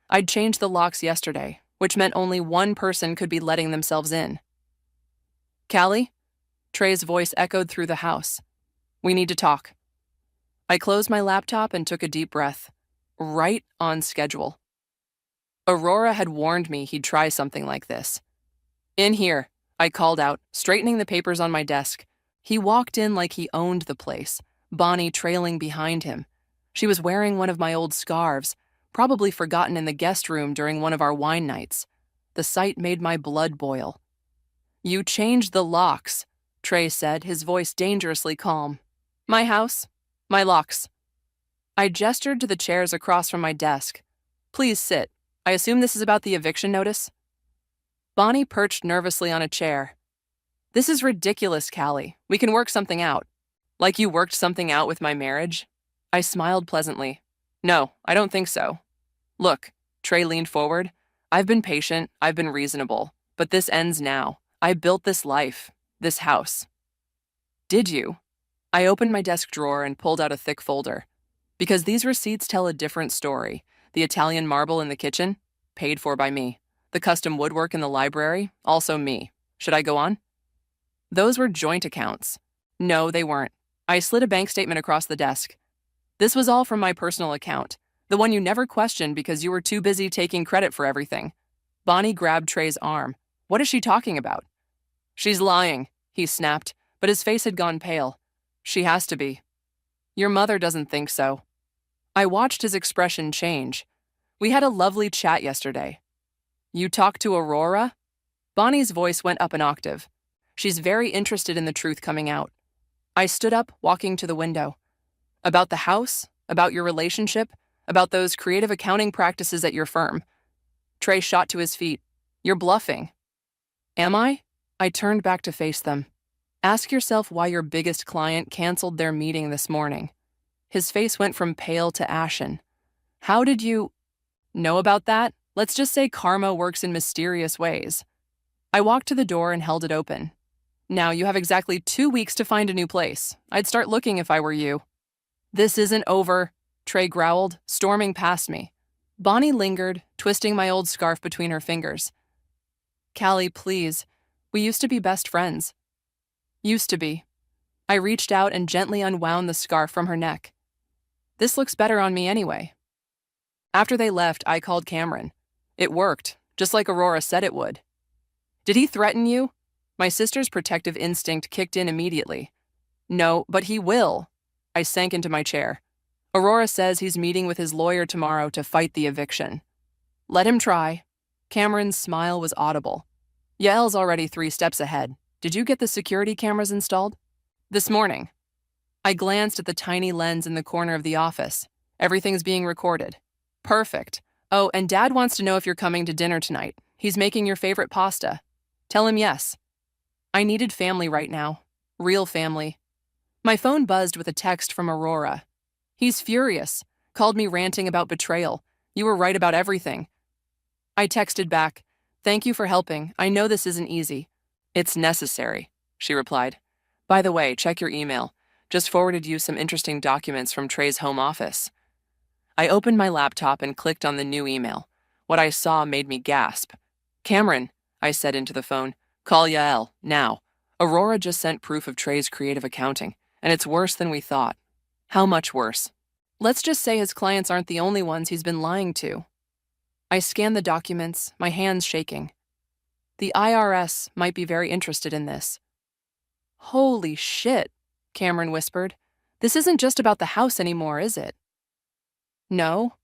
I'd changed the locks yesterday, which meant only one person could be letting themselves in. Callie? Trey's voice echoed through the house. We need to talk. I closed my laptop and took a deep breath. Right on schedule. Aurora had warned me he'd try something like this. In here, I called out, straightening the papers on my desk. He walked in like he owned the place, Bonnie trailing behind him. She was wearing one of my old scarves, probably forgotten in the guest room during one of our wine nights. The sight made my blood boil. You changed the locks, Trey said, his voice dangerously calm. My house, my locks. I gestured to the chairs across from my desk. Please sit. I assume this is about the eviction notice? Bonnie perched nervously on a chair. This is ridiculous, Callie. We can work something out. Like you worked something out with my marriage? I smiled pleasantly. No, I don't think so. Look, Trey leaned forward. I've been patient, I've been reasonable, but this ends now. I built this life, this house. Did you? I opened my desk drawer and pulled out a thick folder. Because these receipts tell a different story. The Italian marble in the kitchen, paid for by me. The custom woodwork in the library, also me. Should I go on? Those were joint accounts. No, they weren't. I slid a bank statement across the desk. This was all from my personal account, the one you never questioned because you were too busy taking credit for everything. Bonnie grabbed Trey's arm. What is she talking about? She's lying, he snapped, but his face had gone pale. She has to be. Your mother doesn't think so. I watched his expression change. We had a lovely chat yesterday. You talked to Aurora? Bonnie's voice went up an octave. She's very interested in the truth coming out. I stood up, walking to the window. About the house? About your relationship? About those creative accounting practices at your firm? Trey shot to his feet. You're bluffing. Am I? I turned back to face them. Ask yourself why your biggest client canceled their meeting this morning. His face went from pale to ashen. How did you know about that? Let's just say karma works in mysterious ways. I walked to the door and held it open. Now you have exactly 2 weeks to find a new place. I'd start looking if I were you. This isn't over, Trey growled, storming past me. Bonnie lingered, twisting my old scarf between her fingers. Callie, please. We used to be best friends. Used to be. I reached out and gently unwound the scarf from her neck. This looks better on me anyway. After they left, I called Cameron. It worked, just like Aurora said it would. Did he threaten you? My sister's protective instinct kicked in immediately. No, but he will. I sank into my chair. Aurora says he's meeting with his lawyer tomorrow to fight the eviction. Let him try. Cameron's smile was audible. Yael's already 3 steps ahead. Did you get the security cameras installed? This morning. I glanced at the tiny lens in the corner of the office. Everything's being recorded. Perfect. Oh, and Dad wants to know if you're coming to dinner tonight. He's making your favorite pasta. Tell him yes. I needed family right now. Real family. My phone buzzed with a text from Aurora. He's furious. Called me ranting about betrayal. You were right about everything. I texted back. Thank you for helping. I know this isn't easy. It's necessary, she replied. By the way, check your email. Just forwarded you some interesting documents from Trey's home office. I opened my laptop and clicked on the new email. What I saw made me gasp. Cameron, I said into the phone, call Yael, now. Aurora just sent proof of Trey's creative accounting, and it's worse than we thought. How much worse? Let's just say his clients aren't the only ones he's been lying to. I scanned the documents, my hands shaking. The IRS might be very interested in this. Holy shit, Cameron whispered. This isn't just about the house anymore, is it? No.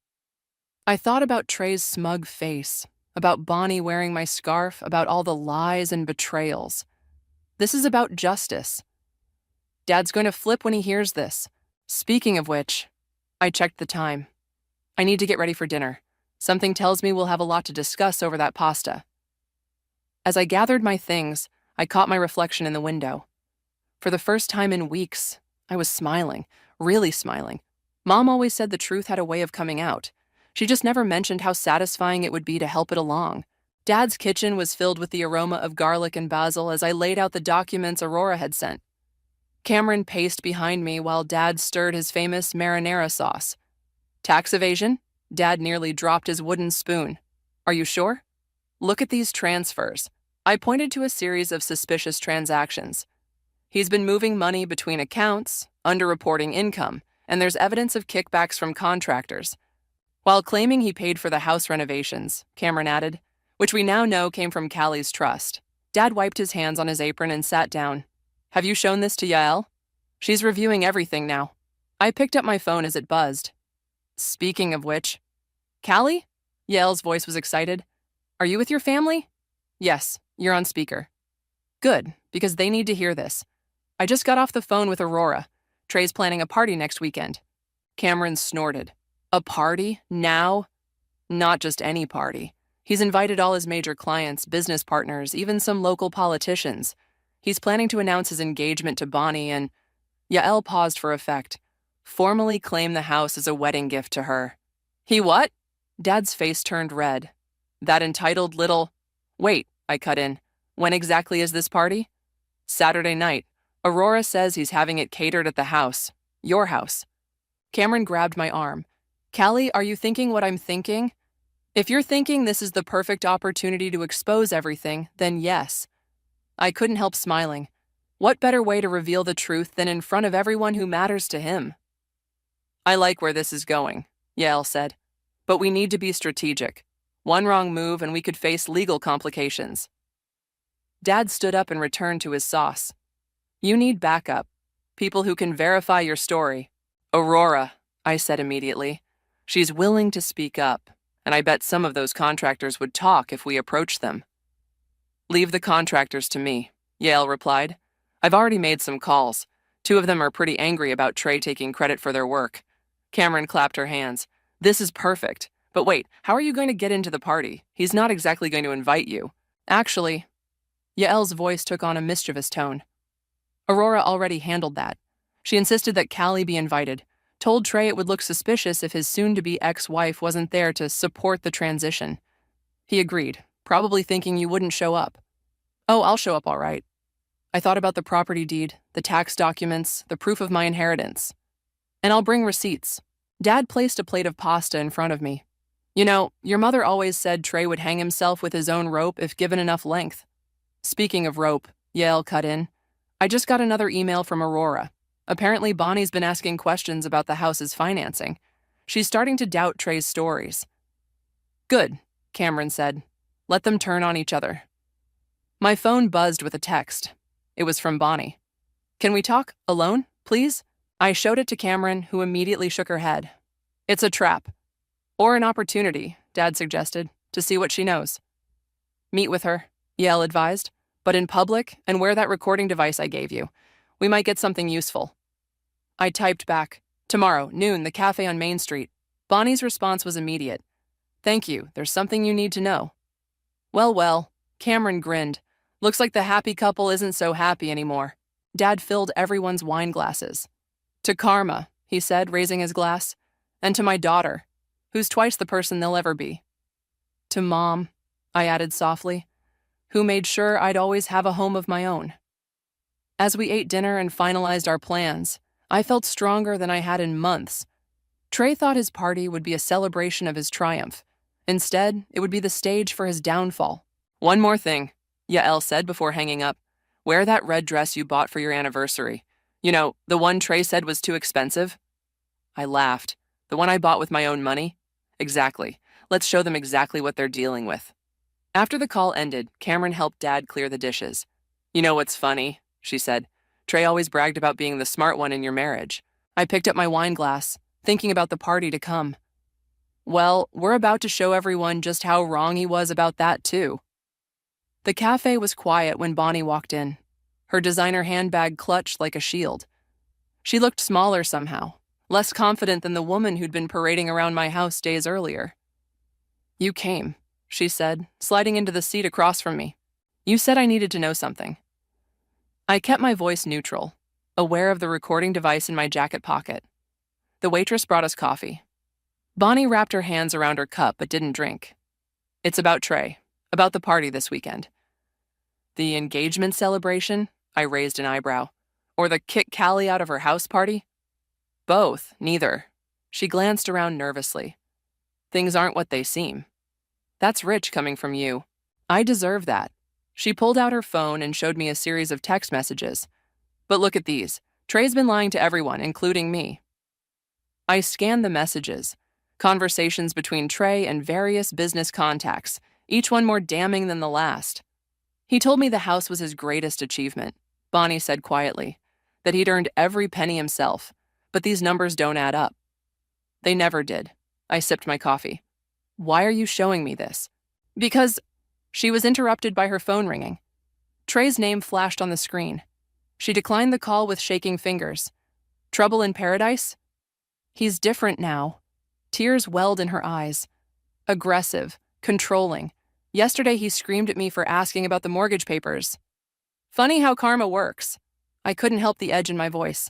I thought about Trey's smug face, about Bonnie wearing my scarf, about all the lies and betrayals. This is about justice. Dad's going to flip when he hears this. Speaking of which, I checked the time. I need to get ready for dinner. Something tells me we'll have a lot to discuss over that pasta. As I gathered my things, I caught my reflection in the window. For the first time in weeks, I was smiling, really smiling. Mom always said the truth had a way of coming out. She just never mentioned how satisfying it would be to help it along. Dad's kitchen was filled with the aroma of garlic and basil as I laid out the documents Aurora had sent. Cameron paced behind me while Dad stirred his famous marinara sauce. Tax evasion? Dad nearly dropped his wooden spoon. Are you sure? Look at these transfers. I pointed to a series of suspicious transactions. He's been moving money between accounts, underreporting income, and there's evidence of kickbacks from contractors. While claiming he paid for the house renovations, Cameron added, which we now know came from Callie's trust. Dad wiped his hands on his apron and sat down. Have you shown this to Yael? She's reviewing everything now. I picked up my phone as it buzzed. Speaking of which, Callie? Yael's voice was excited. Are you with your family? Yes, you're on speaker. Good, because they need to hear this. I just got off the phone with Aurora. Trey's planning a party next weekend. Cameron snorted. A party? Now? Not just any party. He's invited all his major clients, business partners, even some local politicians. He's planning to announce his engagement to Bonnie and... Yael paused for effect. Formally claim the house as a wedding gift to her. He what? Dad's face turned red. That entitled little... Wait, I cut in. When exactly is this party? Saturday night. Aurora says he's having it catered at the house. Your house. Cameron grabbed my arm. Callie, are you thinking what I'm thinking? If you're thinking this is the perfect opportunity to expose everything, then yes. I couldn't help smiling. What better way to reveal the truth than in front of everyone who matters to him? I like where this is going, Yael said. But we need to be strategic. One wrong move and we could face legal complications. Dad stood up and returned to his sauce. You need backup. People who can verify your story. Aurora, I said immediately. She's willing to speak up, and I bet some of those contractors would talk if we approached them. Leave the contractors to me, Yael replied. I've already made some calls. 2 of them are pretty angry about Trey taking credit for their work. Cameron clapped her hands. This is perfect. But wait, how are you going to get into the party? He's not exactly going to invite you. Actually, Yael's voice took on a mischievous tone. Aurora already handled that. She insisted that Callie be invited, told Trey it would look suspicious if his soon-to-be ex-wife wasn't there to support the transition. He agreed, probably thinking you wouldn't show up. Oh, I'll show up all right. I thought about the property deed, the tax documents, the proof of my inheritance. And I'll bring receipts. Dad placed a plate of pasta in front of me. You know, your mother always said Trey would hang himself with his own rope if given enough length. Speaking of rope, Yael cut in. I just got another email from Aurora. Apparently Bonnie's been asking questions about the house's financing. She's starting to doubt Trey's stories. Good, Cameron said. Let them turn on each other. My phone buzzed with a text. It was from Bonnie. Can we talk alone, please? I showed it to Cameron, who immediately shook her head. It's a trap. Or an opportunity, Dad suggested, to see what she knows. Meet with her, Yael advised, but in public and wear that recording device I gave you. We might get something useful. I typed back, tomorrow, noon, the cafe on Main Street. Bonnie's response was immediate. Thank you, there's something you need to know. Well, Cameron grinned. Looks like the happy couple isn't so happy anymore. Dad filled everyone's wine glasses. To Karma, he said, raising his glass, and to my daughter, who's twice the person they'll ever be. To Mom, I added softly, who made sure I'd always have a home of my own. As we ate dinner and finalized our plans, I felt stronger than I had in months. Trey thought his party would be a celebration of his triumph. Instead, it would be the stage for his downfall. One more thing, Yael said before hanging up. Wear that red dress you bought for your anniversary. You know, the one Trey said was too expensive? I laughed. The one I bought with my own money? Exactly. Let's show them exactly what they're dealing with. After the call ended, Cameron helped Dad clear the dishes. You know what's funny? She said. Trey always bragged about being the smart one in your marriage. I picked up my wine glass, thinking about the party to come. Well, we're about to show everyone just how wrong he was about that, too. The cafe was quiet when Bonnie walked in. Her designer handbag clutched like a shield. She looked smaller somehow, less confident than the woman who'd been parading around my house days earlier. You came, she said, sliding into the seat across from me. You said I needed to know something. I kept my voice neutral, aware of the recording device in my jacket pocket. The waitress brought us coffee. Bonnie wrapped her hands around her cup but didn't drink. It's about Trey, about the party this weekend. The engagement celebration? I raised an eyebrow. Or the kick Callie out of her house party? Both, neither. She glanced around nervously. Things aren't what they seem. That's rich coming from you. I deserve that. She pulled out her phone and showed me a series of text messages. But look at these. Trey's been lying to everyone, including me. I scanned the messages. Conversations between Trey and various business contacts, each one more damning than the last. He told me the house was his greatest achievement, Bonnie said quietly, that he'd earned every penny himself, but these numbers don't add up. They never did. I sipped my coffee. Why are you showing me this? Because she was interrupted by her phone ringing. Trey's name flashed on the screen. She declined the call with shaking fingers. Trouble in paradise? He's different now. Tears welled in her eyes. Aggressive, controlling. Yesterday he screamed at me for asking about the mortgage papers. Funny how karma works. I couldn't help the edge in my voice.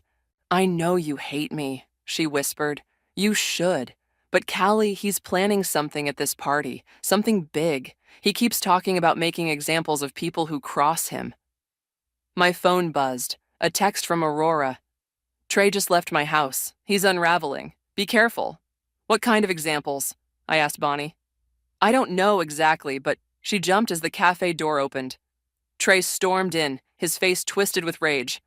I know you hate me, she whispered. You should. But Callie, he's planning something at this party, something big. He keeps talking about making examples of people who cross him. My phone buzzed. A text from Aurora. Trey just left my house. He's unraveling. Be careful. What kind of examples? I asked Bonnie. I don't know exactly, but she jumped as the cafe door opened. Trey stormed in, his face twisted with rage.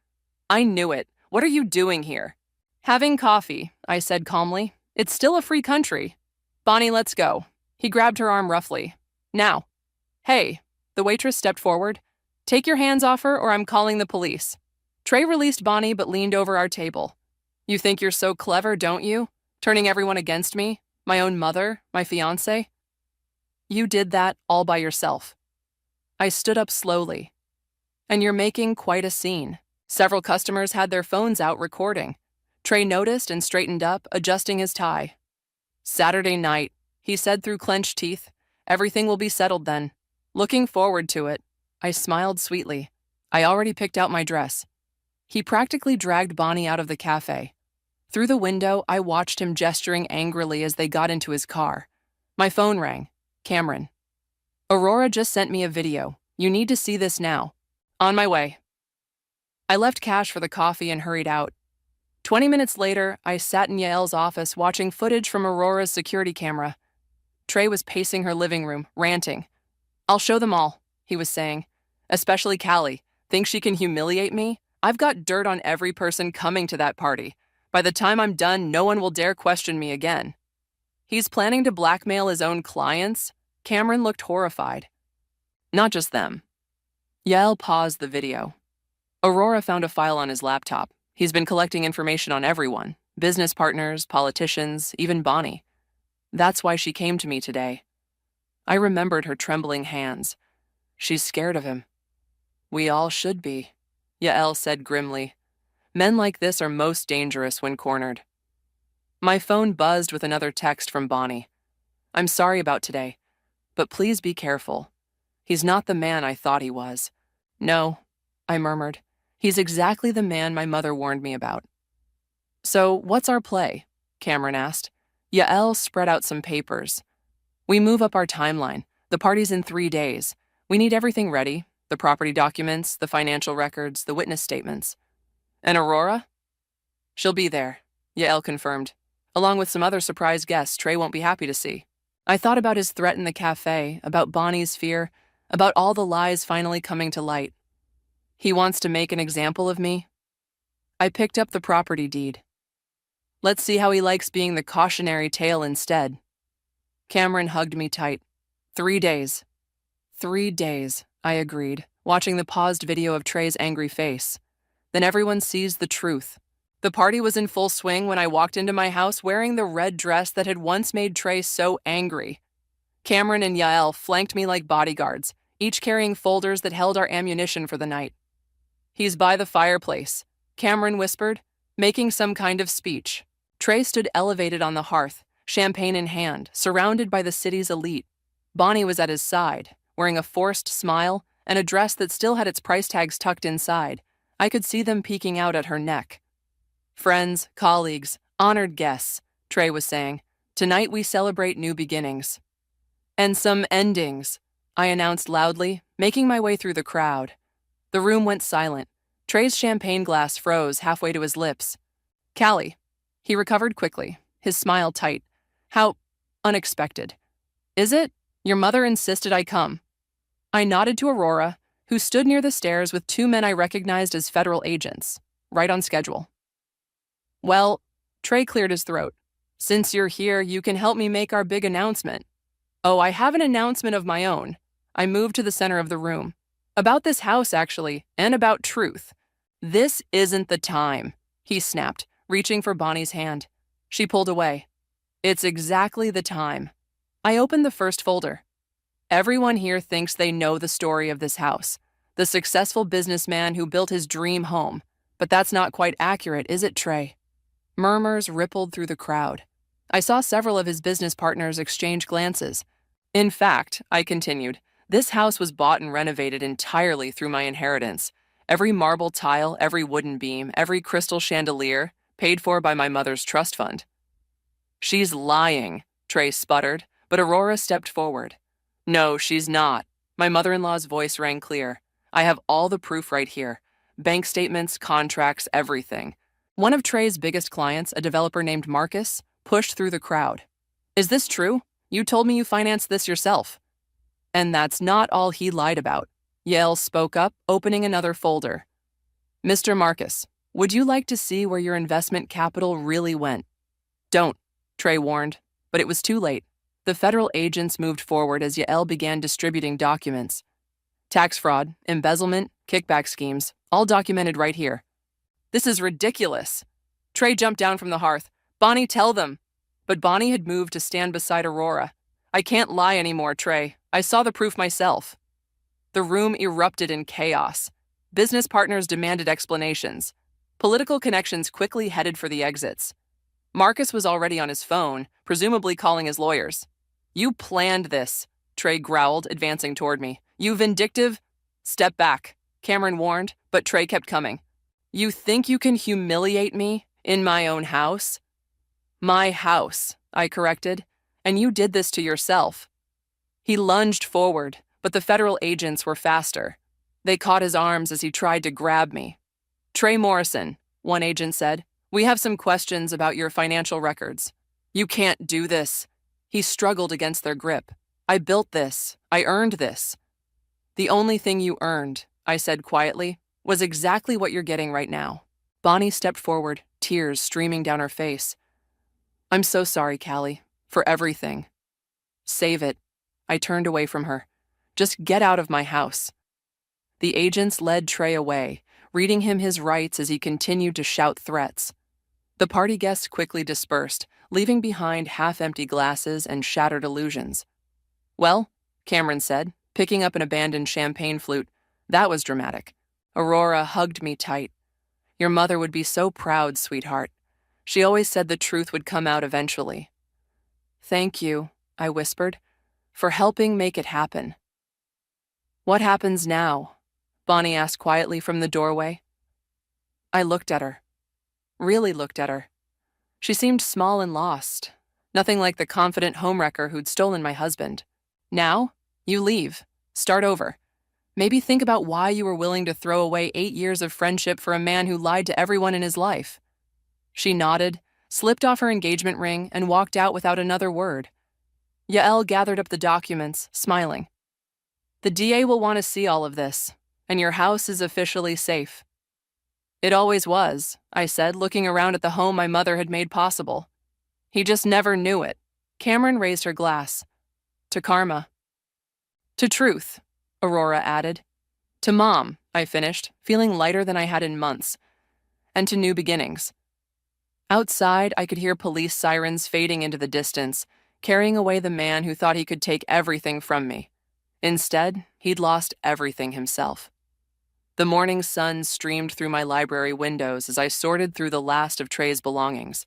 I knew it. What are you doing here? Having coffee, I said calmly. It's still a free country. Bonnie, let's go. He grabbed her arm roughly. Now. Hey, the waitress stepped forward. Take your hands off her or I'm calling the police. Trey released Bonnie but leaned over our table. You think you're so clever, don't you? Turning everyone against me? My own mother? My fiancé? You did that all by yourself. I stood up slowly. And you're making quite a scene. Several customers had their phones out recording. Trey noticed and straightened up, adjusting his tie. Saturday night, he said through clenched teeth. Everything will be settled then. Looking forward to it. I smiled sweetly. I already picked out my dress. He practically dragged Bonnie out of the cafe. Through the window, I watched him gesturing angrily as they got into his car. My phone rang. Cameron. Aurora just sent me a video. You need to see this now. On my way. I left cash for the coffee and hurried out. 20 minutes later, I sat in Yael's office watching footage from Aurora's security camera. Trey was pacing her living room, ranting. I'll show them all, he was saying. Especially Callie. Think she can humiliate me? I've got dirt on every person coming to that party. By the time I'm done, no one will dare question me again. He's planning to blackmail his own clients? Cameron looked horrified. Not just them. Yael paused the video. Aurora found a file on his laptop. He's been collecting information on everyone. Business partners, politicians, even Bonnie. That's why she came to me today. I remembered her trembling hands. She's scared of him. We all should be, Yael said grimly. Men like this are most dangerous when cornered. My phone buzzed with another text from Bonnie. I'm sorry about today, but please be careful. He's not the man I thought he was. No, I murmured. He's exactly the man my mother warned me about. So, what's our play? Cameron asked. Yael spread out some papers. We move up our timeline. The party's in 3 days. We need everything ready. The property documents, the financial records, the witness statements. And Aurora? She'll be there, Yael confirmed, along with some other surprise guests Trey won't be happy to see. I thought about his threat in the cafe, about Bonnie's fear, about all the lies finally coming to light. He wants to make an example of me. I picked up the property deed. Let's see how he likes being the cautionary tale instead. Cameron hugged me tight. 3 days. 3 days, I agreed, watching the paused video of Trey's angry face. Then everyone sees the truth. The party was in full swing when I walked into my house wearing the red dress that had once made Trey so angry. Cameron and Yael flanked me like bodyguards, each carrying folders that held our ammunition for the night. He's by the fireplace, Cameron whispered, making some kind of speech. Trey stood elevated on the hearth, champagne in hand, surrounded by the city's elite. Bonnie was at his side, wearing a forced smile and a dress that still had its price tags tucked inside. I could see them peeking out at her neck. Friends, colleagues, honored guests, Trey was saying. Tonight we celebrate new beginnings. And some endings, I announced loudly, making my way through the crowd. The room went silent. Trey's champagne glass froze halfway to his lips. Callie. He recovered quickly, his smile tight. How unexpected. Is it? Your mother insisted I come. I nodded to Aurora, who stood near the stairs with two men I recognized as federal agents, right on schedule. Well, Trey cleared his throat. Since you're here, you can help me make our big announcement. Oh, I have an announcement of my own. I moved to the center of the room. About this house, actually, and about truth. This isn't the time, he snapped, reaching for Bonnie's hand. She pulled away. It's exactly the time. I opened the first folder. Everyone here thinks they know the story of this house, the successful businessman who built his dream home. But that's not quite accurate, is it, Trey? Murmurs rippled through the crowd. I saw several of his business partners exchange glances. In fact, I continued, this house was bought and renovated entirely through my inheritance. Every marble tile, every wooden beam, every crystal chandelier, paid for by my mother's trust fund. She's lying, Trey sputtered, but Aurora stepped forward. No, she's not. My mother-in-law's voice rang clear. I have all the proof right here. Bank statements, contracts, everything. One of Trey's biggest clients, a developer named Marcus, pushed through the crowd. Is this true? You told me you financed this yourself. And that's not all he lied about. Yael spoke up, opening another folder. Mr. Marcus, would you like to see where your investment capital really went? Don't, Trey warned, but it was too late. The federal agents moved forward as Yael began distributing documents. Tax fraud, embezzlement, kickback schemes, all documented right here. This is ridiculous. Trey jumped down from the hearth. Bonnie, tell them. But Bonnie had moved to stand beside Aurora. I can't lie anymore, Trey. I saw the proof myself. The room erupted in chaos. Business partners demanded explanations. Political connections quickly headed for the exits. Marcus was already on his phone, presumably calling his lawyers. You planned this, Trey growled, advancing toward me. You vindictive... Step back, Cameron warned, but Trey kept coming. You think you can humiliate me in my own house? My house, I corrected, and you did this to yourself. He lunged forward, but the federal agents were faster. They caught his arms as he tried to grab me. Trey Morrison, one agent said, we have some questions about your financial records. You can't do this. He struggled against their grip. I built this. I earned this. The only thing you earned, I said quietly, was exactly what you're getting right now. Bonnie stepped forward, tears streaming down her face. I'm so sorry, Callie, for everything. Save it. I turned away from her. Just get out of my house. The agents led Trey away, reading him his rights as he continued to shout threats. The party guests quickly dispersed, leaving behind half-empty glasses and shattered illusions. Well, Cameron said, picking up an abandoned champagne flute. That was dramatic. Aurora hugged me tight. Your mother would be so proud, sweetheart. She always said the truth would come out eventually. Thank you, I whispered, for helping make it happen. What happens now? Bonnie asked quietly from the doorway. I looked at her. Really looked at her. She seemed small and lost. Nothing like the confident homewrecker who'd stolen my husband. Now, you leave. Start over. Maybe think about why you were willing to throw away 8 years of friendship for a man who lied to everyone in his life. She nodded, slipped off her engagement ring, and walked out without another word. Yael gathered up the documents, smiling. The DA will want to see all of this, and your house is officially safe. It always was, I said, looking around at the home my mother had made possible. He just never knew it. Cameron raised her glass. To karma. To truth, Aurora added. To Mom, I finished, feeling lighter than I had in months. And to new beginnings. Outside, I could hear police sirens fading into the distance, carrying away the man who thought he could take everything from me. Instead, he'd lost everything himself. The morning sun streamed through my library windows as I sorted through the last of Trey's belongings.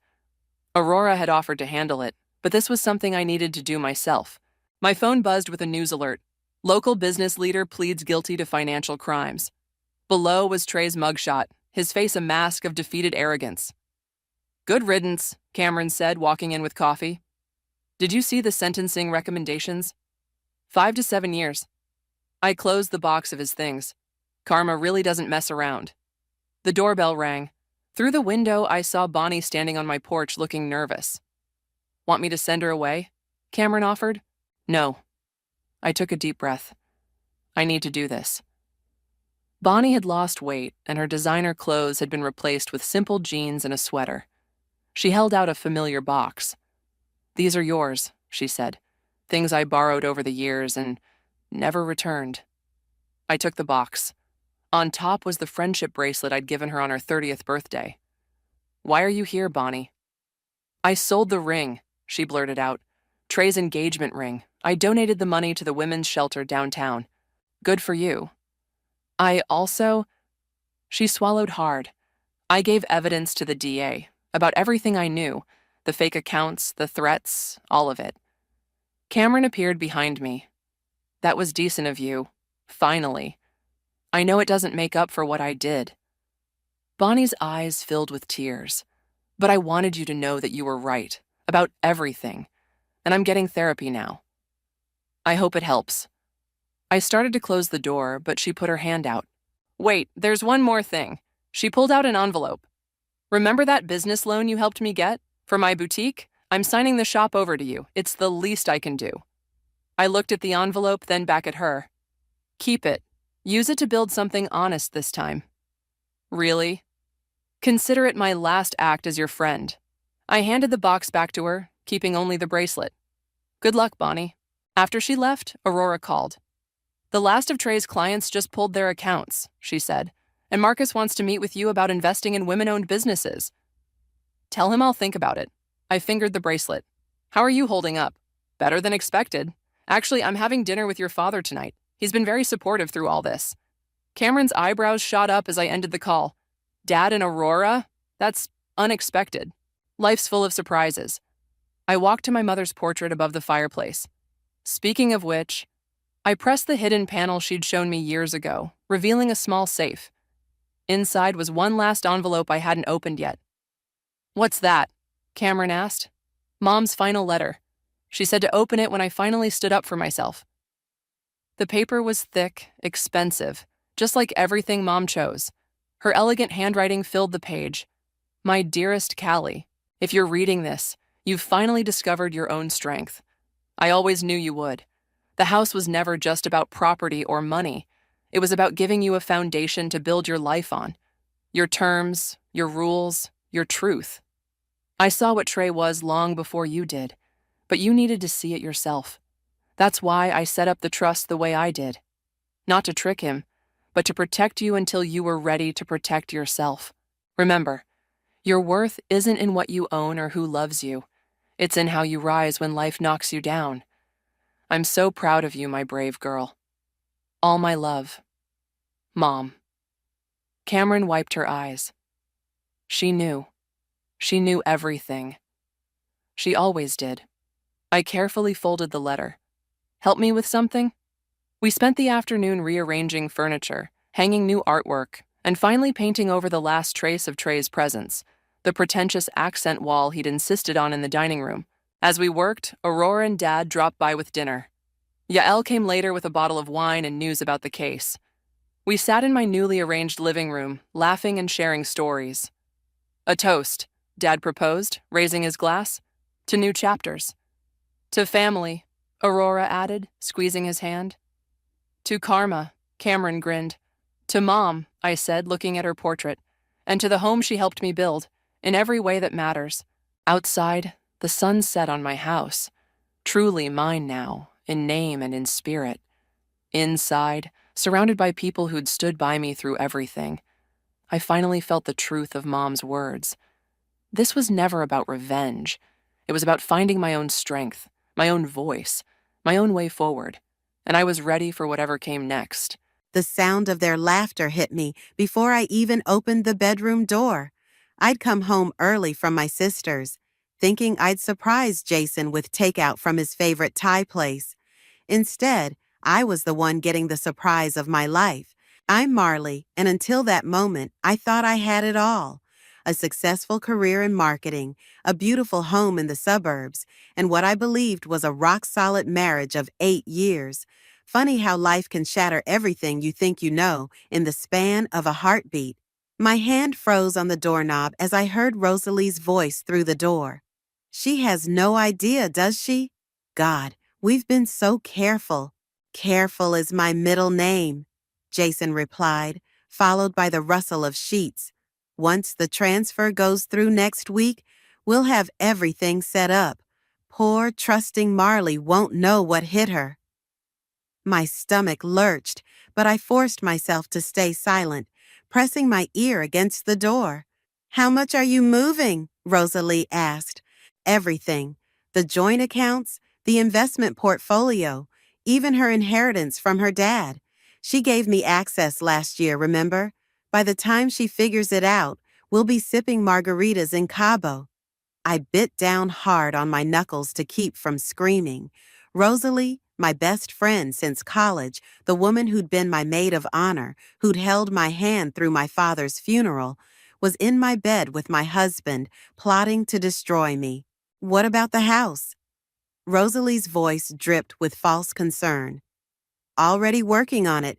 Aurora had offered to handle it, but this was something I needed to do myself. My phone buzzed with a news alert. Local business leader pleads guilty to financial crimes. Below was Trey's mugshot, his face a mask of defeated arrogance. Good riddance, Cameron said, walking in with coffee. Did you see the sentencing recommendations? 5 to 7 years. I closed the box of his things. Karma really doesn't mess around. The doorbell rang. Through the window, I saw Bonnie standing on my porch looking nervous. Want me to send her away? Cameron offered. No. I took a deep breath. I need to do this. Bonnie had lost weight, and her designer clothes had been replaced with simple jeans and a sweater. She held out a familiar box. These are yours, she said. Things I borrowed over the years and never returned. I took the box. On top was the friendship bracelet I'd given her on her 30th birthday. Why are you here, Bonnie? I sold the ring, she blurted out. Trey's engagement ring. I donated the money to the women's shelter downtown. Good for you. She swallowed hard. I gave evidence to the DA about everything I knew, the fake accounts, the threats, all of it. Cameron appeared behind me. That was decent of you. Finally. I know it doesn't make up for what I did. Bonnie's eyes filled with tears. But I wanted you to know that you were right, about everything. And I'm getting therapy now. I hope it helps. I started to close the door, but she put her hand out. Wait, there's one more thing. She pulled out an envelope. Remember that business loan you helped me get? For my boutique? I'm signing the shop over to you. It's the least I can do. I looked at the envelope, then back at her. Keep it. Use it to build something honest this time. Really? Consider it my last act as your friend. I handed the box back to her, keeping only the bracelet. Good luck, Bonnie. After she left, Aurora called. The last of Trey's clients just pulled their accounts, she said, and Marcus wants to meet with you about investing in women-owned businesses. Tell him I'll think about it. I fingered the bracelet. How are you holding up? Better than expected. Actually, I'm having dinner with your father tonight. He's been very supportive through all this. Cameron's eyebrows shot up as I ended the call. Dad and Aurora? That's unexpected. Life's full of surprises. I walked to my mother's portrait above the fireplace. Speaking of which, I pressed the hidden panel she'd shown me years ago, revealing a small safe. Inside was one last envelope I hadn't opened yet. What's that? Cameron asked. Mom's final letter. She said to open it when I finally stood up for myself. The paper was thick, expensive, just like everything Mom chose. Her elegant handwriting filled the page. My dearest Callie, if you're reading this, you've finally discovered your own strength. I always knew you would. The house was never just about property or money. It was about giving you a foundation to build your life on. Your terms, your rules, your truth. I saw what Trey was long before you did, but you needed to see it yourself. That's why I set up the trust the way I did. Not to trick him, but to protect you until you were ready to protect yourself. Remember, your worth isn't in what you own or who loves you. It's in how you rise when life knocks you down. I'm so proud of you, my brave girl. All my love. Mom. Cameron wiped her eyes. She knew. She knew everything. She always did. I carefully folded the letter. Help me with something? We spent the afternoon rearranging furniture, hanging new artwork, and finally painting over the last trace of Trey's presence, the pretentious accent wall he'd insisted on in the dining room. As we worked, Aurora and Dad dropped by with dinner. Yael came later with a bottle of wine and news about the case. We sat in my newly arranged living room, laughing and sharing stories. A toast, Dad proposed, raising his glass. To new chapters. To family, Aurora added, squeezing his hand. To karma, Cameron grinned. To Mom, I said, looking at her portrait. And to the home she helped me build, in every way that matters. Outside, the sun set on my house. Truly mine now, in name and in spirit. Inside, surrounded by people who'd stood by me through everything, I finally felt the truth of Mom's words. This was never about revenge. It was about finding my own strength, my own voice, my own way forward, and I was ready for whatever came next. The sound of their laughter hit me before I even opened the bedroom door. I'd come home early from my sister's, thinking I'd surprise Jason with takeout from his favorite Thai place. Instead, I was the one getting the surprise of my life. I'm Marley, and until that moment, I thought I had it all. A successful career in marketing, a beautiful home in the suburbs, and what I believed was a rock-solid marriage of 8 years. Funny how life can shatter everything you think you know in the span of a heartbeat. My hand froze on the doorknob as I heard Rosalie's voice through the door. She has no idea, does she? God, we've been so careful. Careful is my middle name, Jason replied, followed by the rustle of sheets. Once the transfer goes through next week, we'll have everything set up. Poor, trusting Marley won't know what hit her. My stomach lurched, but I forced myself to stay silent, pressing my ear against the door. How much are you moving? Rosalie asked. Everything. The joint accounts, the investment portfolio, even her inheritance from her dad. She gave me access last year, remember? By the time she figures it out, we'll be sipping margaritas in Cabo. I bit down hard on my knuckles to keep from screaming. Rosalie, my best friend since college, the woman who'd been my maid of honor, who'd held my hand through my father's funeral, was in my bed with my husband, plotting to destroy me. What about the house? Rosalie's voice dripped with false concern. Already working on it.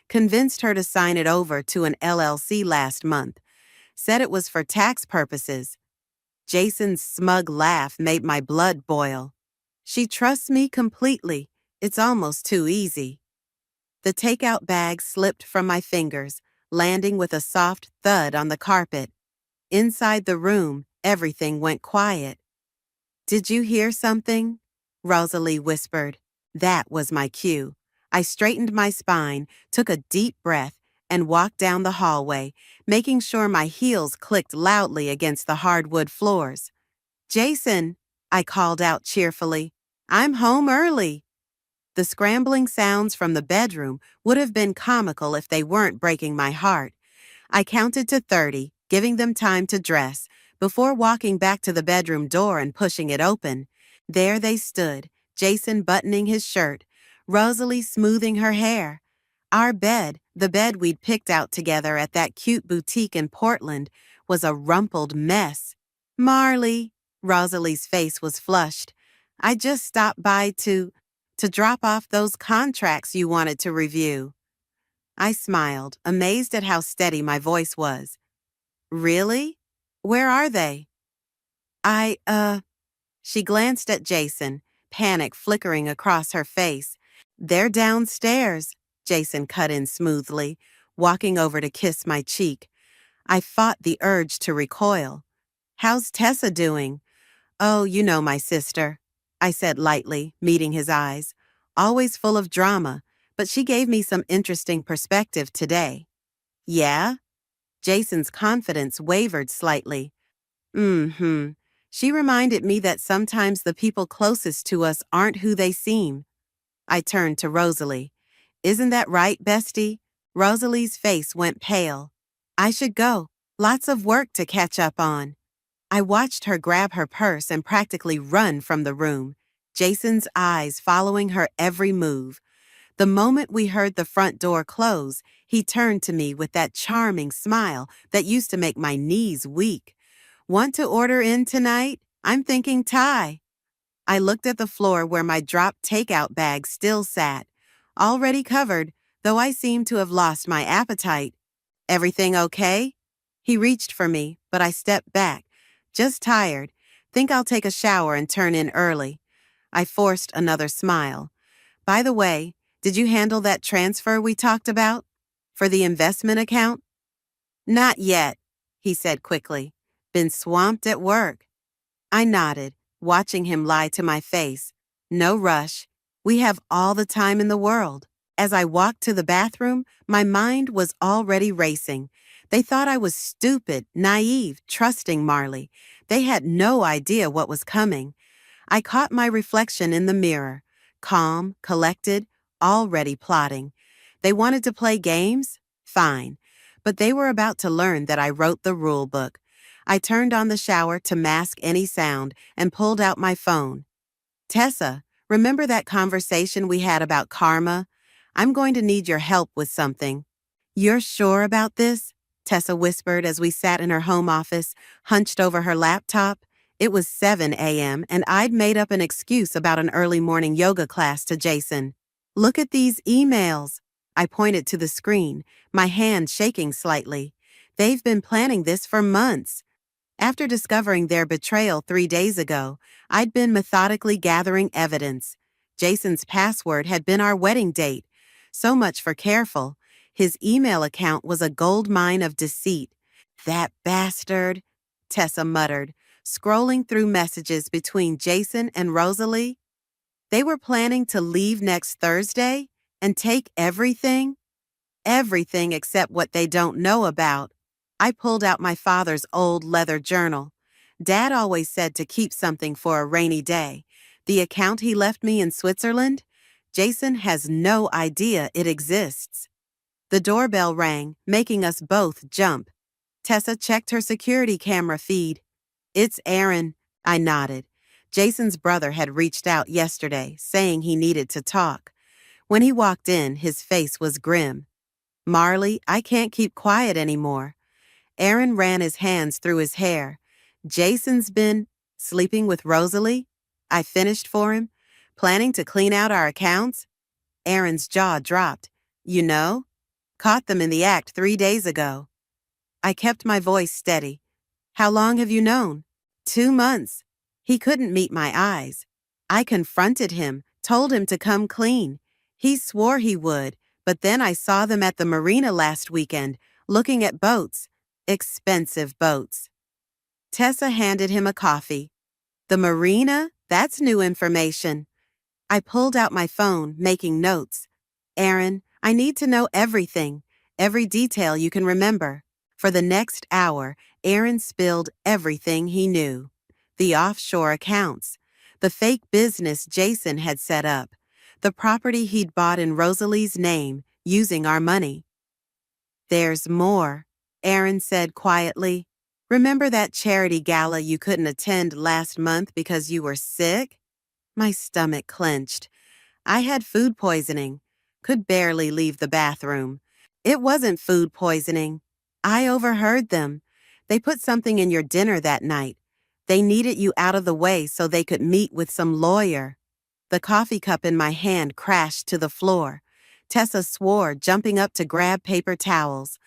Convinced her to sign it over to an LLC last month. Said it was for tax purposes. Jason's smug laugh made my blood boil. She trusts me completely. It's almost too easy. The takeout bag slipped from my fingers, landing with a soft thud on the carpet. Inside the room, everything went quiet. Did you hear something? Rosalie whispered. That was my cue. I straightened my spine, took a deep breath, and walked down the hallway, making sure my heels clicked loudly against the hardwood floors. Jason, I called out cheerfully. I'm home early. The scrambling sounds from the bedroom would have been comical if they weren't breaking my heart. I counted to 30, giving them time to dress, before walking back to the bedroom door and pushing it open. There they stood, Jason buttoning his shirt, Rosalie smoothing her hair. Our bed, the bed we'd picked out together at that cute boutique in Portland, was a rumpled mess. Marley, Rosalie's face was flushed. I just stopped by to drop off those contracts you wanted to review. I smiled, amazed at how steady my voice was. Really? Where are they? She glanced at Jason, panic flickering across her face. They're downstairs, Jason cut in smoothly, walking over to kiss my cheek. I fought the urge to recoil. How's Tessa doing? Oh, you know my sister, I said lightly, meeting his eyes. Always full of drama, but she gave me some interesting perspective today. Yeah? Jason's confidence wavered slightly. She reminded me that sometimes the people closest to us aren't who they seem. I turned to Rosalie. Isn't that right, bestie? Rosalie's face went pale. I should go. Lots of work to catch up on. I watched her grab her purse and practically run from the room, Jason's eyes following her every move. The moment we heard the front door close, he turned to me with that charming smile that used to make my knees weak. Want to order in tonight? I'm thinking Thai. I looked at the floor where my dropped takeout bag still sat, already covered, though I seemed to have lost my appetite. Everything okay? He reached for me, but I stepped back. Just tired. Think I'll take a shower and turn in early. I forced another smile. By the way, did you handle that transfer we talked about? For the investment account? Not yet, he said quickly. Been swamped at work. I nodded, watching him lie to my face. No rush. We have all the time in the world. As I walked to the bathroom, my mind was already racing. They thought I was stupid, naive, trusting Marley. They had no idea what was coming. I caught my reflection in the mirror, calm, collected, already plotting. They wanted to play games? Fine. But they were about to learn that I wrote the rule book. I turned on the shower to mask any sound and pulled out my phone. Tessa, remember that conversation we had about karma? I'm going to need your help with something. You're sure about this? Tessa whispered as we sat in her home office, hunched over her laptop. It was 7 a.m. and I'd made up an excuse about an early morning yoga class to Jason. Look at these emails. I pointed to the screen, my hand shaking slightly. They've been planning this for months. After discovering their betrayal 3 days ago, I'd been methodically gathering evidence. Jason's password had been our wedding date. So much for careful. His email account was a gold mine of deceit. That bastard, Tessa muttered, scrolling through messages between Jason and Rosalie. They were planning to leave next Thursday and take everything? Everything except what they don't know about. I pulled out my father's old leather journal. Dad always said to keep something for a rainy day. The account he left me in Switzerland? Jason has no idea it exists. The doorbell rang, making us both jump. Tessa checked her security camera feed. It's Aaron, I nodded. Jason's brother had reached out yesterday, saying he needed to talk. When he walked in, his face was grim. Marley, I can't keep quiet anymore. Aaron ran his hands through his hair. Jason's been sleeping with Rosalie? I finished for him, planning to clean out our accounts. Aaron's jaw dropped. You know? Caught them in the act 3 days ago. I kept my voice steady. How long have you known? 2 months. He couldn't meet my eyes. I confronted him, told him to come clean. He swore he would, but then I saw them at the marina last weekend, looking at boats. Expensive boats. Tessa handed him a coffee. The marina? That's new information. I pulled out my phone, making notes. Aaron, I need to know everything, every detail you can remember. For the next hour, Aaron spilled everything he knew. The offshore accounts, the fake business Jason had set up, the property he'd bought in Rosalie's name, using our money. There's more, Aaron said quietly. Remember that charity gala you couldn't attend last month because you were sick? My stomach clenched. I had food poisoning. Could barely leave the bathroom. It wasn't food poisoning. I overheard them. They put something in your dinner that night. They needed you out of the way so they could meet with some lawyer. The coffee cup in my hand crashed to the floor. Tessa swore, jumping up to grab paper towels.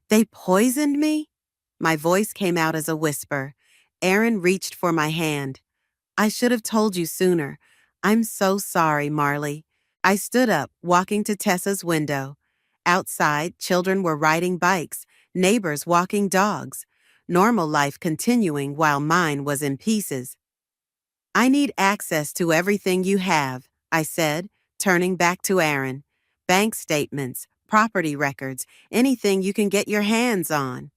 They poisoned me? My voice came out as a whisper. Aaron reached for my hand. I should have told you sooner. I'm so sorry, Marley. I stood up, walking to Tessa's window. Outside, children were riding bikes, neighbors walking dogs. Normal life continuing while mine was in pieces. I need access to everything you have, I said, turning back to Aaron. Bank statements, property records, anything you can get your hands on.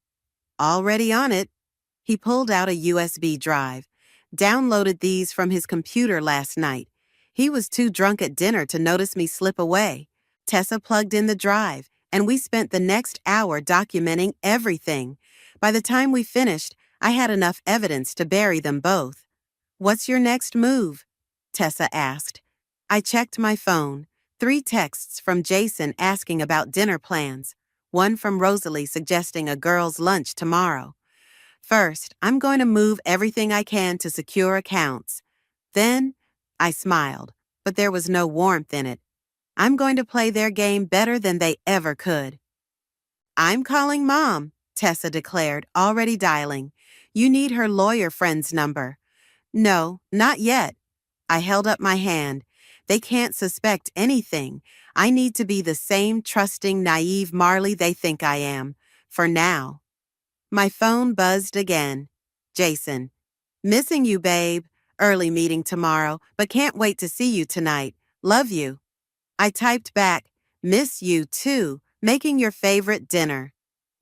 Already on it. He pulled out a USB drive, downloaded these from his computer last night. He was too drunk at dinner to notice me slip away. Tessa plugged in the drive, and we spent the next hour documenting everything. By the time we finished, I had enough evidence to bury them both. What's your next move? Tessa asked. I checked my phone. 3 texts from Jason asking about dinner plans. One from Rosalie suggesting a girls' lunch tomorrow. First, I'm going to move everything I can to secure accounts. Then, I smiled, but there was no warmth in it. I'm going to play their game better than they ever could. I'm calling Mom, Tessa declared, already dialing. You need her lawyer friend's number. No, not yet. I held up my hand. They can't suspect anything. I need to be the same trusting, naive Marley they think I am. For now. My phone buzzed again. Jason. Missing you, babe. Early meeting tomorrow, but can't wait to see you tonight. Love you. I typed back, miss you too, making your favorite dinner.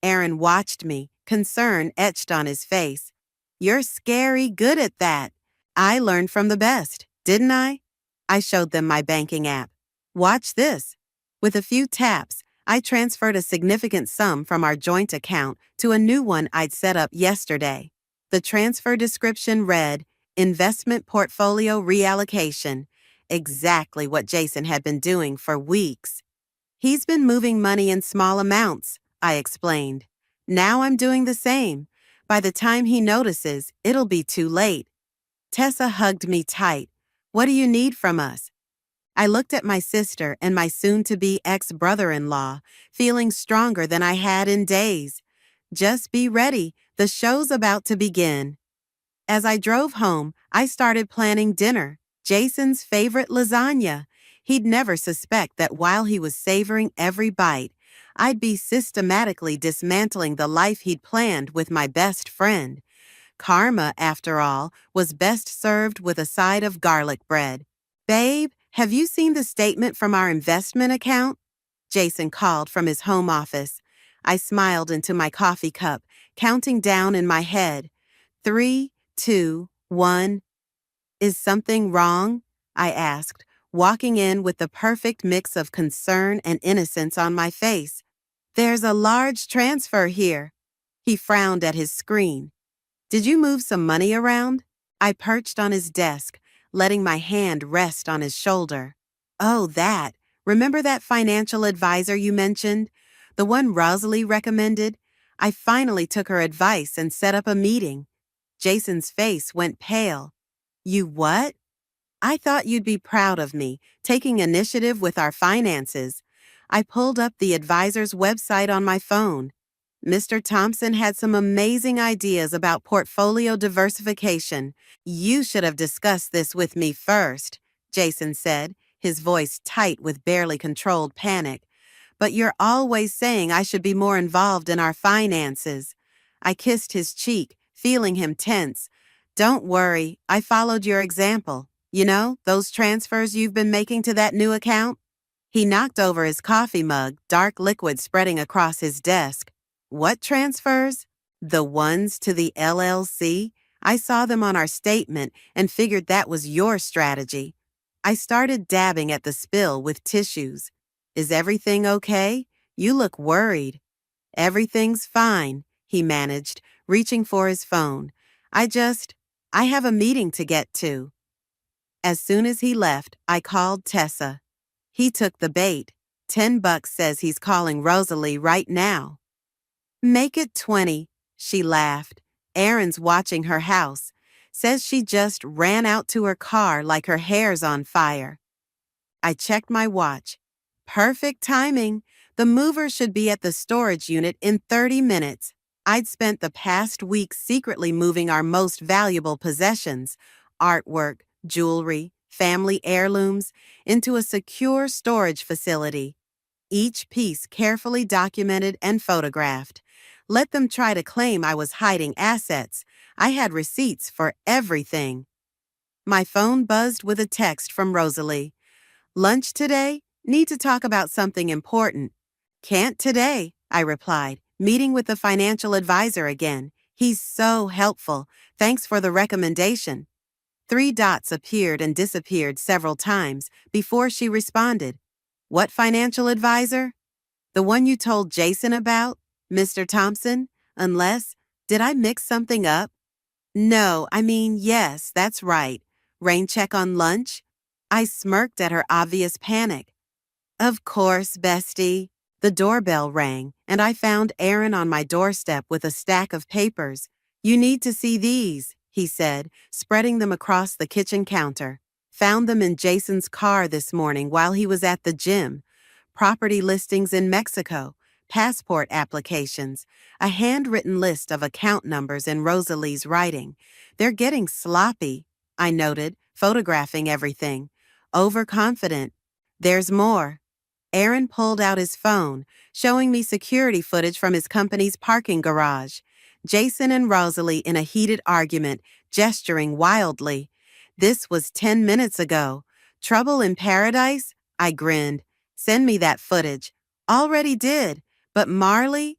Aaron watched me, concern etched on his face. You're scary good at that. I learned from the best, didn't I? I showed them my banking app. Watch this. With a few taps, I transferred a significant sum from our joint account to a new one I'd set up yesterday. The transfer description read, Investment Portfolio Reallocation. exactly what Jason had been doing for weeks. He's been moving money in small amounts, I explained. Now I'm doing the same. By the time he notices, it'll be too late. Tessa hugged me tight. What do you need from us? I looked at my sister and my soon-to-be ex-brother-in-law, feeling stronger than I had in days. Just be ready, the show's about to begin. As I drove home, I started planning dinner, Jason's favorite lasagna. He'd never suspect that while he was savoring every bite, I'd be systematically dismantling the life he'd planned with my best friend. Karma, after all, was best served with a side of garlic bread. Babe, have you seen the statement from our investment account? Jason called from his home office. I smiled into my coffee cup, counting down in my head. 3, 2, 1. Is something wrong? I asked, walking in with the perfect mix of concern and innocence on my face. There's a large transfer here. He frowned at his screen. Did you move some money around? I perched on his desk, letting my hand rest on his shoulder. Oh, that. Remember that financial advisor you mentioned? The one Rosalie recommended? I finally took her advice and set up a meeting. Jason's face went pale. You what? I thought you'd be proud of me, taking initiative with our finances. I pulled up the advisor's website on my phone. Mr. Thompson had some amazing ideas about portfolio diversification. You should have discussed this with me first, Jason said, his voice tight with barely controlled panic. But you're always saying I should be more involved in our finances. I kissed his cheek, feeling him tense. Don't worry, I followed your example. You know, those transfers you've been making to that new account? He knocked over his coffee mug, dark liquid spreading across his desk. What transfers? The ones to the LLC? I saw them on our statement and figured that was your strategy. I started dabbing at the spill with tissues. Is everything okay? You look worried. Everything's fine, he managed, reaching for his phone. I have a meeting to get to. As soon as he left, I called Tessa. He took the bait. $10 says he's calling Rosalie right now. Make it 20, she laughed. Erin's watching her house. Says she just ran out to her car like her hair's on fire. I checked my watch. Perfect timing. The mover should be at the storage unit in 30 minutes. I'd spent the past week secretly moving our most valuable possessions, artwork, jewelry, family heirlooms, into a secure storage facility. Each piece carefully documented and photographed. Let them try to claim I was hiding assets. I had receipts for everything. My phone buzzed with a text from Rosalie. Lunch today? Need to talk about something important. Can't today, I replied, meeting with the financial advisor again. He's so helpful. Thanks for the recommendation. 3 dots appeared and disappeared several times before she responded. What financial advisor? The one you told Jason about? Mr. Thompson? Did I mix something up? No, yes, that's right. Rain check on lunch? I smirked at her obvious panic. Of course, bestie. The doorbell rang, and I found Erin on my doorstep with a stack of papers. You need to see these, he said, spreading them across the kitchen counter. Found them in Jason's car this morning while he was at the gym. Property listings in Mexico, passport applications, a handwritten list of account numbers in Rosalie's writing. They're getting sloppy, I noted, photographing everything. Overconfident. There's more. Erin pulled out his phone, showing me security footage from his company's parking garage. Jason and Rosalie in a heated argument, gesturing wildly. This was 10 minutes ago. Trouble in paradise? I grinned. Send me that footage. Already did. But Marley?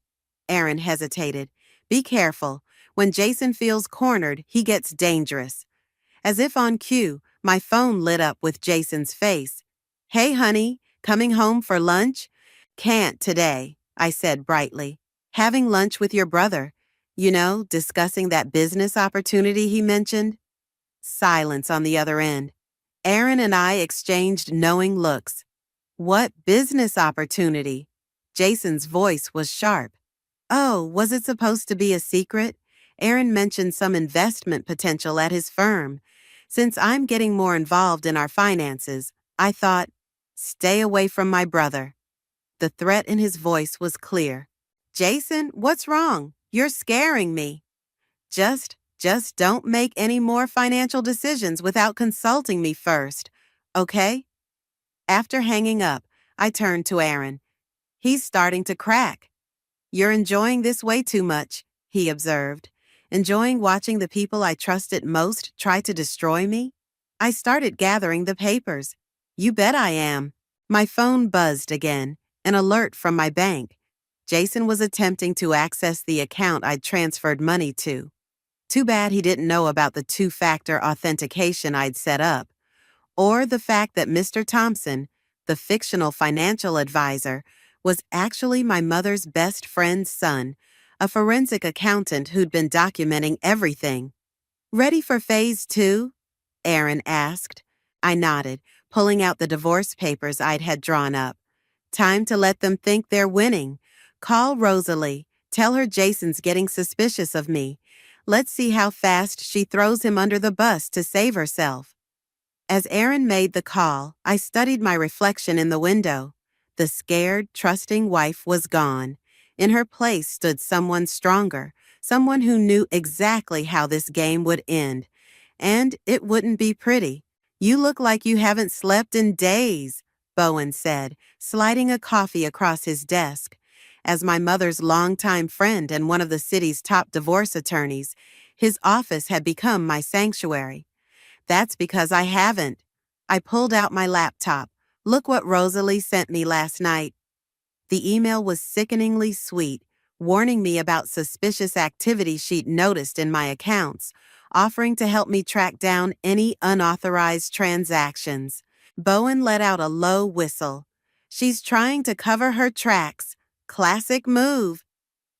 Erin hesitated. Be careful. When Jason feels cornered, he gets dangerous. As if on cue, my phone lit up with Jason's face. Hey, honey, coming home for lunch? Can't today, I said brightly. Having lunch with your brother. You know, discussing that business opportunity he mentioned. Silence on the other end. Aaron and I exchanged knowing looks. What business opportunity? Jason's voice was sharp. Oh, was it supposed to be a secret? Aaron mentioned some investment potential at his firm. Since I'm getting more involved in our finances, I thought, stay away from my brother. The threat in his voice was clear. Jason, what's wrong? You're scaring me. Just don't make any more financial decisions without consulting me first, okay? After hanging up, I turned to Aaron. He's starting to crack. You're enjoying this way too much, he observed. Enjoying watching the people I trusted most try to destroy me? I started gathering the papers. You bet I am. My phone buzzed again, an alert from my bank. Jason was attempting to access the account I'd transferred money to. Too bad he didn't know about the two-factor authentication I'd set up, or the fact that Mr. Thompson, the fictional financial advisor, was actually my mother's best friend's son, a forensic accountant who'd been documenting everything. Ready for phase 2? Aaron asked. I nodded, pulling out the divorce papers I'd had drawn up. Time to let them think they're winning. Call Rosalie. Tell her Jason's getting suspicious of me. Let's see how fast she throws him under the bus to save herself. As Aaron made the call, I studied my reflection in the window. The scared, trusting wife was gone. In her place stood someone stronger, someone who knew exactly how this game would end. And it wouldn't be pretty. You look like you haven't slept in days, Bowen said, sliding a coffee across his desk. As my mother's longtime friend and one of the city's top divorce attorneys, his office had become my sanctuary. That's because I haven't. I pulled out my laptop. Look what Rosalie sent me last night. The email was sickeningly sweet, warning me about suspicious activity she'd noticed in my accounts, offering to help me track down any unauthorized transactions. Bowen let out a low whistle. She's trying to cover her tracks. Classic move.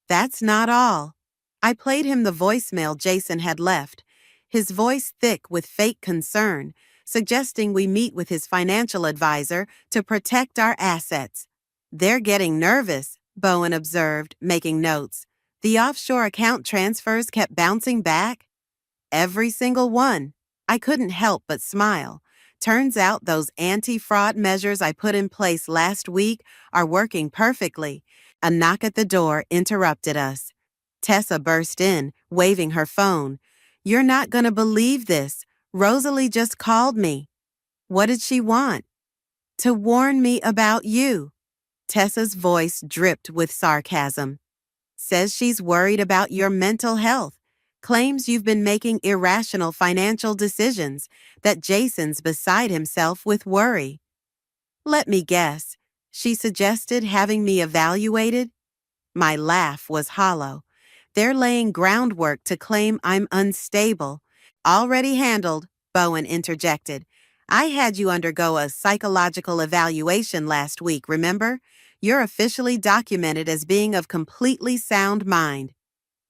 That's not all. I played him the voicemail Jason had left, his voice thick with fake concern, suggesting we meet with his financial advisor to protect our assets. They're getting nervous, Bowen observed, making notes. The offshore account transfers kept bouncing back. Every single one. I couldn't help but smile. Turns out those anti-fraud measures I put in place last week are working perfectly. A knock at the door interrupted us. Tessa burst in, waving her phone. You're not going to believe this. Rosalie just called me. What did she want? To warn me about you. Tessa's voice dripped with sarcasm. Says she's worried about your mental health. Claims you've been making irrational financial decisions, that Jason's beside himself with worry. Let me guess. She suggested having me evaluated? My laugh was hollow. They're laying groundwork to claim I'm unstable. Already handled, Bowen interjected. I had you undergo a psychological evaluation last week, remember? You're officially documented as being of completely sound mind.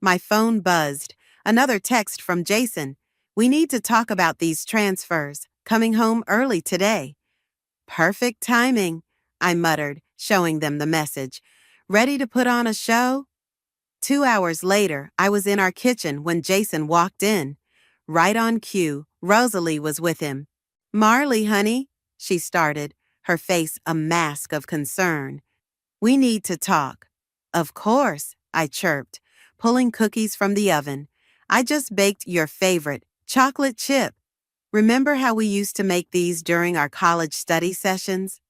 My phone buzzed. Another text from Jason. We need to talk about these transfers. Coming home early today. Perfect timing, I muttered, showing them the message. Ready to put on a show? 2 hours later, I was in our kitchen when Jason walked in. Right on cue, Rosalie was with him. Marley, honey, she started, her face a mask of concern. We need to talk. Of course, I chirped, pulling cookies from the oven. I just baked your favorite, chocolate chip. Remember how we used to make these during our college study sessions?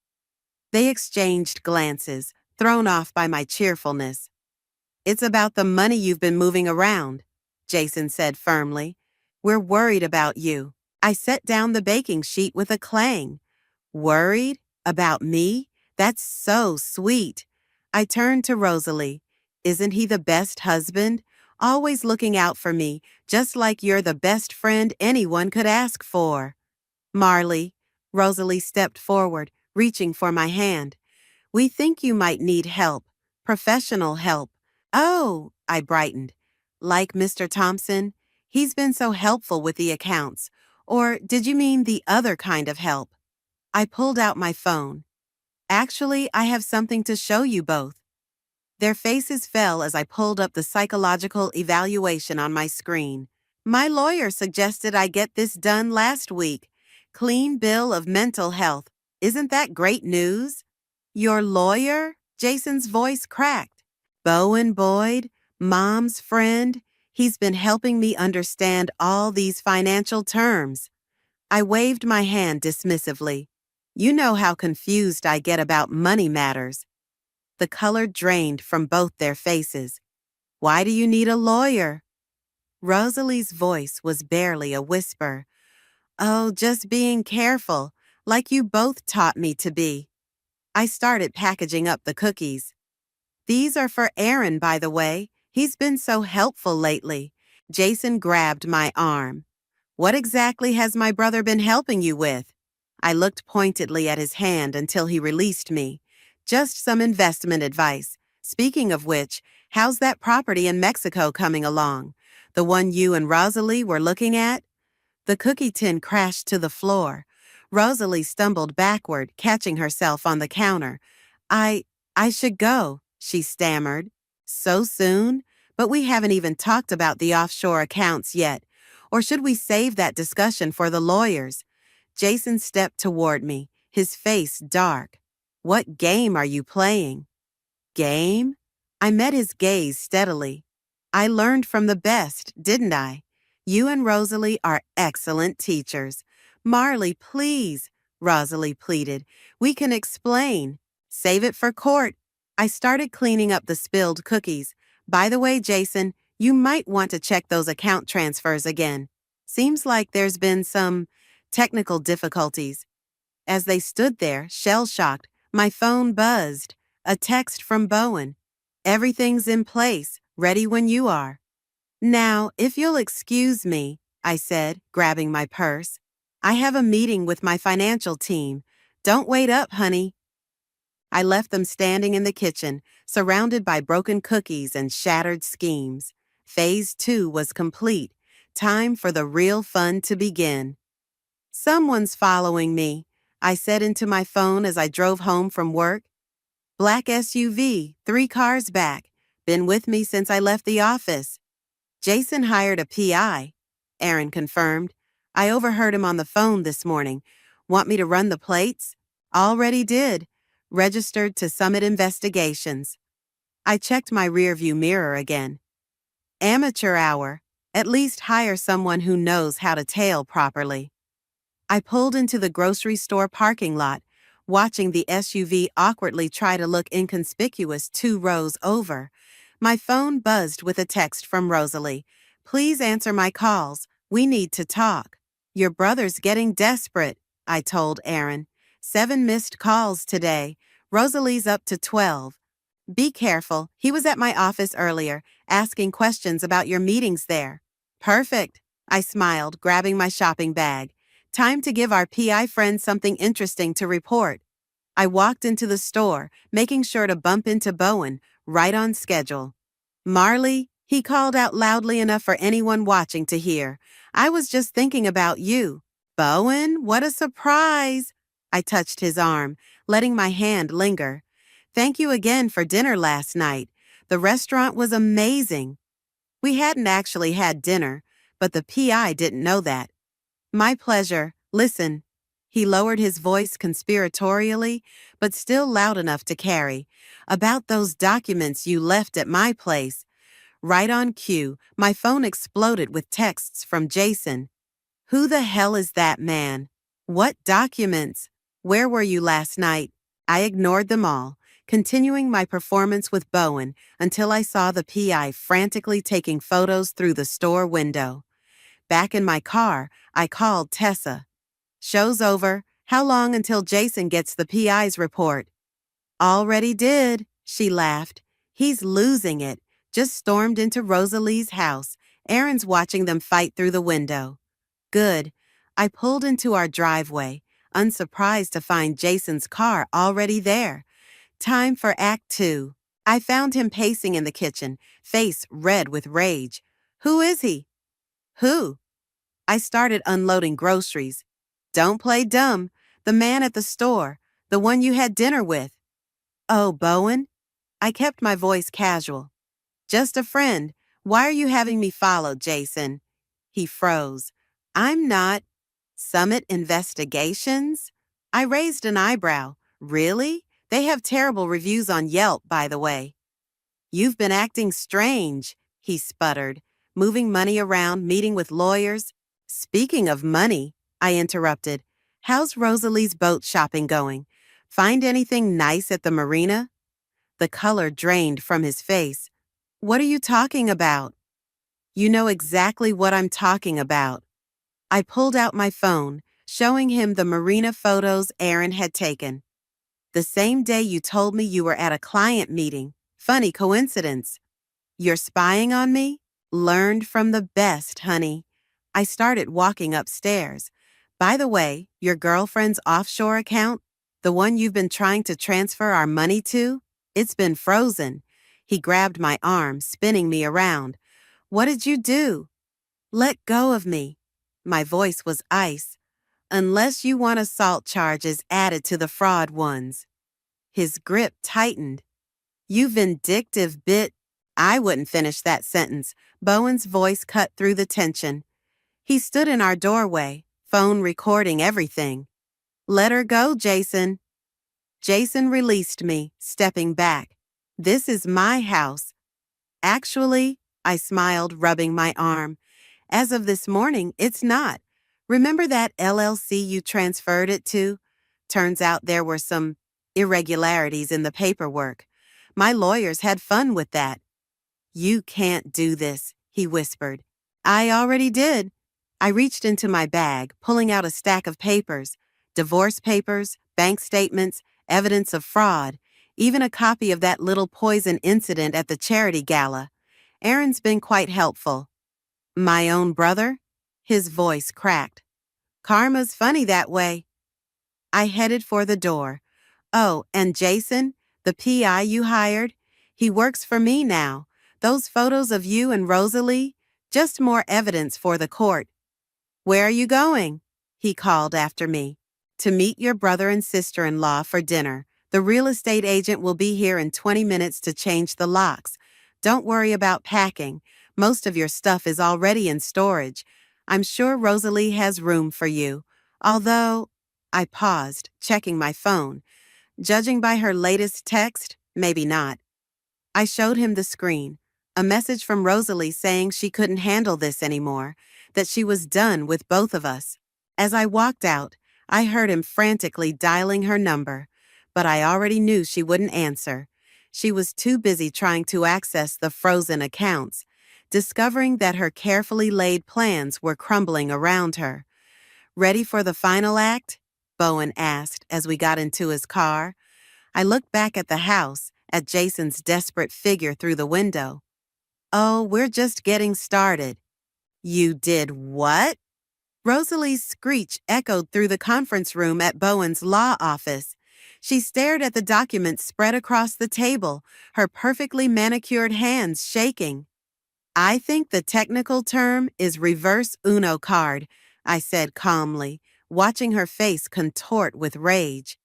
They exchanged glances, thrown off by my cheerfulness. It's about the money you've been moving around, Jason said firmly. We're worried about you. I set down the baking sheet with a clang. Worried? About me? That's so sweet. I turned to Rosalie. Isn't he the best husband? Always looking out for me, just like you're the best friend anyone could ask for. Marley, Rosalie stepped forward, reaching for my hand. We think you might need help, professional help. Oh, I brightened. Like Mr. Thompson? He's been so helpful with the accounts. Or did you mean the other kind of help? I pulled out my phone. Actually, I have something to show you both. Their faces fell as I pulled up the psychological evaluation on my screen. My lawyer suggested I get this done last week. Clean bill of mental health. Isn't that great news? Your lawyer? Jason's voice cracked. Bowen Boyd, Mom's friend. He's been helping me understand all these financial terms. I waved my hand dismissively. You know how confused I get about money matters. The color drained from both their faces. Why do you need a lawyer? Rosalie's voice was barely a whisper. Oh, just being careful, like you both taught me to be. I started packaging up the cookies. These are for Aaron, by the way. He's been so helpful lately. Jason grabbed my arm. What exactly has my brother been helping you with? I looked pointedly at his hand until he released me. Just some investment advice. Speaking of which, how's that property in Mexico coming along? The one you and Rosalie were looking at? The cookie tin crashed to the floor. Rosalie stumbled backward, catching herself on the counter. I should go, she stammered. So soon? But we haven't even talked about the offshore accounts yet. Or should we save that discussion for the lawyers? Jason stepped toward me, his face dark. What game are you playing? Game? I met his gaze steadily. I learned from the best, didn't I? You and Rosalie are excellent teachers. Marley, please, Rosalie pleaded. We can explain. Save it for court. I started cleaning up the spilled cookies. By the way, Jason, you might want to check those account transfers again. Seems like there's been some technical difficulties. As they stood there, shell-shocked, my phone buzzed. A text from Bowen. Everything's in place, ready when you are. Now, if you'll excuse me, I said, grabbing my purse. I have a meeting with my financial team. Don't wait up, honey. I left them standing in the kitchen, surrounded by broken cookies and shattered schemes. Phase 2 was complete. Time for the real fun to begin. Someone's following me, I said into my phone as I drove home from work. Black SUV, 3 cars back. Been with me since I left the office. Jason hired a PI, Aaron confirmed. I overheard him on the phone this morning. Want me to run the plates? Already did. Registered to Summit Investigations. I checked my rearview mirror again. Amateur hour. At least hire someone who knows how to tail properly. I pulled into the grocery store parking lot, watching the SUV awkwardly try to look inconspicuous 2 rows over. My phone buzzed with a text from Rosalie. Please answer my calls. We need to talk. Your brother's getting desperate, I told Aaron. 7 missed calls today. Rosalie's up to 12. Be careful. He was at my office earlier, asking questions about your meetings there. Perfect, I smiled, grabbing my shopping bag. Time to give our PI friend something interesting to report. I walked into the store, making sure to bump into Bowen, right on schedule. Marley, he called out loudly enough for anyone watching to hear. I was just thinking about you. Bowen, what a surprise! I touched his arm, letting my hand linger. Thank you again for dinner last night. The restaurant was amazing. We hadn't actually had dinner, but the PI didn't know that. My pleasure. Listen. He lowered his voice conspiratorially, but still loud enough to carry. About those documents you left at my place. Right on cue, my phone exploded with texts from Jason. Who the hell is that man? What documents? Where were you last night? I ignored them all, continuing my performance with Bowen until I saw the PI frantically taking photos through the store window. Back in my car, I called Tessa. Show's over. How long until Jason gets the PI's report? Already did, she laughed. He's losing it. Just stormed into Rosalie's house. Aaron's watching them fight through the window. Good. I pulled into our driveway, unsurprised to find Jason's car already there. Time for Act 2. I found him pacing in the kitchen, face red with rage. Who is he? Who? I started unloading groceries. Don't play dumb. The man at the store, the one you had dinner with. Oh, Bowen? I kept my voice casual. Just a friend. Why are you having me followed, Jason? He froze. I'm not. Summit Investigations? I raised an eyebrow. Really? They have terrible reviews on Yelp, by the way. You've been acting strange, he sputtered, moving money around, meeting with lawyers. Speaking of money, I interrupted, how's Rosalie's boat shopping going? Find anything nice at the marina? The color drained from his face. What are you talking about? You know exactly what I'm talking about. I pulled out my phone, showing him the marina photos Aaron had taken. The same day you told me you were at a client meeting. Funny coincidence. You're spying on me? Learned from the best, honey. I started walking upstairs. By the way, your girlfriend's offshore account, the one you've been trying to transfer our money to, it's been frozen. He grabbed my arm, spinning me around. What did you do? Let go of me. My voice was ice. Unless you want assault charges added to the fraud ones. His grip tightened. You vindictive bit. I wouldn't finish that sentence. Bowen's voice cut through the tension. He stood in our doorway, phone recording everything. Let her go, Jason. Jason released me, stepping back. This is my house. Actually, I smiled, rubbing my arm. As of this morning, it's not. Remember that LLC you transferred it to? Turns out there were some irregularities in the paperwork. My lawyers had fun with that. You can't do this, he whispered. I already did. I reached into my bag, pulling out a stack of papers. Divorce papers, bank statements, evidence of fraud, even a copy of that little poison incident at the charity gala. Aaron's been quite helpful. My own brother? His voice cracked. Karma's funny that way. I headed for the door. Oh, and Jason, the PI you hired, he works for me now. Those photos of you and Rosalie, just more evidence for the court. Where are you going? He called after me. To meet your brother and sister-in-law for dinner. The real estate agent will be here in 20 minutes to change the locks. Don't worry about packing. Most of your stuff is already in storage. I'm sure Rosalie has room for you. Although, I paused, checking my phone. Judging by her latest text, maybe not. I showed him the screen. A message from Rosalie saying she couldn't handle this anymore, that she was done with both of us. As I walked out, I heard him frantically dialing her number, but I already knew she wouldn't answer. She was too busy trying to access the frozen accounts, discovering that her carefully laid plans were crumbling around her. Ready for the final act? Bowen asked as we got into his car. I looked back at the house, at Jason's desperate figure through the window. Oh, we're just getting started. You did what? Rosalie's screech echoed through the conference room at Bowen's law office. She stared at the documents spread across the table, her perfectly manicured hands shaking. I think the technical term is reverse Uno card, I said calmly, watching her face contort with rage.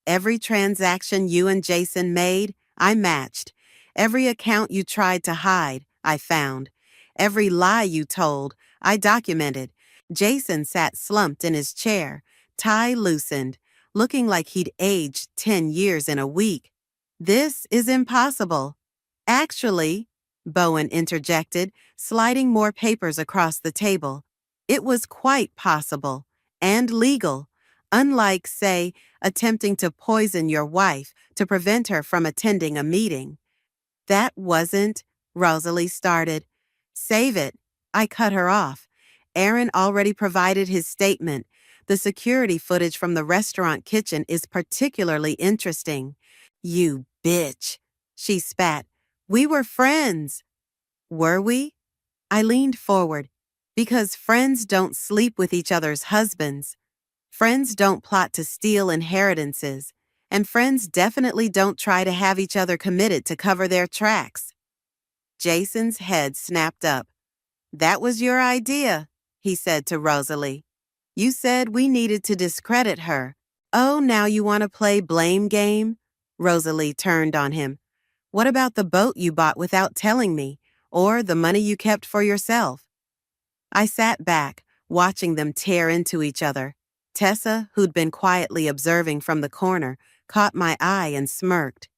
Every transaction you and Jason made, I matched. Every account you tried to hide, I found. Every lie you told, I documented. Jason sat slumped in his chair, tie loosened, looking like he'd aged 10 years in a week. This is impossible. Actually, Bowen interjected, sliding more papers across the table. It was quite possible, and legal, unlike, say, attempting to poison your wife to prevent her from attending a meeting. That wasn't, Rosalie started. Save it. I cut her off. Aaron already provided his statement. The security footage from the restaurant kitchen is particularly interesting. You bitch, she spat. We were friends. Were we? I leaned forward. Because friends don't sleep with each other's husbands. Friends don't plot to steal inheritances. And friends definitely don't try to have each other committed to cover their tracks. Jason's head snapped up. That was your idea. he said to Rosalie. You said we needed to discredit her. Oh, now you want to play blame game? Rosalie turned on him. What about the boat you bought without telling me, or the money you kept for yourself? I sat back, watching them tear into each other. Tessa, who'd been quietly observing from the corner, caught my eye and smirked.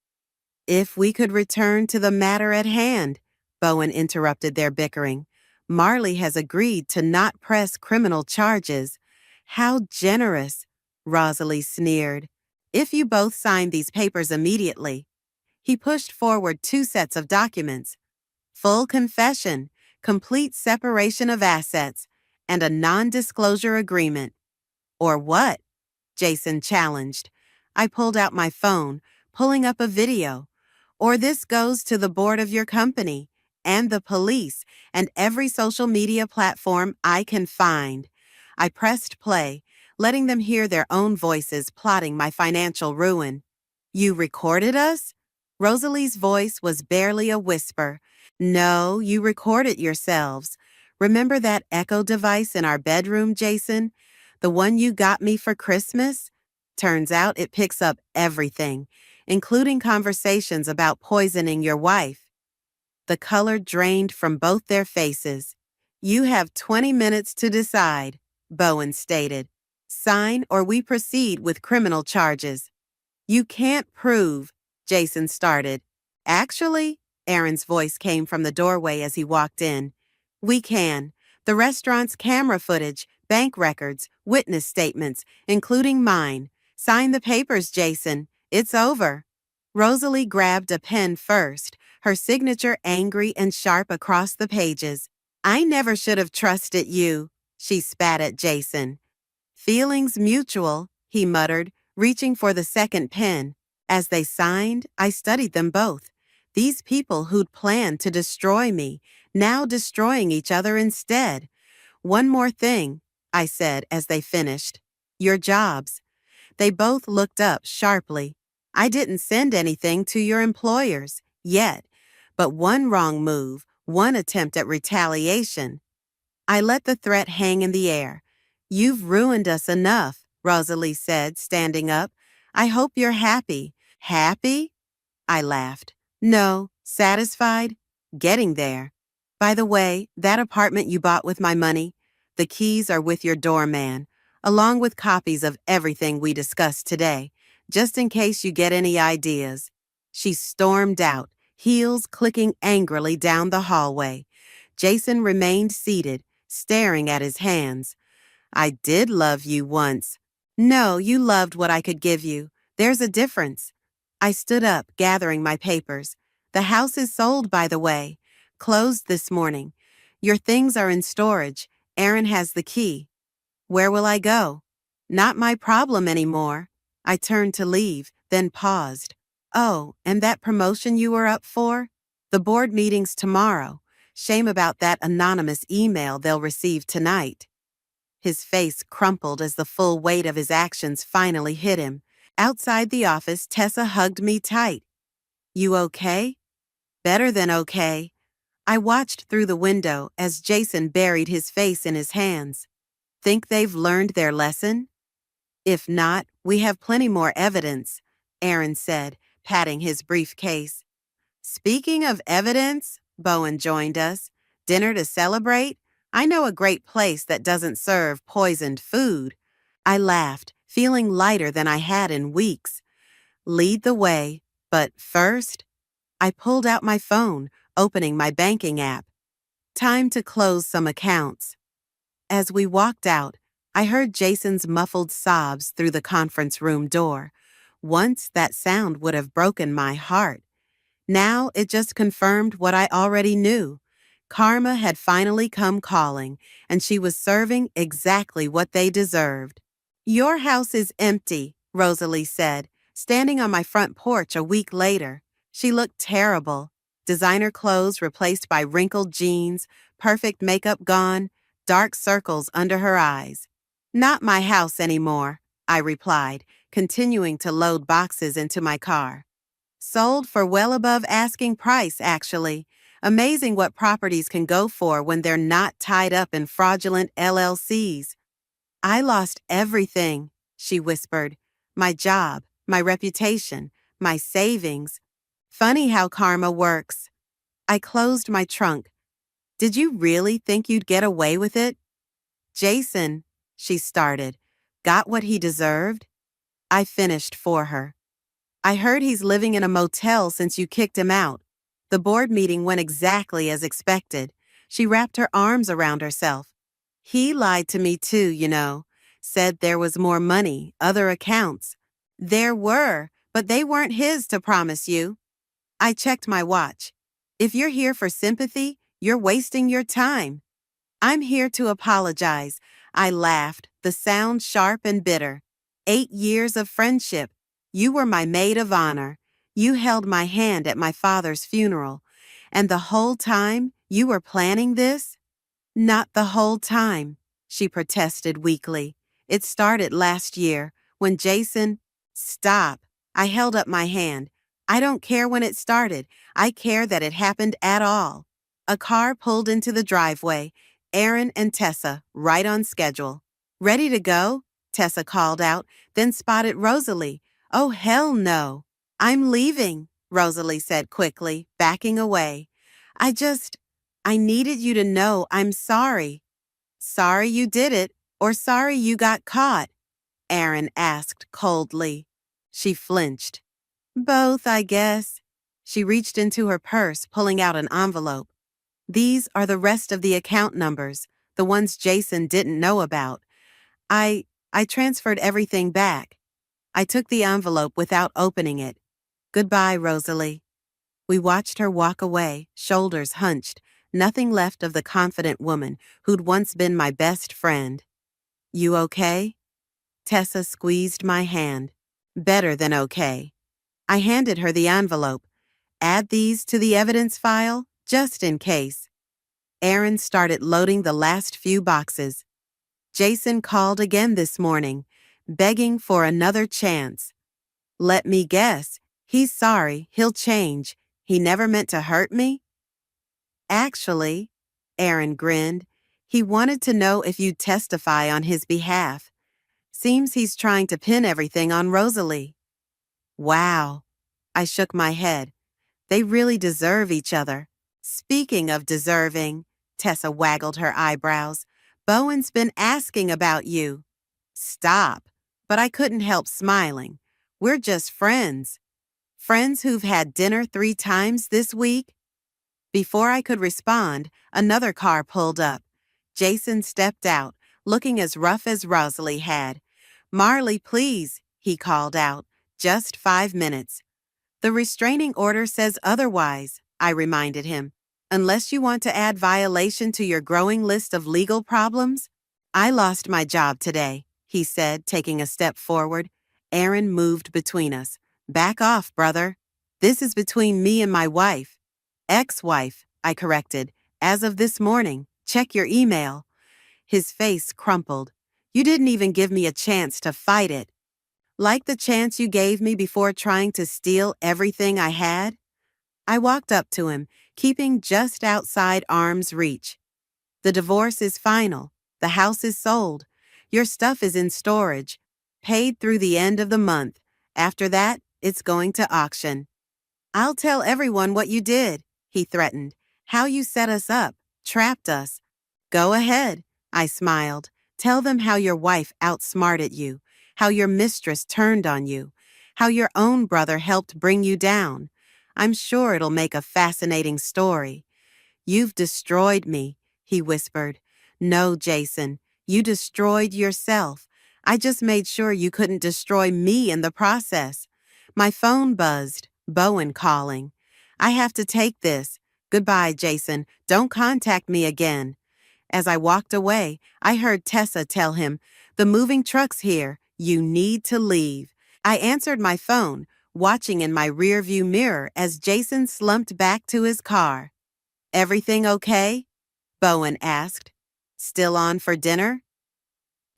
If we could return to the matter at hand, Bowen interrupted their bickering. Marley has agreed to not press criminal charges. How generous, Rosalie sneered. If you both sign these papers immediately. He pushed forward 2 sets of documents. Full confession, complete separation of assets, and a non-disclosure agreement. Or what? Jason challenged. I pulled out my phone, pulling up a video. Or this goes to the board of your company, and the police, and every social media platform I can find. I pressed play, letting them hear their own voices plotting my financial ruin. You recorded us? Rosalie's voice was barely a whisper. No, you recorded yourselves. Remember that echo device in our bedroom, Jason? The one you got me for Christmas? Turns out it picks up everything, including conversations about poisoning your wife. The color drained from both their faces. You have 20 minutes to decide, Bowen stated. Sign or we proceed with criminal charges. You can't prove, Jason started. Actually, Aaron's voice came from the doorway as he walked in. We can. The restaurant's camera footage, bank records, witness statements, including mine. Sign the papers, Jason. It's over. Rosalie grabbed a pen first, her signature angry and sharp across the pages. I never should have trusted you, she spat at Jason. Feelings mutual, he muttered, reaching for the second pen. As they signed, I studied them both. These people who'd planned to destroy me, now destroying each other instead. One more thing, I said as they finished. Your jobs. They both looked up sharply. I didn't send anything to your employers, yet. But one wrong move, one attempt at retaliation. I let the threat hang in the air. You've ruined us enough, Rosalie said, standing up. I hope you're happy. Happy? I laughed. No, satisfied? Getting there. By the way, that apartment you bought with my money, the keys are with your doorman, along with copies of everything we discussed today, just in case you get any ideas. She stormed out, heels clicking angrily down the hallway. Jason remained seated, staring at his hands. I did love you once. No, you loved what I could give you. There's a difference. I stood up, gathering my papers. The house is sold, by the way. Closed this morning. Your things are in storage. Aaron has the key. Where will I go? Not my problem anymore. I turned to leave, then paused. Oh, and that promotion you were up for? The board meeting's tomorrow. Shame about that anonymous email they'll receive tonight. His face crumpled as the full weight of his actions finally hit him. Outside the office, Tessa hugged me tight. You okay? Better than okay. I watched through the window as Jason buried his face in his hands. Think they've learned their lesson? If not, we have plenty more evidence, Aaron said, patting his briefcase. Speaking of evidence, Bowen joined us. Dinner to celebrate? I know a great place that doesn't serve poisoned food. I laughed, feeling lighter than I had in weeks. Lead the way, but first, I pulled out my phone, opening my banking app. Time to close some accounts. As we walked out, I heard Jason's muffled sobs through the conference room door. Once that sound would have broken my heart. Now it just confirmed what I already knew. Karma had finally come calling, and she was serving exactly what they deserved. Your house is empty, Rosalie said, standing on my front porch a week later. She looked terrible. Designer clothes replaced by wrinkled jeans, perfect makeup gone, dark circles under her eyes. Not my house anymore, I replied, continuing to load boxes into my car. Sold for well above asking price, actually. Amazing what properties can go for when they're not tied up in fraudulent LLCs. I lost everything, she whispered. My job, my reputation, my savings. Funny how karma works. I closed my trunk. Did you really think you'd get away with it? Jason, she started, got what he deserved? I finished for her. I heard he's living in a motel since you kicked him out. The board meeting went exactly as expected. She wrapped her arms around herself. He lied to me too, you know. Said there was more money, other accounts. There were, but they weren't his to promise you. I checked my watch. If you're here for sympathy, you're wasting your time. I'm here to apologize. I laughed, the sound sharp and bitter. 8 years of friendship. You were my maid of honor. You held my hand at my father's funeral. And the whole time you were planning this? Not the whole time, she protested weakly. It started last year, when Jason— Stop. I held up my hand. I don't care when it started. I care that it happened at all. A car pulled into the driveway. Aaron and Tessa, right on schedule. Ready to go? Tessa called out, then spotted Rosalie. Oh, hell no. I'm leaving, Rosalie said quickly, backing away. I needed you to know I'm sorry. Sorry you did it, or sorry you got caught? Aaron asked coldly. She flinched. Both, I guess. She reached into her purse, pulling out an envelope. These are the rest of the account numbers, the ones Jason didn't know about. I transferred everything back. I took the envelope without opening it. Goodbye, Rosalie. We watched her walk away, shoulders hunched, nothing left of the confident woman who'd once been my best friend. You okay? Tessa squeezed my hand. Better than okay. I handed her the envelope. Add these to the evidence file, just in case. Aaron started loading the last few boxes. Jason called again this morning, begging for another chance. Let me guess, he's sorry, he'll change. He never meant to hurt me? Actually, Aaron grinned, he wanted to know if you'd testify on his behalf. Seems he's trying to pin everything on Rosalie. Wow. I shook my head. They really deserve each other. Speaking of deserving, Tessa waggled her eyebrows. Bowen's been asking about you. Stop. But I couldn't help smiling. We're just friends. Friends who've had dinner 3 times this week? Before I could respond, another car pulled up. Jason stepped out, looking as rough as Rosalie had. Marley, please, he called out. Just 5 minutes. The restraining order says otherwise, I reminded him. Unless you want to add violation to your growing list of legal problems? I lost my job today, he said, taking a step forward. Aaron moved between us. Back off, brother. This is between me and my wife. Ex-wife, I corrected. As of this morning, check your email. His face crumpled. You didn't even give me a chance to fight it. Like the chance you gave me before trying to steal everything I had? I walked up to him, keeping just outside arm's reach. The divorce is final. The house is sold. Your stuff is in storage. Paid through the end of the month. After that, it's going to auction. I'll tell everyone what you did, he threatened. How you set us up, trapped us. Go ahead, I smiled. Tell them how your wife outsmarted you, how your mistress turned on you, how your own brother helped bring you down. I'm sure it'll make a fascinating story. You've destroyed me, he whispered. No, Jason, you destroyed yourself. I just made sure you couldn't destroy me in the process. My phone buzzed, Bowen calling. I have to take this. Goodbye, Jason. Don't contact me again. As I walked away, I heard Tessa tell him, the moving truck's here. You need to leave. I answered my phone, watching in my rearview mirror as Jason slumped back to his car. Everything okay? Bowen asked. Still on for dinner?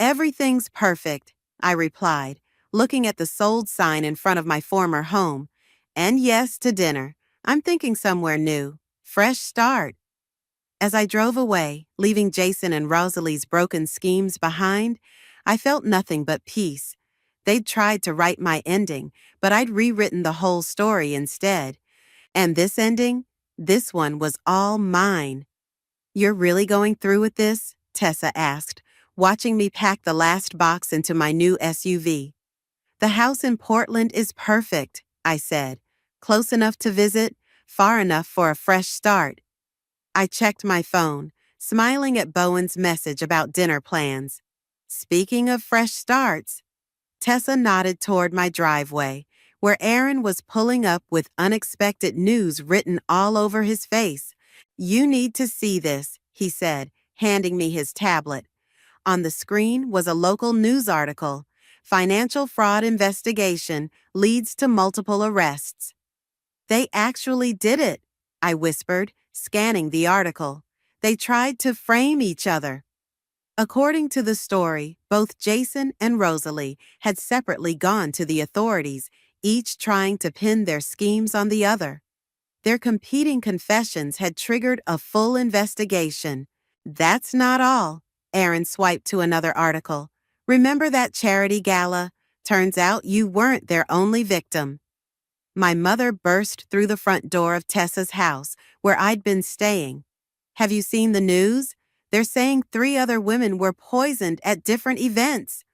Everything's perfect, I replied, looking at the sold sign in front of my former home. And yes to dinner. I'm thinking somewhere new. Fresh start. As I drove away, leaving Jason and Rosalie's broken schemes behind, I felt nothing but peace. They'd tried to write my ending, but I'd rewritten the whole story instead. And this ending? This one was all mine. "You're really going through with this?" Tessa asked, watching me pack the last box into my new SUV. "The house in Portland is perfect," I said. "Close enough to visit, far enough for a fresh start." I checked my phone, smiling at Bowen's message about dinner plans. Speaking of fresh starts, Tessa nodded toward my driveway, where Aaron was pulling up with unexpected news written all over his face. "You need to see this," he said, handing me his tablet. On the screen was a local news article. "Financial fraud investigation leads to multiple arrests." "They actually did it," I whispered, scanning the article. "They tried to frame each other." According to the story, both Jason and Rosalie had separately gone to the authorities, each trying to pin their schemes on the other. Their competing confessions had triggered a full investigation. "That's not all." Aaron swiped to another article. "Remember that charity gala? Turns out you weren't their only victim." My mother burst through the front door of Tessa's house, where I'd been staying. "Have you seen the news? They're saying 3 other women were poisoned at different events."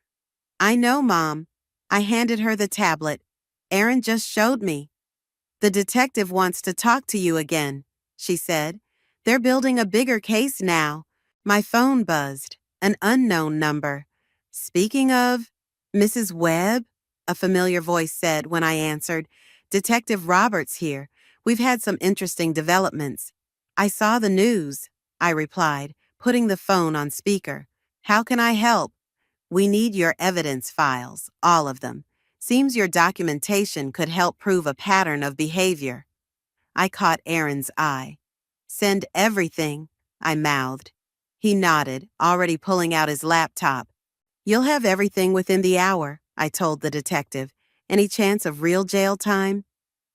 "I know, Mom." I handed her the tablet. "Aaron just showed me." "The detective wants to talk to you again," she said. "They're building a bigger case now." My phone buzzed. An unknown number. "Speaking of Mrs. Webb," a familiar voice said when I answered. "Detective Roberts here. We've had some interesting developments." "I saw the news," I replied, putting the phone on speaker. "How can I help?" "We need your evidence files, all of them. Seems your documentation could help prove a pattern of behavior." I caught Aaron's eye. "Send everything," I mouthed. He nodded, already pulling out his laptop. "You'll have everything within the hour," I told the detective. "Any chance of real jail time?"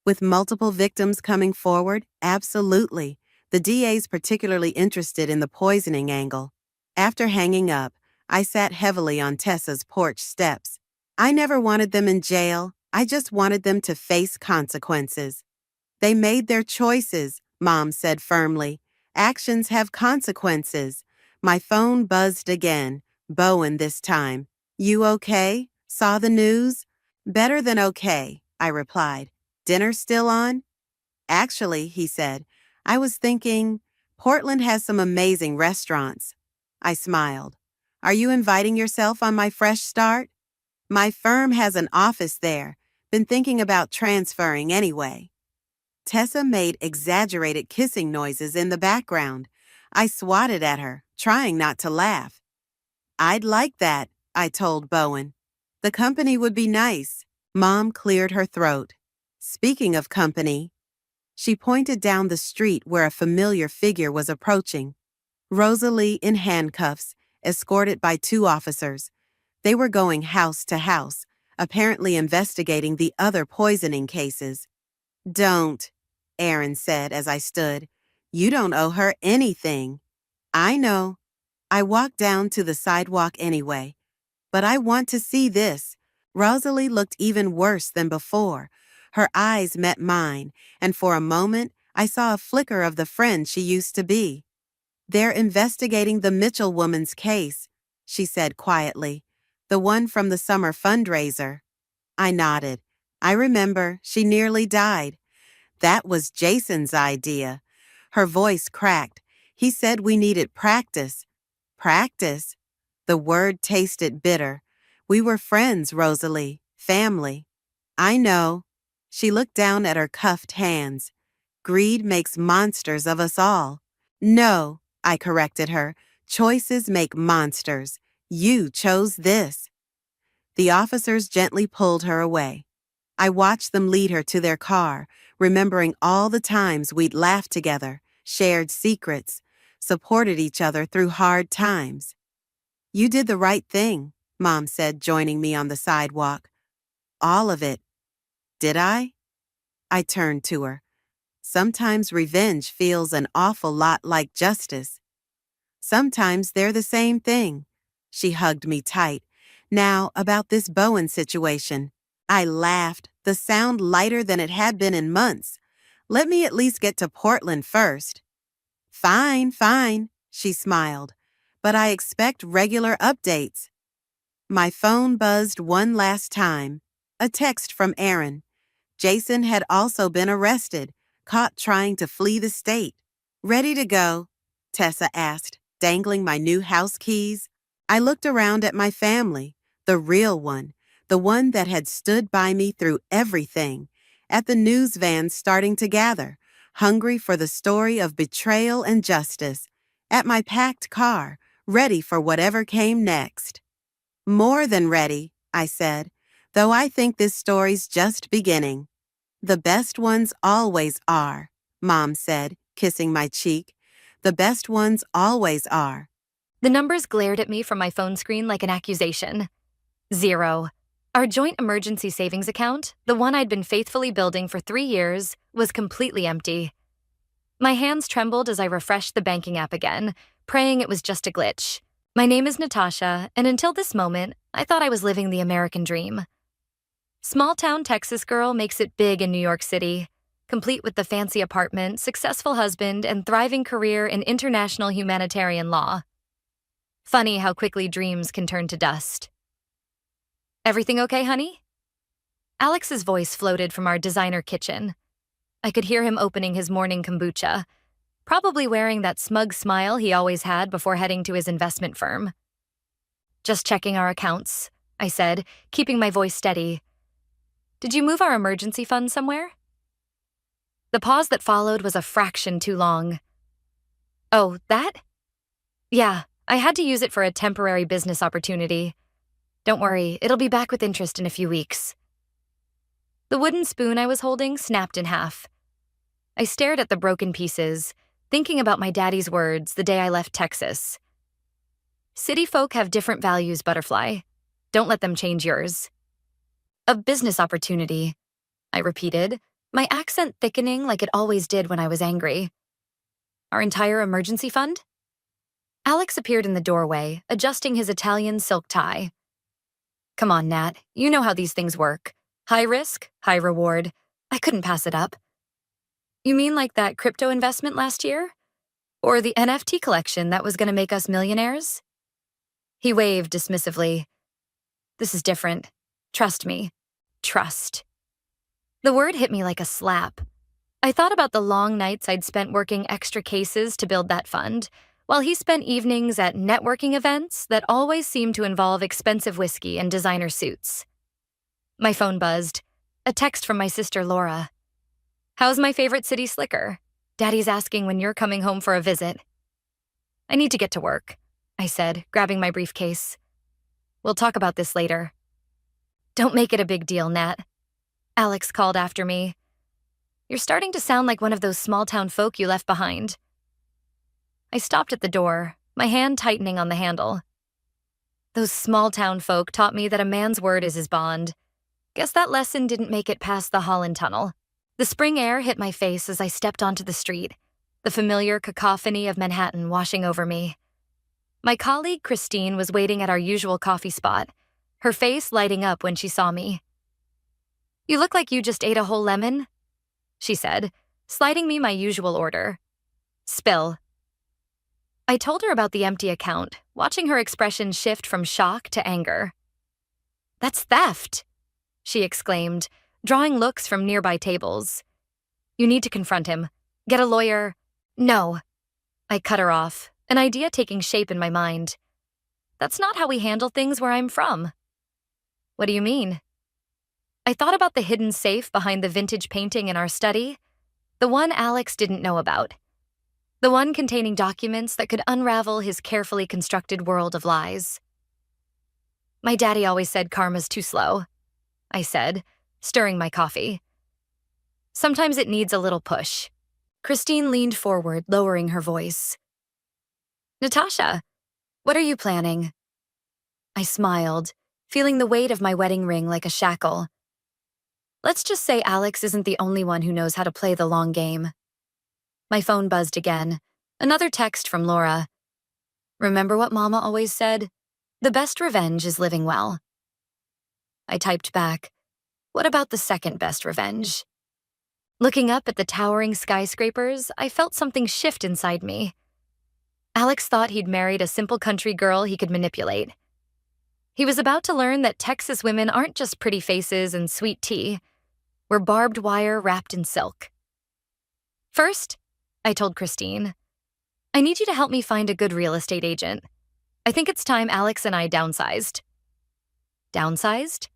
"With multiple victims coming forward, absolutely. The DA's particularly interested in the poisoning angle." After hanging up, I sat heavily on Tessa's porch steps. I never wanted them in jail. I just wanted them to face consequences. "They made their choices," Mom said firmly. "Actions have consequences." My phone buzzed again. Bowen this time. "You okay? Saw the news?" "Better than okay," I replied. "Dinner still on?" "Actually," he said, "I was thinking, Portland has some amazing restaurants." I smiled. "Are you inviting yourself on my fresh start?" "My firm has an office there. Been thinking about transferring anyway." Tessa made exaggerated kissing noises in the background. I swatted at her, trying not to laugh. "I'd like that," I told Bowen. "The company would be nice." Mom cleared her throat. "Speaking of company," she pointed down the street where a familiar figure was approaching. Rosalie in handcuffs, escorted by 2 officers. They were going house to house, apparently investigating the other poisoning cases. "Don't," Aaron said as I stood. "You don't owe her anything." "I know." I walked down to the sidewalk anyway. "But I want to see this." Rosalie looked even worse than before. Her eyes met mine, and for a moment I saw a flicker of the friend she used to be. "They're investigating the Mitchell woman's case," she said quietly. "The one from the summer fundraiser." I nodded. "I remember, she nearly died." "That was Jason's idea." Her voice cracked. "He said we needed practice." "Practice?" The word tasted bitter. "We were friends, Rosalie. Family." "I know." She looked down at her cuffed hands. "Greed makes monsters of us all." "No," I corrected her. "Choices make monsters. You chose this." The officers gently pulled her away. I watched them lead her to their car, remembering all the times we'd laughed together, shared secrets, supported each other through hard times. "You did the right thing," Mom said, joining me on the sidewalk. "All of it." "Did I?" I turned to her. Sometimes revenge feels an awful lot like justice. Sometimes they're the same thing. She hugged me tight. Now, about this Bowen situation. I laughed, the sound lighter than it had been in months. Let me at least get to Portland first. Fine, fine, she smiled. But I expect regular updates. My phone buzzed one last time. A text from Aaron. Jason had also been arrested, caught trying to flee the state. Ready to go? Tessa asked, dangling my new house keys. I looked around at my family, the real one, the one that had stood by me through everything, at the news vans starting to gather, hungry for the story of betrayal and justice, at my packed car, ready for whatever came next. More than ready, I said, though I think this story's just beginning. The best ones always are, Mom said, kissing my cheek. The best ones always are. The numbers glared at me from my phone screen like an accusation. 0. Our joint emergency savings account, the one I'd been faithfully building for 3 years, was completely empty. My hands trembled as I refreshed the banking app again, praying it was just a glitch. My name is Natasha, and until this moment, I thought I was living the American dream. Small-town Texas girl makes it big in New York City, complete with the fancy apartment, successful husband, and thriving career in international humanitarian law. Funny how quickly dreams can turn to dust. Everything okay, honey? Alex's voice floated from our designer kitchen. I could hear him opening his morning kombucha, probably wearing that smug smile he always had before heading to his investment firm. Just checking our accounts, I said, keeping my voice steady. Did you move our emergency fund somewhere? The pause that followed was a fraction too long. Oh, that? Yeah, I had to use it for a temporary business opportunity. Don't worry, it'll be back with interest in a few weeks. The wooden spoon I was holding snapped in half. I stared at the broken pieces, thinking about my daddy's words the day I left Texas. City folk have different values, Butterfly. Don't let them change yours. A business opportunity, I repeated, my accent thickening like it always did when I was angry. Our entire emergency fund? Alex appeared in the doorway, adjusting his Italian silk tie. Come on, Nat, you know how these things work. High risk, high reward. I couldn't pass it up. You mean like that crypto investment last year? Or the NFT collection that was going to make us millionaires? He waved dismissively. This is different. Trust me. Trust. The word hit me like a slap. I thought about the long nights I'd spent working extra cases to build that fund, while he spent evenings at networking events that always seemed to involve expensive whiskey and designer suits. My phone buzzed. A text from my sister Laura. How's my favorite city slicker? Daddy's asking when you're coming home for a visit. I need to get to work, I said, grabbing my briefcase. We'll talk about this later. Don't make it a big deal, Nat. Alex called after me. You're starting to sound like one of those small-town folk you left behind. I stopped at the door, my hand tightening on the handle. Those small-town folk taught me that a man's word is his bond. Guess that lesson didn't make it past the Holland Tunnel. The spring air hit my face as I stepped onto the street, the familiar cacophony of Manhattan washing over me. My colleague Christine was waiting at our usual coffee spot, her face lighting up when she saw me. You look like you just ate a whole lemon, she said, sliding me my usual order. Spill. I told her about the empty account, watching her expression shift from shock to anger. That's theft, she exclaimed, drawing looks from nearby tables. You need to confront him. Get a lawyer. No. I cut her off, an idea taking shape in my mind. That's not how we handle things where I'm from. What do you mean? I thought about the hidden safe behind the vintage painting in our study, the one Alex didn't know about. The one containing documents that could unravel his carefully constructed world of lies. My daddy always said karma's too slow, I said, stirring my coffee. Sometimes it needs a little push. Christine leaned forward, lowering her voice. Natasha, what are you planning? I smiled, feeling the weight of my wedding ring like a shackle. Let's just say Alex isn't the only one who knows how to play the long game. My phone buzzed again. Another text from Laura. Remember what Mama always said? The best revenge is living well. I typed back, what about the second best revenge? Looking up at the towering skyscrapers, I felt something shift inside me. Alex thought he'd married a simple country girl he could manipulate. He was about to learn that Texas women aren't just pretty faces and sweet tea. We're barbed wire wrapped in silk. First, I told Christine, I need you to help me find a good real estate agent. I think it's time Alex and I downsized. Downsized?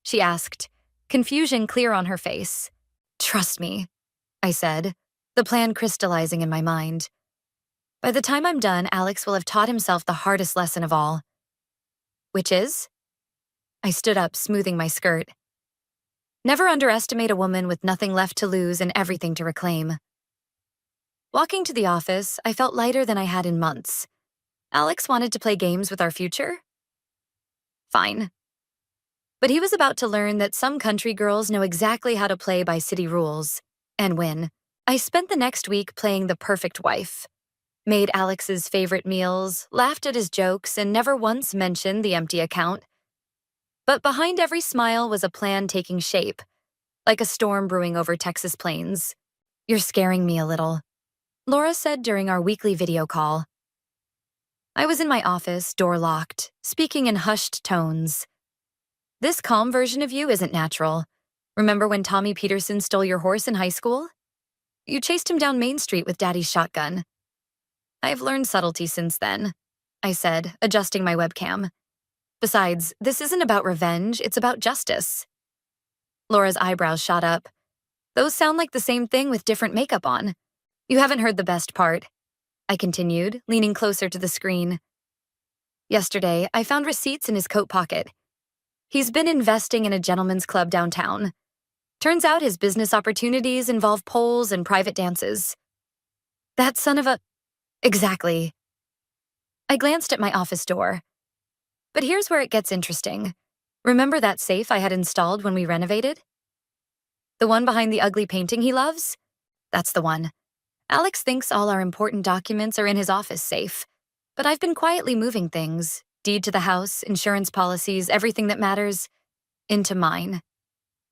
She asked, confusion clear on her face. Trust me, I said, the plan crystallizing in my mind. By the time I'm done, Alex will have taught himself the hardest lesson of all. Which is? I stood up, smoothing my skirt. Never underestimate a woman with nothing left to lose and everything to reclaim. Walking to the office, I felt lighter than I had in months. Alex wanted to play games with our future? Fine. But he was about to learn that some country girls know exactly how to play by city rules, and win. I spent the next week playing the perfect wife. Made Alex's favorite meals, laughed at his jokes, and never once mentioned the empty account. But behind every smile was a plan taking shape, like a storm brewing over Texas plains. You're scaring me a little, Laura said during our weekly video call. I was in my office, door locked, speaking in hushed tones. This calm version of you isn't natural. Remember when Tommy Peterson stole your horse in high school? You chased him down Main Street with Daddy's shotgun. I've learned subtlety since then, I said, adjusting my webcam. Besides, this isn't about revenge, it's about justice. Laura's eyebrows shot up. Those sound like the same thing with different makeup on. You haven't heard the best part, I continued, leaning closer to the screen. Yesterday, I found receipts in his coat pocket. He's been investing in a gentleman's club downtown. Turns out his business opportunities involve poles and private dances. That son of a... Exactly. I glanced at my office door. But here's where it gets interesting. Remember that safe I had installed when we renovated? The one behind the ugly painting he loves? That's the one. Alex thinks all our important documents are in his office safe. But I've been quietly moving things, deed to the house, insurance policies, everything that matters, into mine.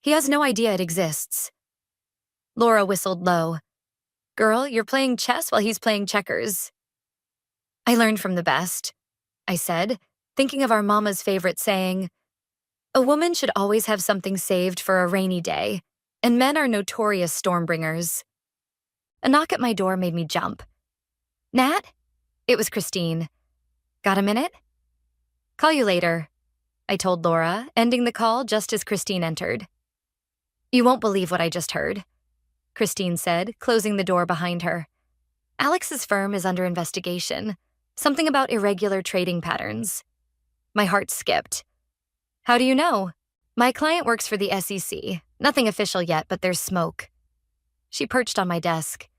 He has no idea it exists. Laura whistled low. Girl, you're playing chess while he's playing checkers. I learned from the best, I said, thinking of our mama's favorite saying, a woman should always have something saved for a rainy day, and men are notorious stormbringers. A knock at my door made me jump. Nat? It was Christine. Got a minute? Call you later, I told Laura, ending the call just as Christine entered. You won't believe what I just heard, Christine said, closing the door behind her. Alex's firm is under investigation. Something about irregular trading patterns. My heart skipped. How do you know? My client works for the SEC. Nothing official yet, but there's smoke. She perched on my desk.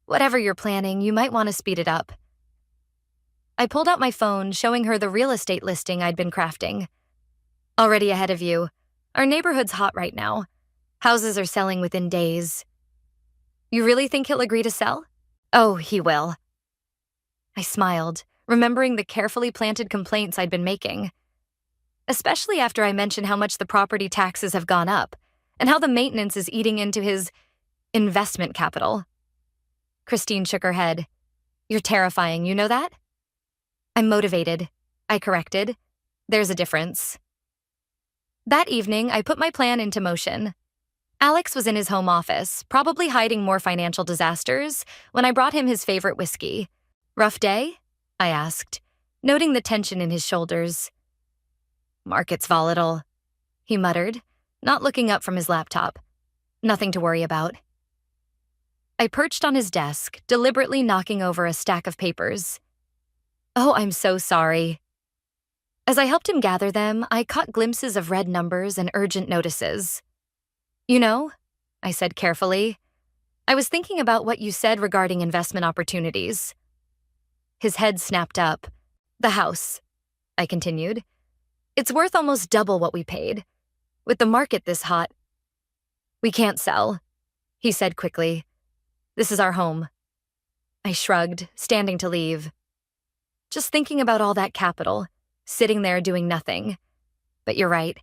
Whatever you're planning, you might want to speed it up. I pulled out my phone, showing her the real estate listing I'd been crafting. Already ahead of you. Our neighborhood's hot right now. Houses are selling within days. You really think he'll agree to sell? Oh, he will. I smiled, remembering the carefully planted complaints I'd been making. Especially after I mentioned how much the property taxes have gone up, and how the maintenance is eating into his investment capital. Christine shook her head. You're terrifying, you know that? I'm motivated, I corrected. There's a difference. That evening, I put my plan into motion. Alex was in his home office, probably hiding more financial disasters, when I brought him his favorite whiskey. Rough day? I asked, noting the tension in his shoulders. Market's volatile, he muttered, not looking up from his laptop. Nothing to worry about. I perched on his desk, deliberately knocking over a stack of papers. Oh, I'm so sorry. As I helped him gather them, I caught glimpses of red numbers and urgent notices. You know, I said carefully, I was thinking about what you said regarding investment opportunities. His head snapped up. The house, I continued. It's worth almost double what we paid. With the market this hot. "We can't sell," he said quickly. "This is our home." I shrugged, standing to leave. Just thinking about all that capital, sitting there doing nothing. But you're right.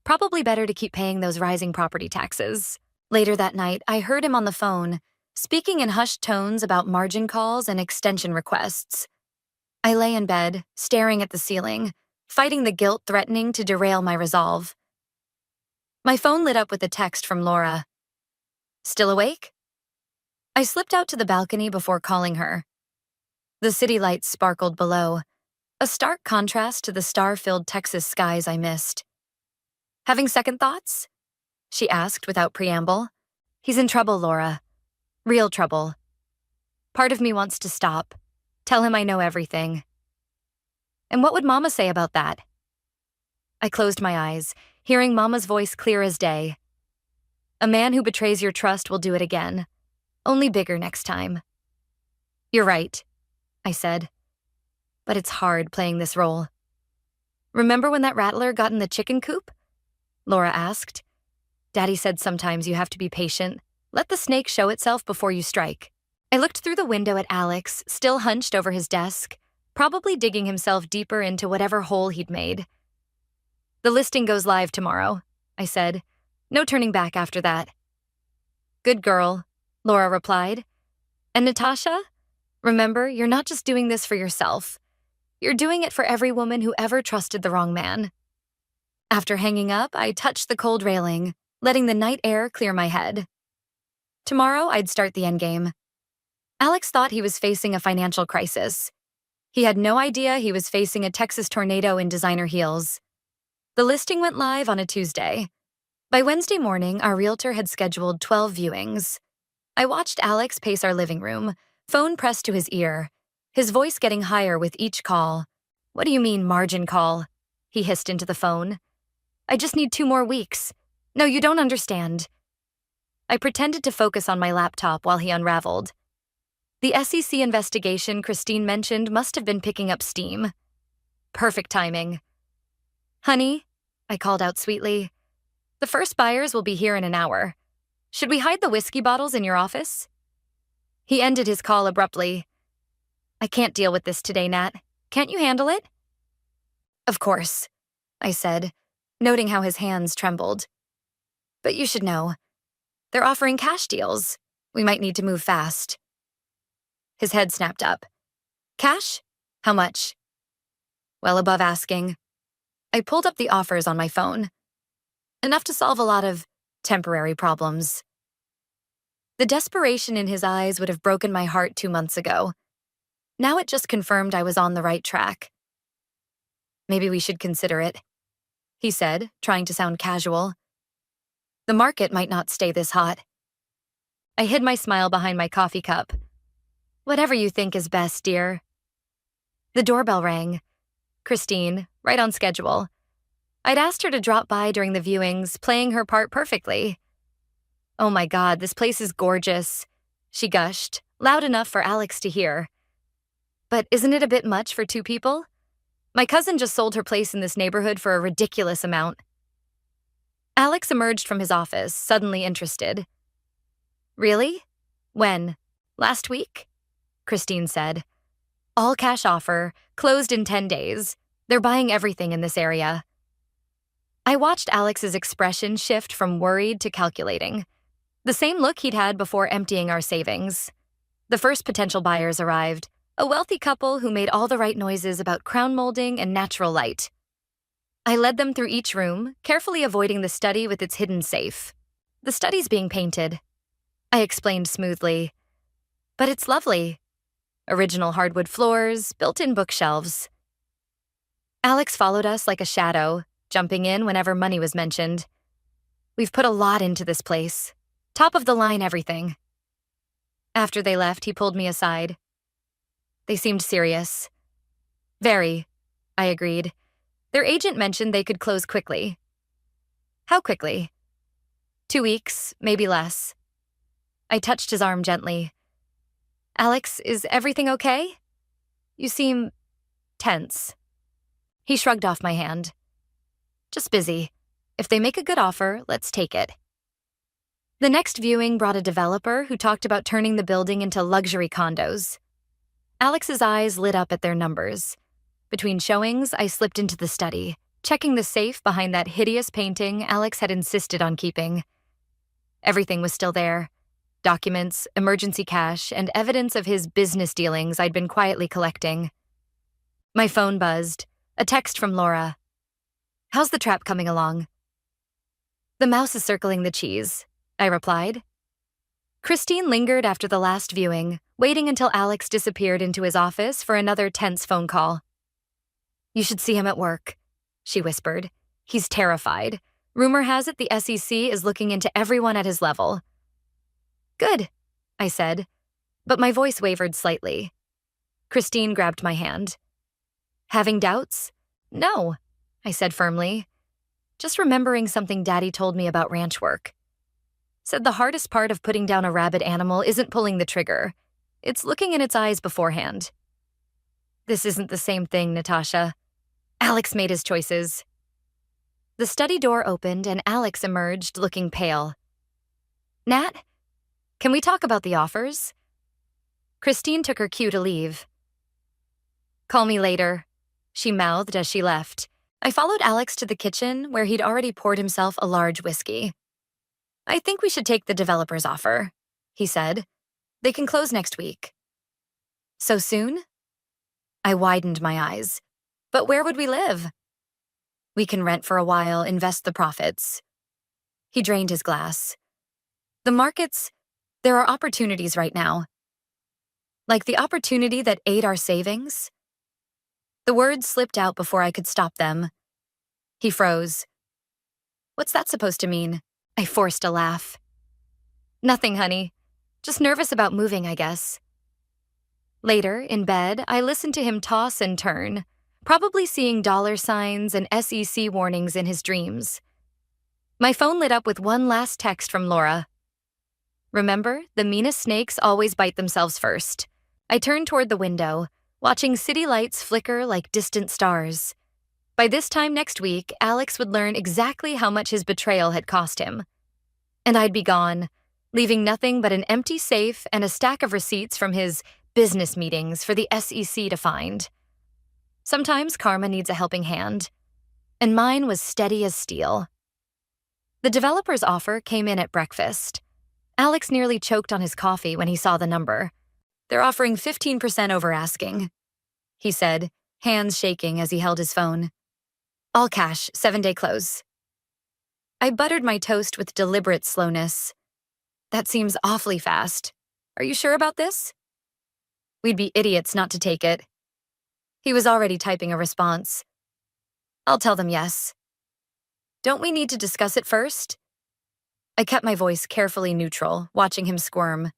Probably better to keep paying those rising property taxes. Later that night, I heard him on the phone, speaking in hushed tones about margin calls and extension requests. I lay in bed, staring at the ceiling, fighting the guilt threatening to derail my resolve. My phone lit up with a text from Laura. "Still awake?" I slipped out to the balcony before calling her. The city lights sparkled below, a stark contrast to the star-filled Texas skies I missed. "Having second thoughts?" she asked without preamble. "He's in trouble, Laura. Real trouble. Part of me wants to stop, tell him I know everything." "And what would Mama say about that?" I closed my eyes, hearing Mama's voice clear as day. "A man who betrays your trust will do it again. Only bigger next time." "You're right," I said. "But it's hard playing this role." "Remember when that rattler got in the chicken coop?" Laura asked. "Daddy said sometimes you have to be patient. Let the snake show itself before you strike." I looked through the window at Alex, still hunched over his desk, probably digging himself deeper into whatever hole he'd made. "The listing goes live tomorrow," I said. "No turning back after that." "Good girl," Laura replied. "And Natasha, remember, you're not just doing this for yourself. You're doing it for every woman who ever trusted the wrong man." After hanging up, I touched the cold railing, letting the night air clear my head. Tomorrow, I'd start the endgame. Alex thought he was facing a financial crisis. He had no idea he was facing a Texas tornado in designer heels. The listing went live on a Tuesday. By Wednesday morning, our realtor had scheduled 12 viewings. I watched Alex pace our living room, phone pressed to his ear, his voice getting higher with each call. "What do you mean, margin call?" he hissed into the phone. "I just need 2 more weeks. No, you don't understand." I pretended to focus on my laptop while he unraveled. The SEC investigation Christine mentioned must have been picking up steam. Perfect timing. "Honey," I called out sweetly, "the first buyers will be here in an hour. Should we hide the whiskey bottles in your office?" He ended his call abruptly. "I can't deal with this today, Nat. Can't you handle it?" "Of course," I said, noting how his hands trembled. "But you should know. They're offering cash deals. We might need to move fast." His head snapped up. "Cash? How much?" "Well above asking." I pulled up the offers on my phone. Enough to solve a lot of temporary problems. The desperation in his eyes would have broken my heart 2 months ago. Now it just confirmed I was on the right track. "Maybe we should consider it," he said, trying to sound casual. "The market might not stay this hot." I hid my smile behind my coffee cup. "Whatever you think is best, dear." The doorbell rang. Christine, right on schedule. I'd asked her to drop by during the viewings, playing her part perfectly. "Oh my God, this place is gorgeous," she gushed, loud enough for Alex to hear. "But isn't it a bit much for 2 people? My cousin just sold her place in this neighborhood for a ridiculous amount." Alex emerged from his office, suddenly interested. "Really? When? Last week?" Christine said. "All cash offer, closed in 10 days. They're buying everything in this area." I watched Alex's expression shift from worried to calculating. The same look he'd had before emptying our savings. The first potential buyers arrived, a wealthy couple who made all the right noises about crown molding and natural light. I led them through each room, carefully avoiding the study with its hidden safe. "The study's being painted," I explained smoothly. "But it's lovely. Original hardwood floors, built-in bookshelves." Alex followed us like a shadow, jumping in whenever money was mentioned. "We've put a lot into this place. Top-of-the-line everything." After they left, he pulled me aside. They seemed serious. "Very," I agreed. Their agent mentioned they could close quickly. "How quickly?" 2 weeks, maybe less. I touched his arm gently. "Alex, is everything okay? You seem tense." He shrugged off my hand. "Just busy. If they make a good offer, let's take it." The next viewing brought a developer who talked about turning the building into luxury condos. Alex's eyes lit up at their numbers. Between showings, I slipped into the study, checking the safe behind that hideous painting Alex had insisted on keeping. Everything was still there. Documents, emergency cash, and evidence of his business dealings I'd been quietly collecting. My phone buzzed. A text from Laura. "How's the trap coming along?" "The mouse is circling the cheese," I replied. Christine lingered after the last viewing, waiting until Alex disappeared into his office for another tense phone call. "You should see him at work," she whispered. "He's terrified. Rumor has it the SEC is looking into everyone at his level." "Good," I said, but my voice wavered slightly. Christine grabbed my hand. "Having doubts?" "No," I said firmly. "Just remembering something Daddy told me about ranch work. Said the hardest part of putting down a rabid animal isn't pulling the trigger. It's looking in its eyes beforehand." "This isn't the same thing, Natasha." Alex made his choices. The study door opened and Alex emerged looking pale. "Nat, can we talk about the offers?" Christine took her cue to leave. "Call me later," she mouthed as she left. I followed Alex to the kitchen where he'd already poured himself a large whiskey. "I think we should take the developer's offer," he said. "They can close next week." "So soon?" I widened my eyes. "But where would we live?" "We can rent for a while, invest the profits." He drained his glass. There are opportunities right now." "Like the opportunity that ate our savings?" The words slipped out before I could stop them. He froze. "What's that supposed to mean?" I forced a laugh. "Nothing, honey. Just nervous about moving, I guess." Later, in bed, I listened to him toss and turn, probably seeing dollar signs and SEC warnings in his dreams. My phone lit up with one last text from Laura. "Remember, the meanest snakes always bite themselves first." I turned toward the window, watching city lights flicker like distant stars. By this time next week, Alex would learn exactly how much his betrayal had cost him. And I'd be gone, leaving nothing but an empty safe and a stack of receipts from his business meetings for the SEC to find. Sometimes karma needs a helping hand, and mine was steady as steel. The developer's offer came in at breakfast. Alex nearly choked on his coffee when he saw the number. "They're offering 15% over asking," he said, hands shaking as he held his phone. "All cash, 7-day close." I buttered my toast with deliberate slowness. "That seems awfully fast. Are you sure about this?" "We'd be idiots not to take it." He was already typing a response. "I'll tell them yes." "Don't we need to discuss it first?" I kept my voice carefully neutral, watching him squirm.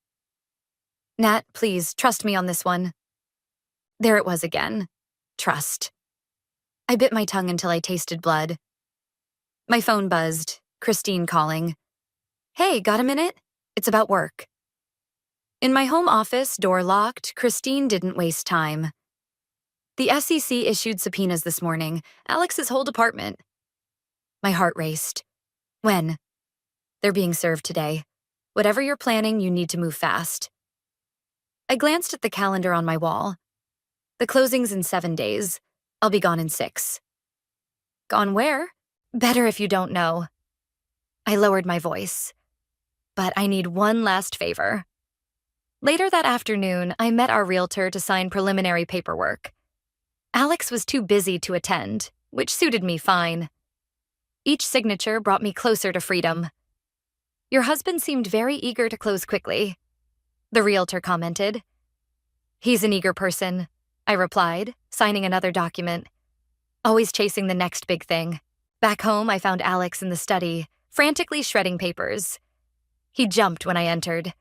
"Nat, please, trust me on this one." There it was again. Trust. I bit my tongue until I tasted blood. My phone buzzed, Christine calling. "Hey, got a minute? It's about work." In my home office, door locked, Christine didn't waste time. "The SEC issued subpoenas this morning, Alex's whole department." My heart raced. "When?" "They're being served today. Whatever you're planning, you need to move fast." I glanced at the calendar on my wall. "The closing's in 7 days. I'll be gone in 6. "Gone where?" "Better if you don't know." I lowered my voice. "But I need one last favor." Later that afternoon, I met our realtor to sign preliminary paperwork. Alex was too busy to attend, which suited me fine. Each signature brought me closer to freedom. "Your husband seemed very eager to close quickly," the realtor commented. "He's an eager person," I replied, signing another document. Always chasing the next big thing. Back home, I found Alex in the study, frantically shredding papers. He jumped when I entered.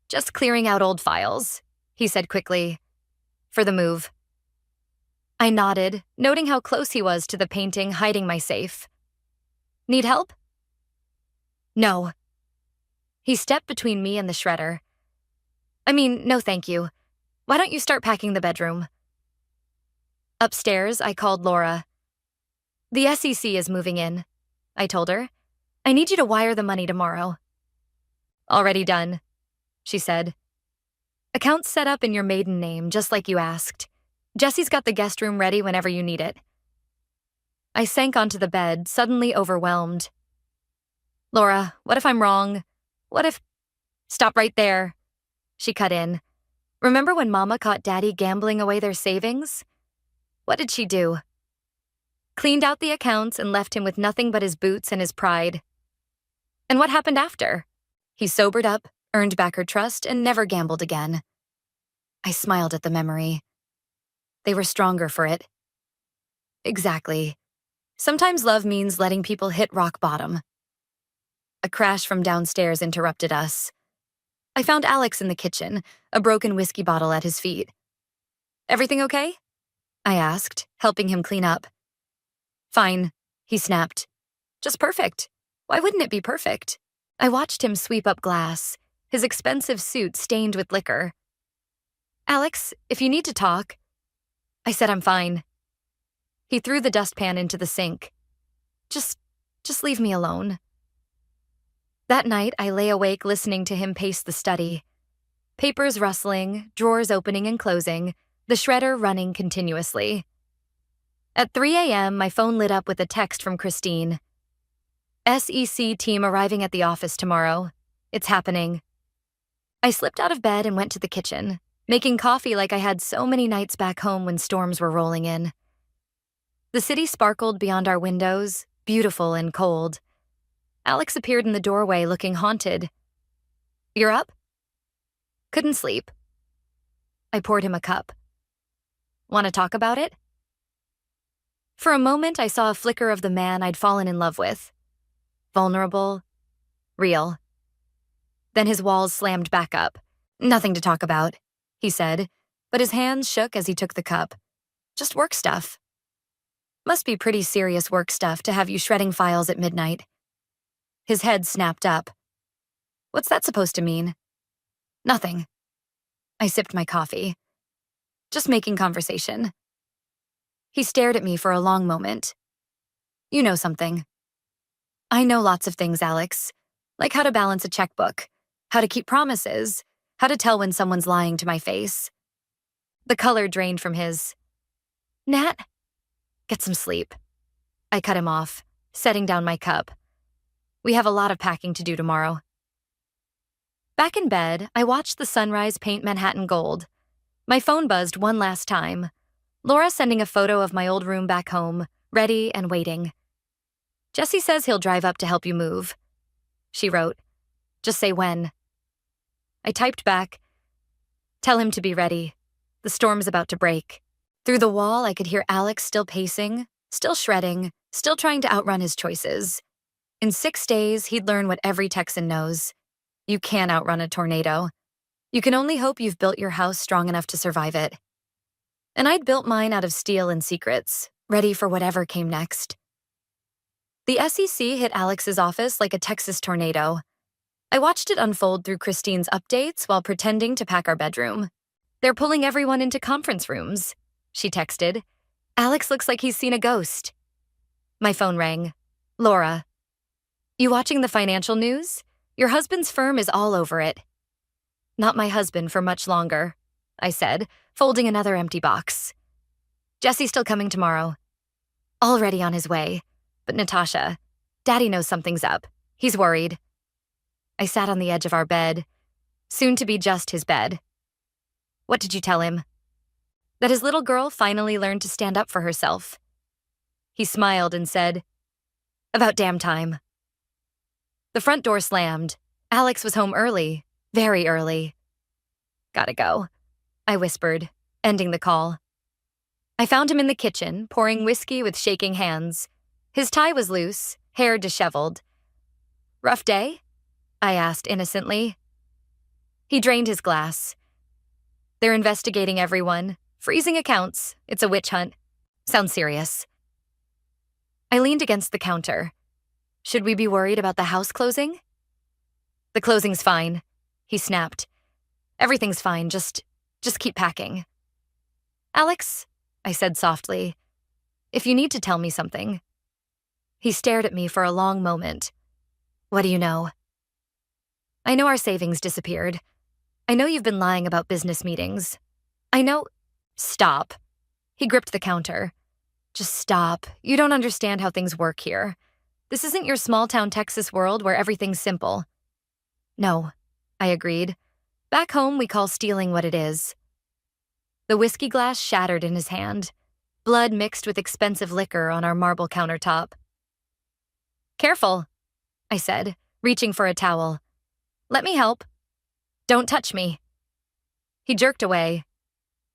"Just clearing out old files," he said quickly. "For the move." I nodded, noting how close he was to the painting hiding my safe. "Need help?" "No." He stepped between me and the shredder. No thank you. Why don't you start packing the bedroom?" Upstairs, I called Laura. "The SEC is moving in," I told her. "I need you to wire the money tomorrow." Already done, she said. Account set up in your maiden name, just like you asked. Jesse's got the guest room ready whenever you need it. I sank onto the bed, suddenly overwhelmed. Laura, what if I'm wrong? What if... Stop right there. She cut in. Remember when Mama caught Daddy gambling away their savings? What did she do? Cleaned out the accounts and left him with nothing but his boots and his pride. And what happened after? He sobered up, earned back her trust, and never gambled again. I smiled at the memory. They were stronger for it. Exactly. Sometimes love means letting people hit rock bottom. A crash from downstairs interrupted us. I found Alex in the kitchen, a broken whiskey bottle at his feet. Everything okay? I asked, helping him clean up. Fine, he snapped. Just perfect. Why wouldn't it be perfect? I watched him sweep up glass, his expensive suit stained with liquor. Alex, if you need to talk. I said I'm fine. He threw the dustpan into the sink. Just leave me alone. That night, I lay awake listening to him pace the study. Papers rustling, drawers opening and closing, the shredder running continuously. At 3 a.m., my phone lit up with a text from Christine. SEC team arriving at the office tomorrow. It's happening. I slipped out of bed and went to the kitchen, making coffee like I had so many nights back home when storms were rolling in. The city sparkled beyond our windows, beautiful and cold. Alex appeared in the doorway looking haunted. You're up? Couldn't sleep. I poured him a cup. Want to talk about it? For a moment, I saw a flicker of the man I'd fallen in love with. Vulnerable, real. Then his walls slammed back up. Nothing to talk about, he said, but his hands shook as he took the cup. Just work stuff. Must be pretty serious work stuff to have you shredding files at midnight. His head snapped up. What's that supposed to mean? Nothing. I sipped my coffee. Just making conversation. He stared at me for a long moment. You know something. I know lots of things, Alex. Like how to balance a checkbook, how to keep promises, how to tell when someone's lying to my face. The color drained from his. Nat, get some sleep. I cut him off, setting down my cup. We have a lot of packing to do tomorrow. Back in bed, I watched the sunrise paint Manhattan gold. My phone buzzed one last time. Laura sending a photo of my old room back home, ready and waiting. Jesse says he'll drive up to help you move. She wrote, just say when. I typed back, tell him to be ready. The storm's about to break. Through the wall, I could hear Alex still pacing, still shredding, still trying to outrun his choices. In 6 days, he'd learn what every Texan knows. You can't outrun a tornado. You can only hope you've built your house strong enough to survive it. And I'd built mine out of steel and secrets, ready for whatever came next. The SEC hit Alex's office like a Texas tornado. I watched it unfold through Christine's updates while pretending to pack our bedroom. They're pulling everyone into conference rooms, she texted. Alex looks like he's seen a ghost. My phone rang. Laura. You watching the financial news? Your husband's firm is all over it. Not my husband for much longer, I said, folding another empty box. Jesse's still coming tomorrow. Already on his way. But Natasha, Daddy knows something's up. He's worried. I sat on the edge of our bed, soon to be just his bed. What did you tell him? That his little girl finally learned to stand up for herself. He smiled and said, about damn time. The front door slammed. Alex was home early, very early. Gotta go, I whispered, ending the call. I found him in the kitchen, pouring whiskey with shaking hands. His tie was loose, hair disheveled. Rough day? I asked innocently. He drained his glass. They're investigating everyone, freezing accounts. It's a witch hunt. Sounds serious. I leaned against the counter. Should we be worried about the house closing? The closing's fine, he snapped. Everything's fine, just keep packing. Alex, I said softly, if you need to tell me something. He stared at me for a long moment. What do you know? I know our savings disappeared. I know you've been lying about business meetings. I know— Stop. He gripped the counter. Just stop. You don't understand how things work here. This isn't your small-town Texas world where everything's simple. No, I agreed. Back home, we call stealing what it is. The whiskey glass shattered in his hand. Blood mixed with expensive liquor on our marble countertop. Careful, I said, reaching for a towel. Let me help. Don't touch me. He jerked away.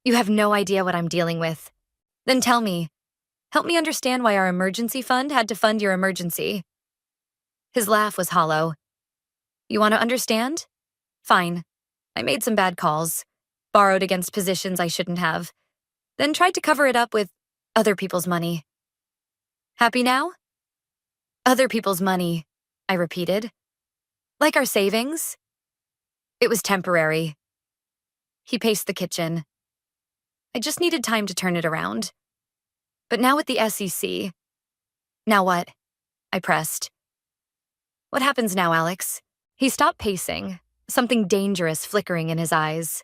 You have no idea what I'm dealing with. Then tell me. Help me understand why our emergency fund had to fund your emergency. His laugh was hollow. You want to understand? Fine. I made some bad calls, borrowed against positions I shouldn't have, then tried to cover it up with other people's money. Happy now? Other people's money, I repeated. Like our savings? It was temporary. He paced the kitchen. I just needed time to turn it around. But now with the SEC. Now what? I pressed. What happens now, Alex? He stopped pacing, something dangerous flickering in his eyes.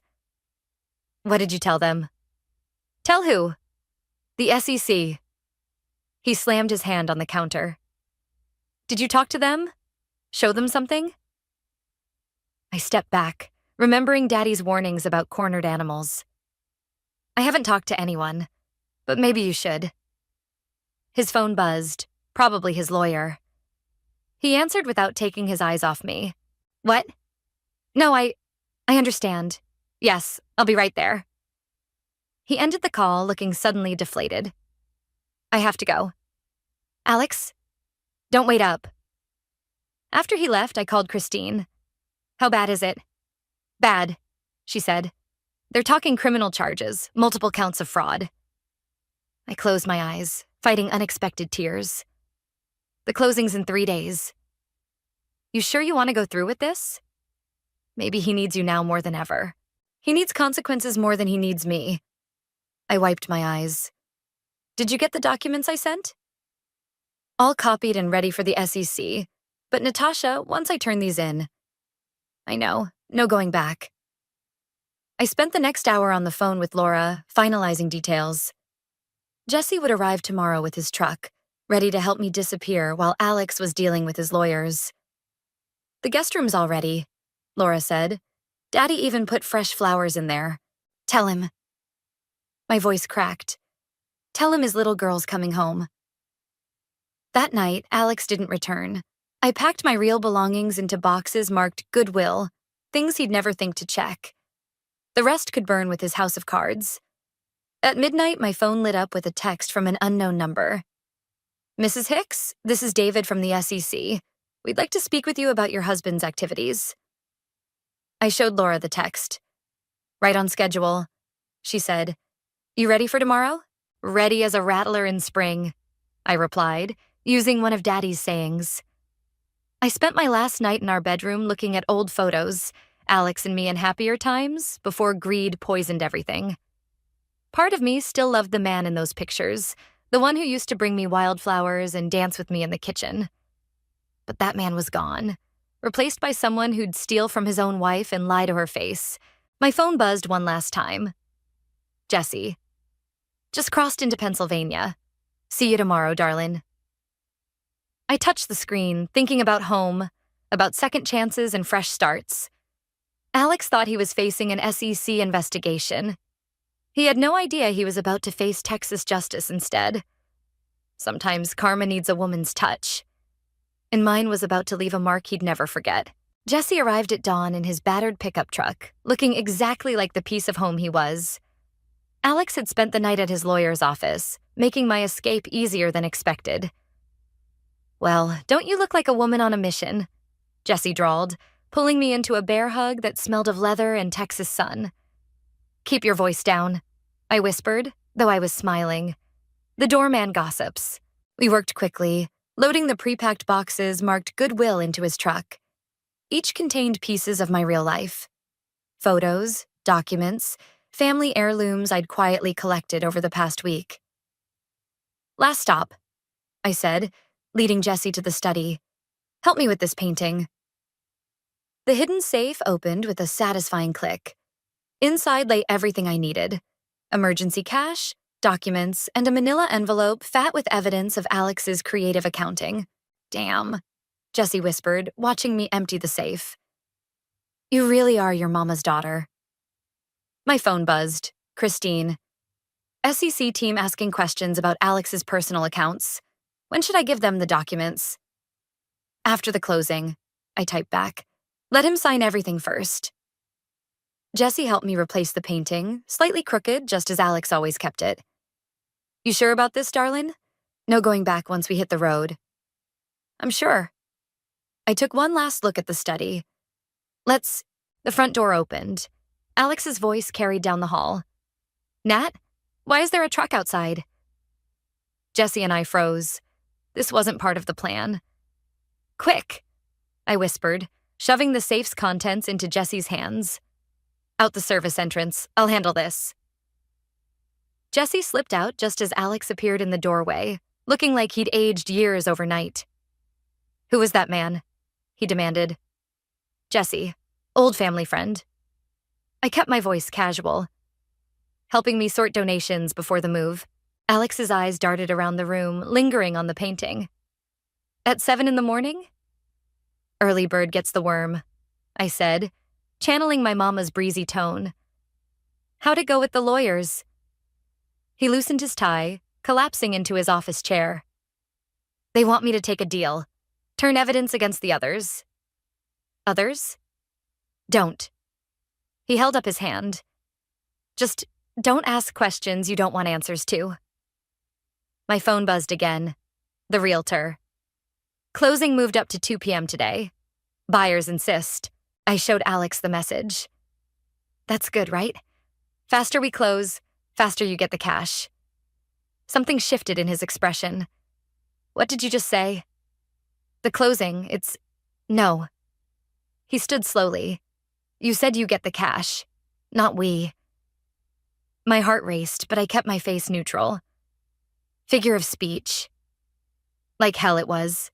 What did you tell them? Tell who? The SEC. He slammed his hand on the counter. Did you talk to them? Show them something? I stepped back, remembering Daddy's warnings about cornered animals. I haven't talked to anyone, but maybe you should. His phone buzzed, probably his lawyer. He answered without taking his eyes off me. What? No, I understand. Yes, I'll be right there. He ended the call looking suddenly deflated. I have to go. Alex? Don't wait up. After he left, I called Christine. How bad is it? Bad, she said. They're talking criminal charges, multiple counts of fraud. I closed my eyes, fighting unexpected tears. The closing's in 3 days. You sure you want to go through with this? Maybe he needs you now more than ever. He needs consequences more than he needs me. I wiped my eyes. Did you get the documents I sent? All copied and ready for the SEC, but Natasha, once I turn these in. I know, no going back. I spent the next hour on the phone with Laura, finalizing details. Jesse would arrive tomorrow with his truck, ready to help me disappear while Alex was dealing with his lawyers. The guest room's all ready, Laura said. Daddy even put fresh flowers in there. Tell him. My voice cracked. Tell him his little girl's coming home. That night, Alex didn't return. I packed my real belongings into boxes marked Goodwill, things he'd never think to check. The rest could burn with his house of cards. At midnight, my phone lit up with a text from an unknown number. Mrs. Hicks, this is David from the SEC. We'd like to speak with you about your husband's activities. I showed Laura the text. Right on schedule, she said. You ready for tomorrow? Ready as a rattler in spring, I replied, using one of Daddy's sayings. I spent my last night in our bedroom looking at old photos, Alex and me in happier times, before greed poisoned everything. Part of me still loved the man in those pictures, the one who used to bring me wildflowers and dance with me in the kitchen. But that man was gone, replaced by someone who'd steal from his own wife and lie to her face. My phone buzzed one last time. Jesse. Just crossed into Pennsylvania. See you tomorrow, darling. I touched the screen, thinking about home, about second chances and fresh starts. Alex thought he was facing an SEC investigation. He had no idea he was about to face Texas justice instead. Sometimes karma needs a woman's touch. And mine was about to leave a mark he'd never forget. Jesse arrived at dawn in his battered pickup truck, looking exactly like the piece of home he was. Alex had spent the night at his lawyer's office, making my escape easier than expected. Well, don't you look like a woman on a mission? Jesse drawled, pulling me into a bear hug that smelled of leather and Texas sun. Keep your voice down, I whispered, though I was smiling. The doorman gossips. We worked quickly, loading the pre-packed boxes marked Goodwill into his truck. Each contained pieces of my real life. Photos, documents, family heirlooms I'd quietly collected over the past week. Last stop, I said, leading Jesse to the study. Help me with this painting. The hidden safe opened with a satisfying click. Inside lay everything I needed: emergency cash, documents, and a manila envelope fat with evidence of Alex's creative accounting. Damn, Jessie whispered, watching me empty the safe. You really are your mama's daughter. My phone buzzed. Christine. SEC team asking questions about Alex's personal accounts. When should I give them the documents? After the closing, I typed back. Let him sign everything first. Jessie helped me replace the painting, slightly crooked, just as Alex always kept it. You sure about this, darling? No going back once we hit the road. I'm sure. I took one last look at the study. The front door opened. Alex's voice carried down the hall. Nat, why is there a truck outside? Jessie and I froze. This wasn't part of the plan. Quick, I whispered, shoving the safe's contents into Jessie's hands. Out the service entrance. I'll handle this. Jessie slipped out just as Alex appeared in the doorway, looking like he'd aged years overnight. Who was that man? He demanded. Jessie, old family friend. I kept my voice casual. Helping me sort donations before the move, Alex's eyes darted around the room, lingering on the painting. At 7 a.m? Early bird gets the worm, I said, channeling my mama's breezy tone. How'd it go with the lawyers? He loosened his tie, collapsing into his office chair. They want me to take a deal. Turn evidence against the others. Others? Don't. He held up his hand. Just don't ask questions you don't want answers to. My phone buzzed again. The realtor. Closing moved up to 2 p.m. today. Buyers insist. I showed Alex the message. That's good, right? Faster we close, faster you get the cash. Something shifted in his expression. What did you just say? The closing, No. He stood slowly. You said you get the cash, not we. My heart raced, but I kept my face neutral. Figure of speech. Like hell it was.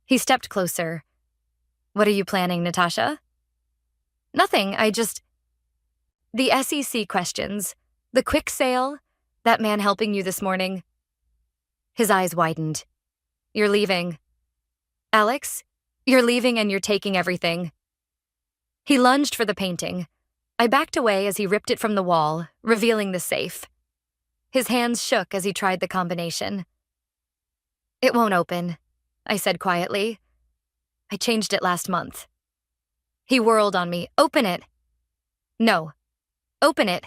He stepped closer. What are you planning, Natasha? Nothing, The SEC questions. The quick sale. That man helping you this morning. His eyes widened. You're leaving. Alex, you're leaving and you're taking everything. He lunged for the painting. I backed away as he ripped it from the wall, revealing the safe. His hands shook as he tried the combination. It won't open, I said quietly. I changed it last month. He whirled on me. Open it. No. Open it.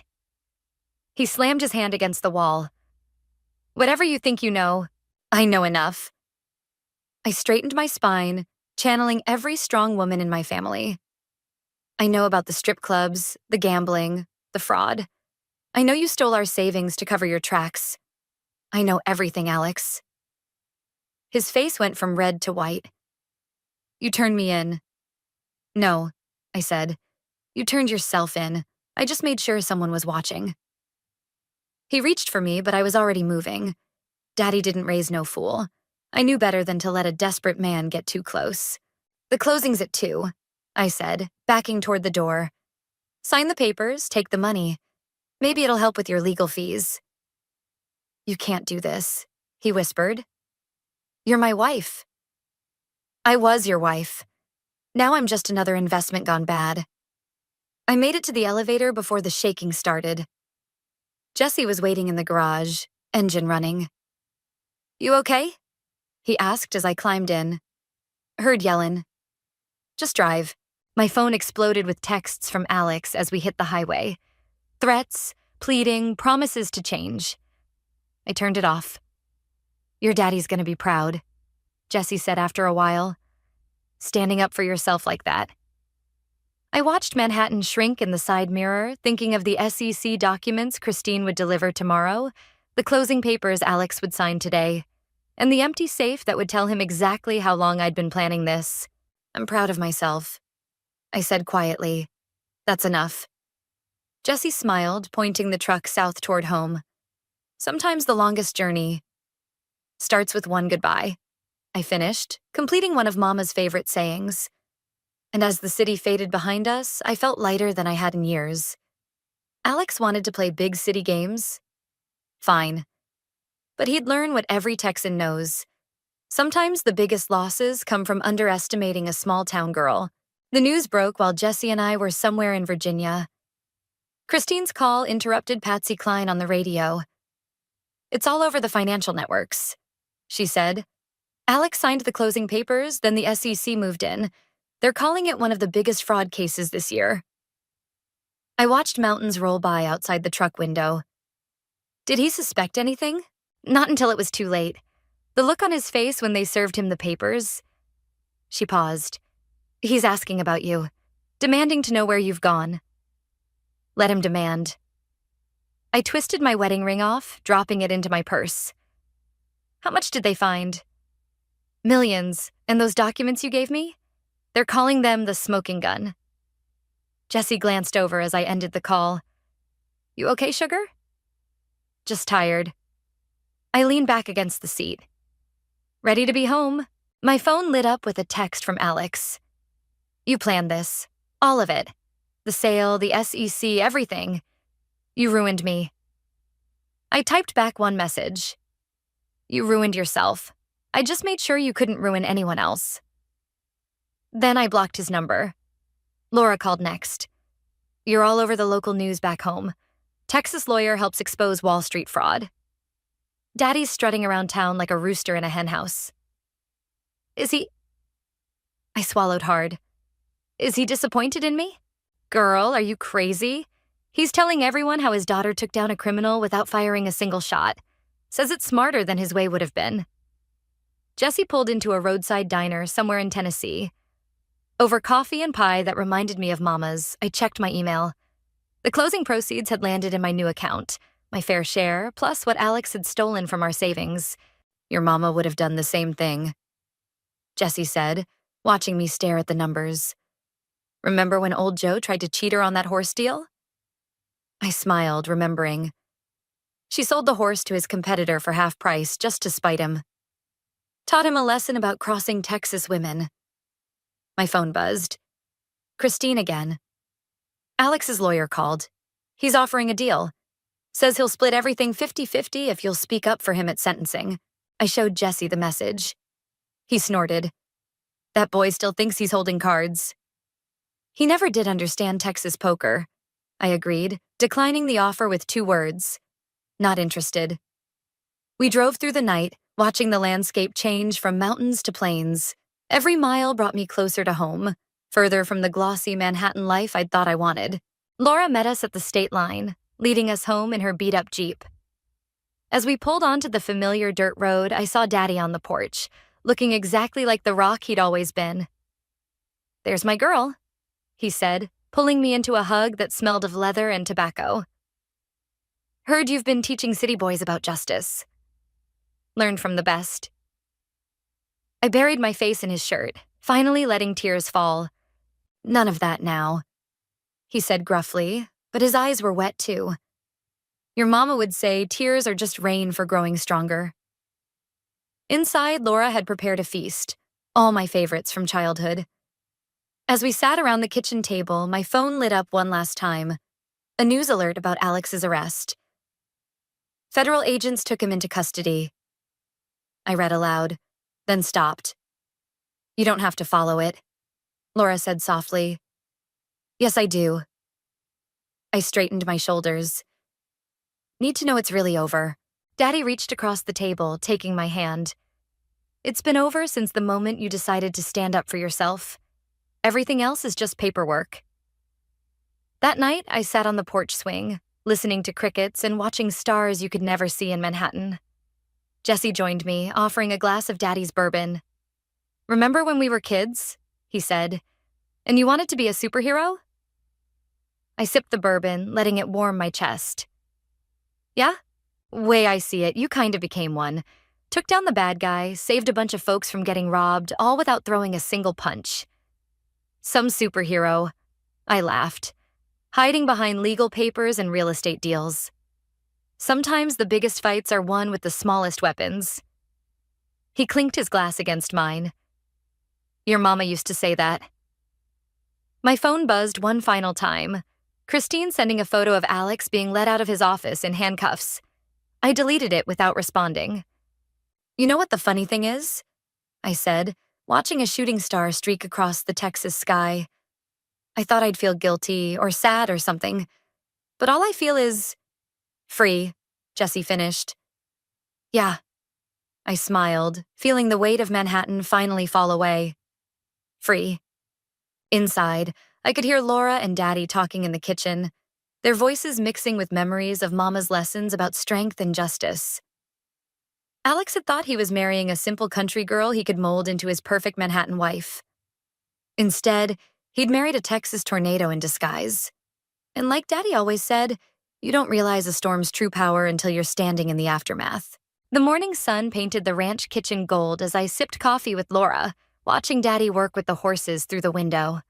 He slammed his hand against the wall. Whatever you think you know, I know enough. I straightened my spine, channeling every strong woman in my family. I know about the strip clubs, the gambling, the fraud. I know you stole our savings to cover your tracks. I know everything, Alex. His face went from red to white. You turned me in. No, I said. You turned yourself in. I just made sure someone was watching. He reached for me, but I was already moving. Daddy didn't raise no fool. I knew better than to let a desperate man get too close. The closing's at 2, I said, backing toward the door. Sign the papers, take the money. Maybe it'll help with your legal fees. You can't do this, he whispered. You're my wife. I was your wife. Now I'm just another investment gone bad. I made it to the elevator before the shaking started. Jessie was waiting in the garage, engine running. You okay? He asked as I climbed in. Heard yellin'. Just drive. My phone exploded with texts from Alex as we hit the highway. Threats, pleading, promises to change. I turned it off. Your daddy's gonna be proud, Jessie said after a while. Standing up for yourself like that. I watched Manhattan shrink in the side mirror, thinking of the SEC documents Christine would deliver tomorrow, the closing papers Alex would sign today, and the empty safe that would tell him exactly how long I'd been planning this. I'm proud of myself, I said quietly. That's enough. Jessie smiled, pointing the truck south toward home. Sometimes the longest journey starts with one goodbye. I finished, completing one of Mama's favorite sayings. And as the city faded behind us, I felt lighter than I had in years. Alex wanted to play big city games? Fine. But he'd learn what every Texan knows. Sometimes the biggest losses come from underestimating a small-town girl. The news broke while Jesse and I were somewhere in Virginia. Christine's call interrupted Patsy Cline on the radio. "It's all over the financial networks," she said. "Alex signed the closing papers, then the SEC moved in. They're calling it one of the biggest fraud cases this year." I watched mountains roll by outside the truck window. Did he suspect anything? Not until it was too late. The look on his face when they served him the papers. She paused. "He's asking about you, demanding to know where you've gone." Let him demand. I twisted my wedding ring off, dropping it into my purse. "How much did they find?" "Millions. And those documents you gave me? They're calling them the smoking gun." Jesse glanced over as I ended the call. "You okay, sugar?" "Just tired." I leaned back against the seat. "Ready to be home." My phone lit up with a text from Alex. "You planned this. All of it. The sale, the SEC, everything. You ruined me." I typed back one message. "You ruined yourself. I just made sure you couldn't ruin anyone else." Then I blocked his number. Laura called next. "You're all over the local news back home. Texas lawyer helps expose Wall Street fraud." Daddy's strutting around town like a rooster in a henhouse. "Is he—" I swallowed hard. "Is he disappointed in me?" "Girl, are you crazy? He's telling everyone how his daughter took down a criminal without firing a single shot. Says it's smarter than his way would have been." Jesse pulled into a roadside diner somewhere in Tennessee. Over coffee and pie that reminded me of Mama's, I checked my email. The closing proceeds had landed in my new account, my fair share, plus what Alex had stolen from our savings. "Your mama would have done the same thing," Jesse said, watching me stare at the numbers. "Remember when old Joe tried to cheat her on that horse deal?" I smiled, remembering. She sold the horse to his competitor for half price just to spite him. Taught him a lesson about crossing Texas women. My phone buzzed. Christine again. Alex's lawyer called. He's offering a deal. Says he'll split everything 50-50 if you'll speak up for him at sentencing. I showed Jesse the message. He snorted. "That boy still thinks he's holding cards." He never did understand Texas poker. I agreed, declining the offer with 2 words. Not interested. We drove through the night, watching the landscape change from mountains to plains. Every mile brought me closer to home, further from the glossy Manhattan life I'd thought I wanted. Laura met us at the state line, leading us home in her beat-up Jeep. As we pulled onto the familiar dirt road, I saw Daddy on the porch, looking exactly like the rock he'd always been. "There's my girl," he said, pulling me into a hug that smelled of leather and tobacco. "Heard you've been teaching city boys about justice." "Learned from the best." I buried my face in his shirt, finally letting tears fall. "None of that now," he said gruffly, but his eyes were wet too. "Your mama would say tears are just rain for growing stronger." Inside, Laura had prepared a feast, all my favorites from childhood. As we sat around the kitchen table, my phone lit up one last time. A news alert about Alex's arrest. "Federal agents took him into custody." I read aloud, then stopped. "You don't have to follow it," Laura said softly. "Yes, I do." I straightened my shoulders. "Need to know it's really over." Daddy reached across the table, taking my hand. "It's been over since the moment you decided to stand up for yourself. Everything else is just paperwork." That night, I sat on the porch swing, listening to crickets and watching stars you could never see in Manhattan. Jesse joined me, offering a glass of Daddy's bourbon. "Remember when we were kids?" he said. "And you wanted to be a superhero?" I sipped the bourbon, letting it warm my chest. "Yeah? Way I see it, you kind of became one. Took down the bad guy, saved a bunch of folks from getting robbed, all without throwing a single punch." "Some superhero," I laughed, hiding behind legal papers and real estate deals. "Sometimes the biggest fights are won with the smallest weapons." He clinked his glass against mine. "Your mama used to say that." My phone buzzed one final time. Christine sending a photo of Alex being let out of his office in handcuffs. I deleted it without responding. You know what the funny thing is? I said, watching a shooting star streak across the Texas sky. I thought I'd feel guilty or sad or something, but all I feel is free, Jessie finished. Yeah. I smiled, feeling the weight of Manhattan finally fall away. Free. Inside, I could hear Laura and Daddy talking in the kitchen, their voices mixing with memories of Mama's lessons about strength and justice. Alex had thought he was marrying a simple country girl he could mold into his perfect Manhattan wife. Instead, he'd married a Texas tornado in disguise. And like Daddy always said, you don't realize a storm's true power until you're standing in the aftermath. The morning sun painted the ranch kitchen gold as I sipped coffee with Laura, watching Daddy work with the horses through the window.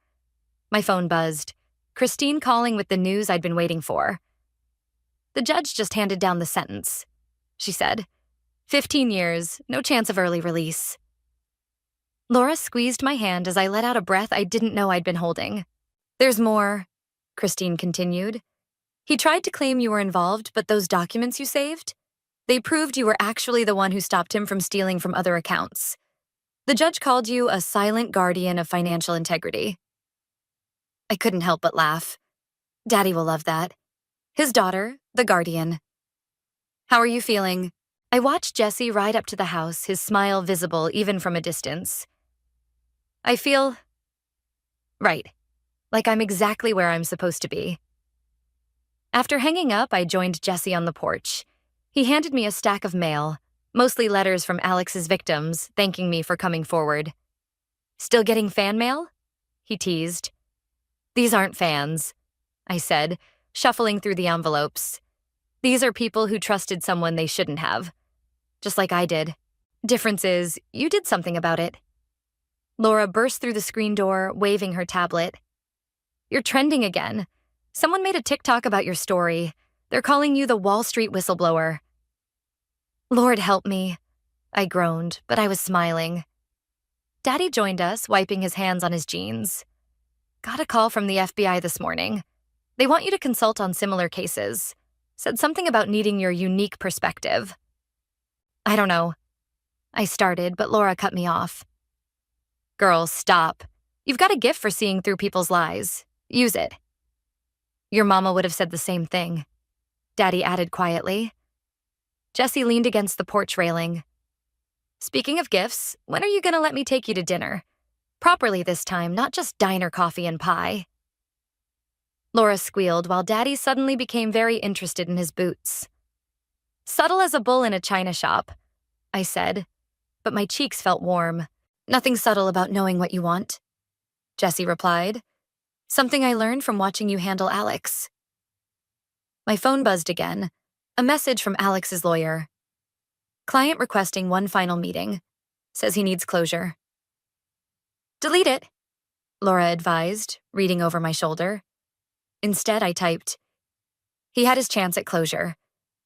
My phone buzzed, Christine calling with the news I'd been waiting for. The judge just handed down the sentence, she said. 15 years, no chance of early release. Laura squeezed my hand as I let out a breath I didn't know I'd been holding. There's more, Christine continued. He tried to claim you were involved, but those documents you saved? They proved you were actually the one who stopped him from stealing from other accounts. The judge called you a silent guardian of financial integrity. I couldn't help but laugh. Daddy will love that. His daughter, the guardian. How are you feeling? I watched Jesse ride up to the house, his smile visible even from a distance. I feel right, like I'm exactly where I'm supposed to be. After hanging up, I joined Jesse on the porch. He handed me a stack of mail, mostly letters from Alex's victims, thanking me for coming forward. Still getting fan mail? He teased. These aren't fans, I said, shuffling through the envelopes. These are people who trusted someone they shouldn't have. Just like I did. Difference is, you did something about it. Laura burst through the screen door, waving her tablet. You're trending again. Someone made a TikTok about your story. They're calling you the Wall Street whistleblower. Lord help me, I groaned, but I was smiling. Daddy joined us, wiping his hands on his jeans. Got a call from the FBI this morning. They want you to consult on similar cases. Said something about needing your unique perspective. I don't know. I started, but Laura cut me off. Girl, stop. You've got a gift for seeing through people's lies. Use it. Your mama would have said the same thing, Daddy added quietly. Jesse leaned against the porch railing. Speaking of gifts, when are you going to let me take you to dinner? Properly this time, not just diner coffee and pie. Laura squealed while Daddy suddenly became very interested in his boots. Subtle as a bull in a china shop, I said, but my cheeks felt warm. Nothing subtle about knowing what you want, Jesse replied. Something I learned from watching you handle Alex. My phone buzzed again. A message from Alex's lawyer. Client requesting one final meeting. Says he needs closure. Delete it, Laura advised, reading over my shoulder. Instead, I typed. He had his chance at closure.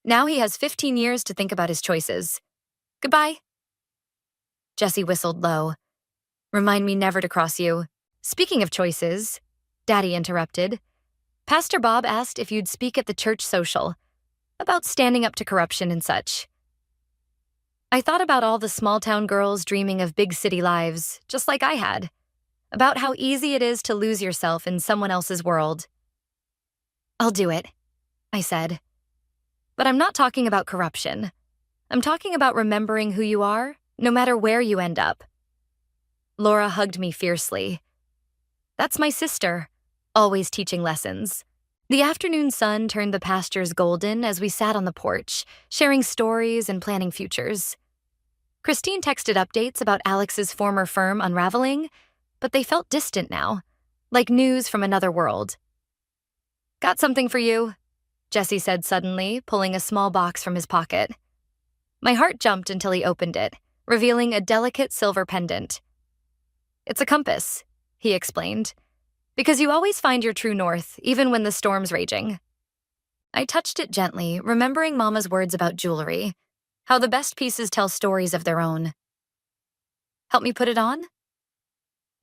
Now he has 15 years to think about his choices. Goodbye. Jesse whistled low. Remind me never to cross you. Speaking of choices, Daddy interrupted. Pastor Bob asked if you'd speak at the church social, about standing up to corruption and such. I thought about all the small-town girls dreaming of big city lives, just like I had, about how easy it is to lose yourself in someone else's world. I'll do it, I said. But I'm not talking about corruption. I'm talking about remembering who you are, no matter where you end up. Laura hugged me fiercely. That's my sister, always teaching lessons. The afternoon sun turned the pastures golden as we sat on the porch, sharing stories and planning futures. Christine texted updates about Alex's former firm unraveling, but they felt distant now, like news from another world. Got something for you, Jesse said suddenly, pulling a small box from his pocket. My heart jumped until he opened it, revealing a delicate silver pendant. It's a compass, he explained. Because you always find your true north, even when the storm's raging. I touched it gently, remembering Mama's words about jewelry, how the best pieces tell stories of their own. Help me put it on?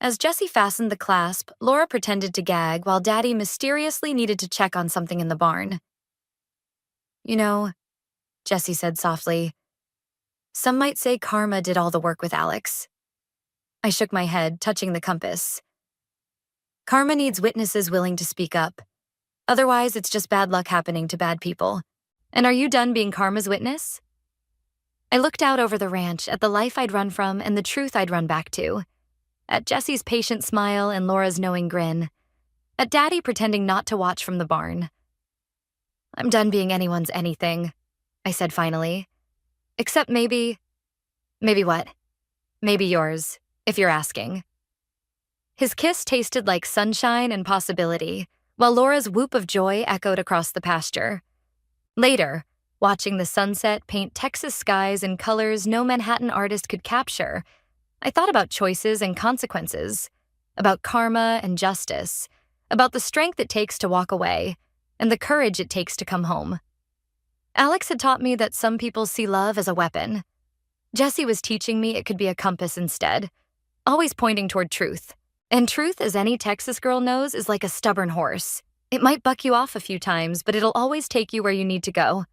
As Jessie fastened the clasp, Laura pretended to gag while Daddy mysteriously needed to check on something in the barn. You know, Jessie said softly, some might say karma did all the work with Alex. I shook my head, touching the compass. Karma needs witnesses willing to speak up. Otherwise, it's just bad luck happening to bad people. And are you done being karma's witness? I looked out over the ranch at the life I'd run from and the truth I'd run back to. At Jessie's patient smile and Laura's knowing grin. At Daddy pretending not to watch from the barn. I'm done being anyone's anything, I said finally. Except maybe what? Maybe yours, if you're asking. His kiss tasted like sunshine and possibility, while Laura's whoop of joy echoed across the pasture. Later, watching the sunset paint Texas skies in colors no Manhattan artist could capture, I thought about choices and consequences, about karma and justice, about the strength it takes to walk away, and the courage it takes to come home. Alex had taught me that some people see love as a weapon. Jessie was teaching me it could be a compass instead, always pointing toward truth. And truth, as any Texas girl knows, is like a stubborn horse. It might buck you off a few times, but it'll always take you where you need to go.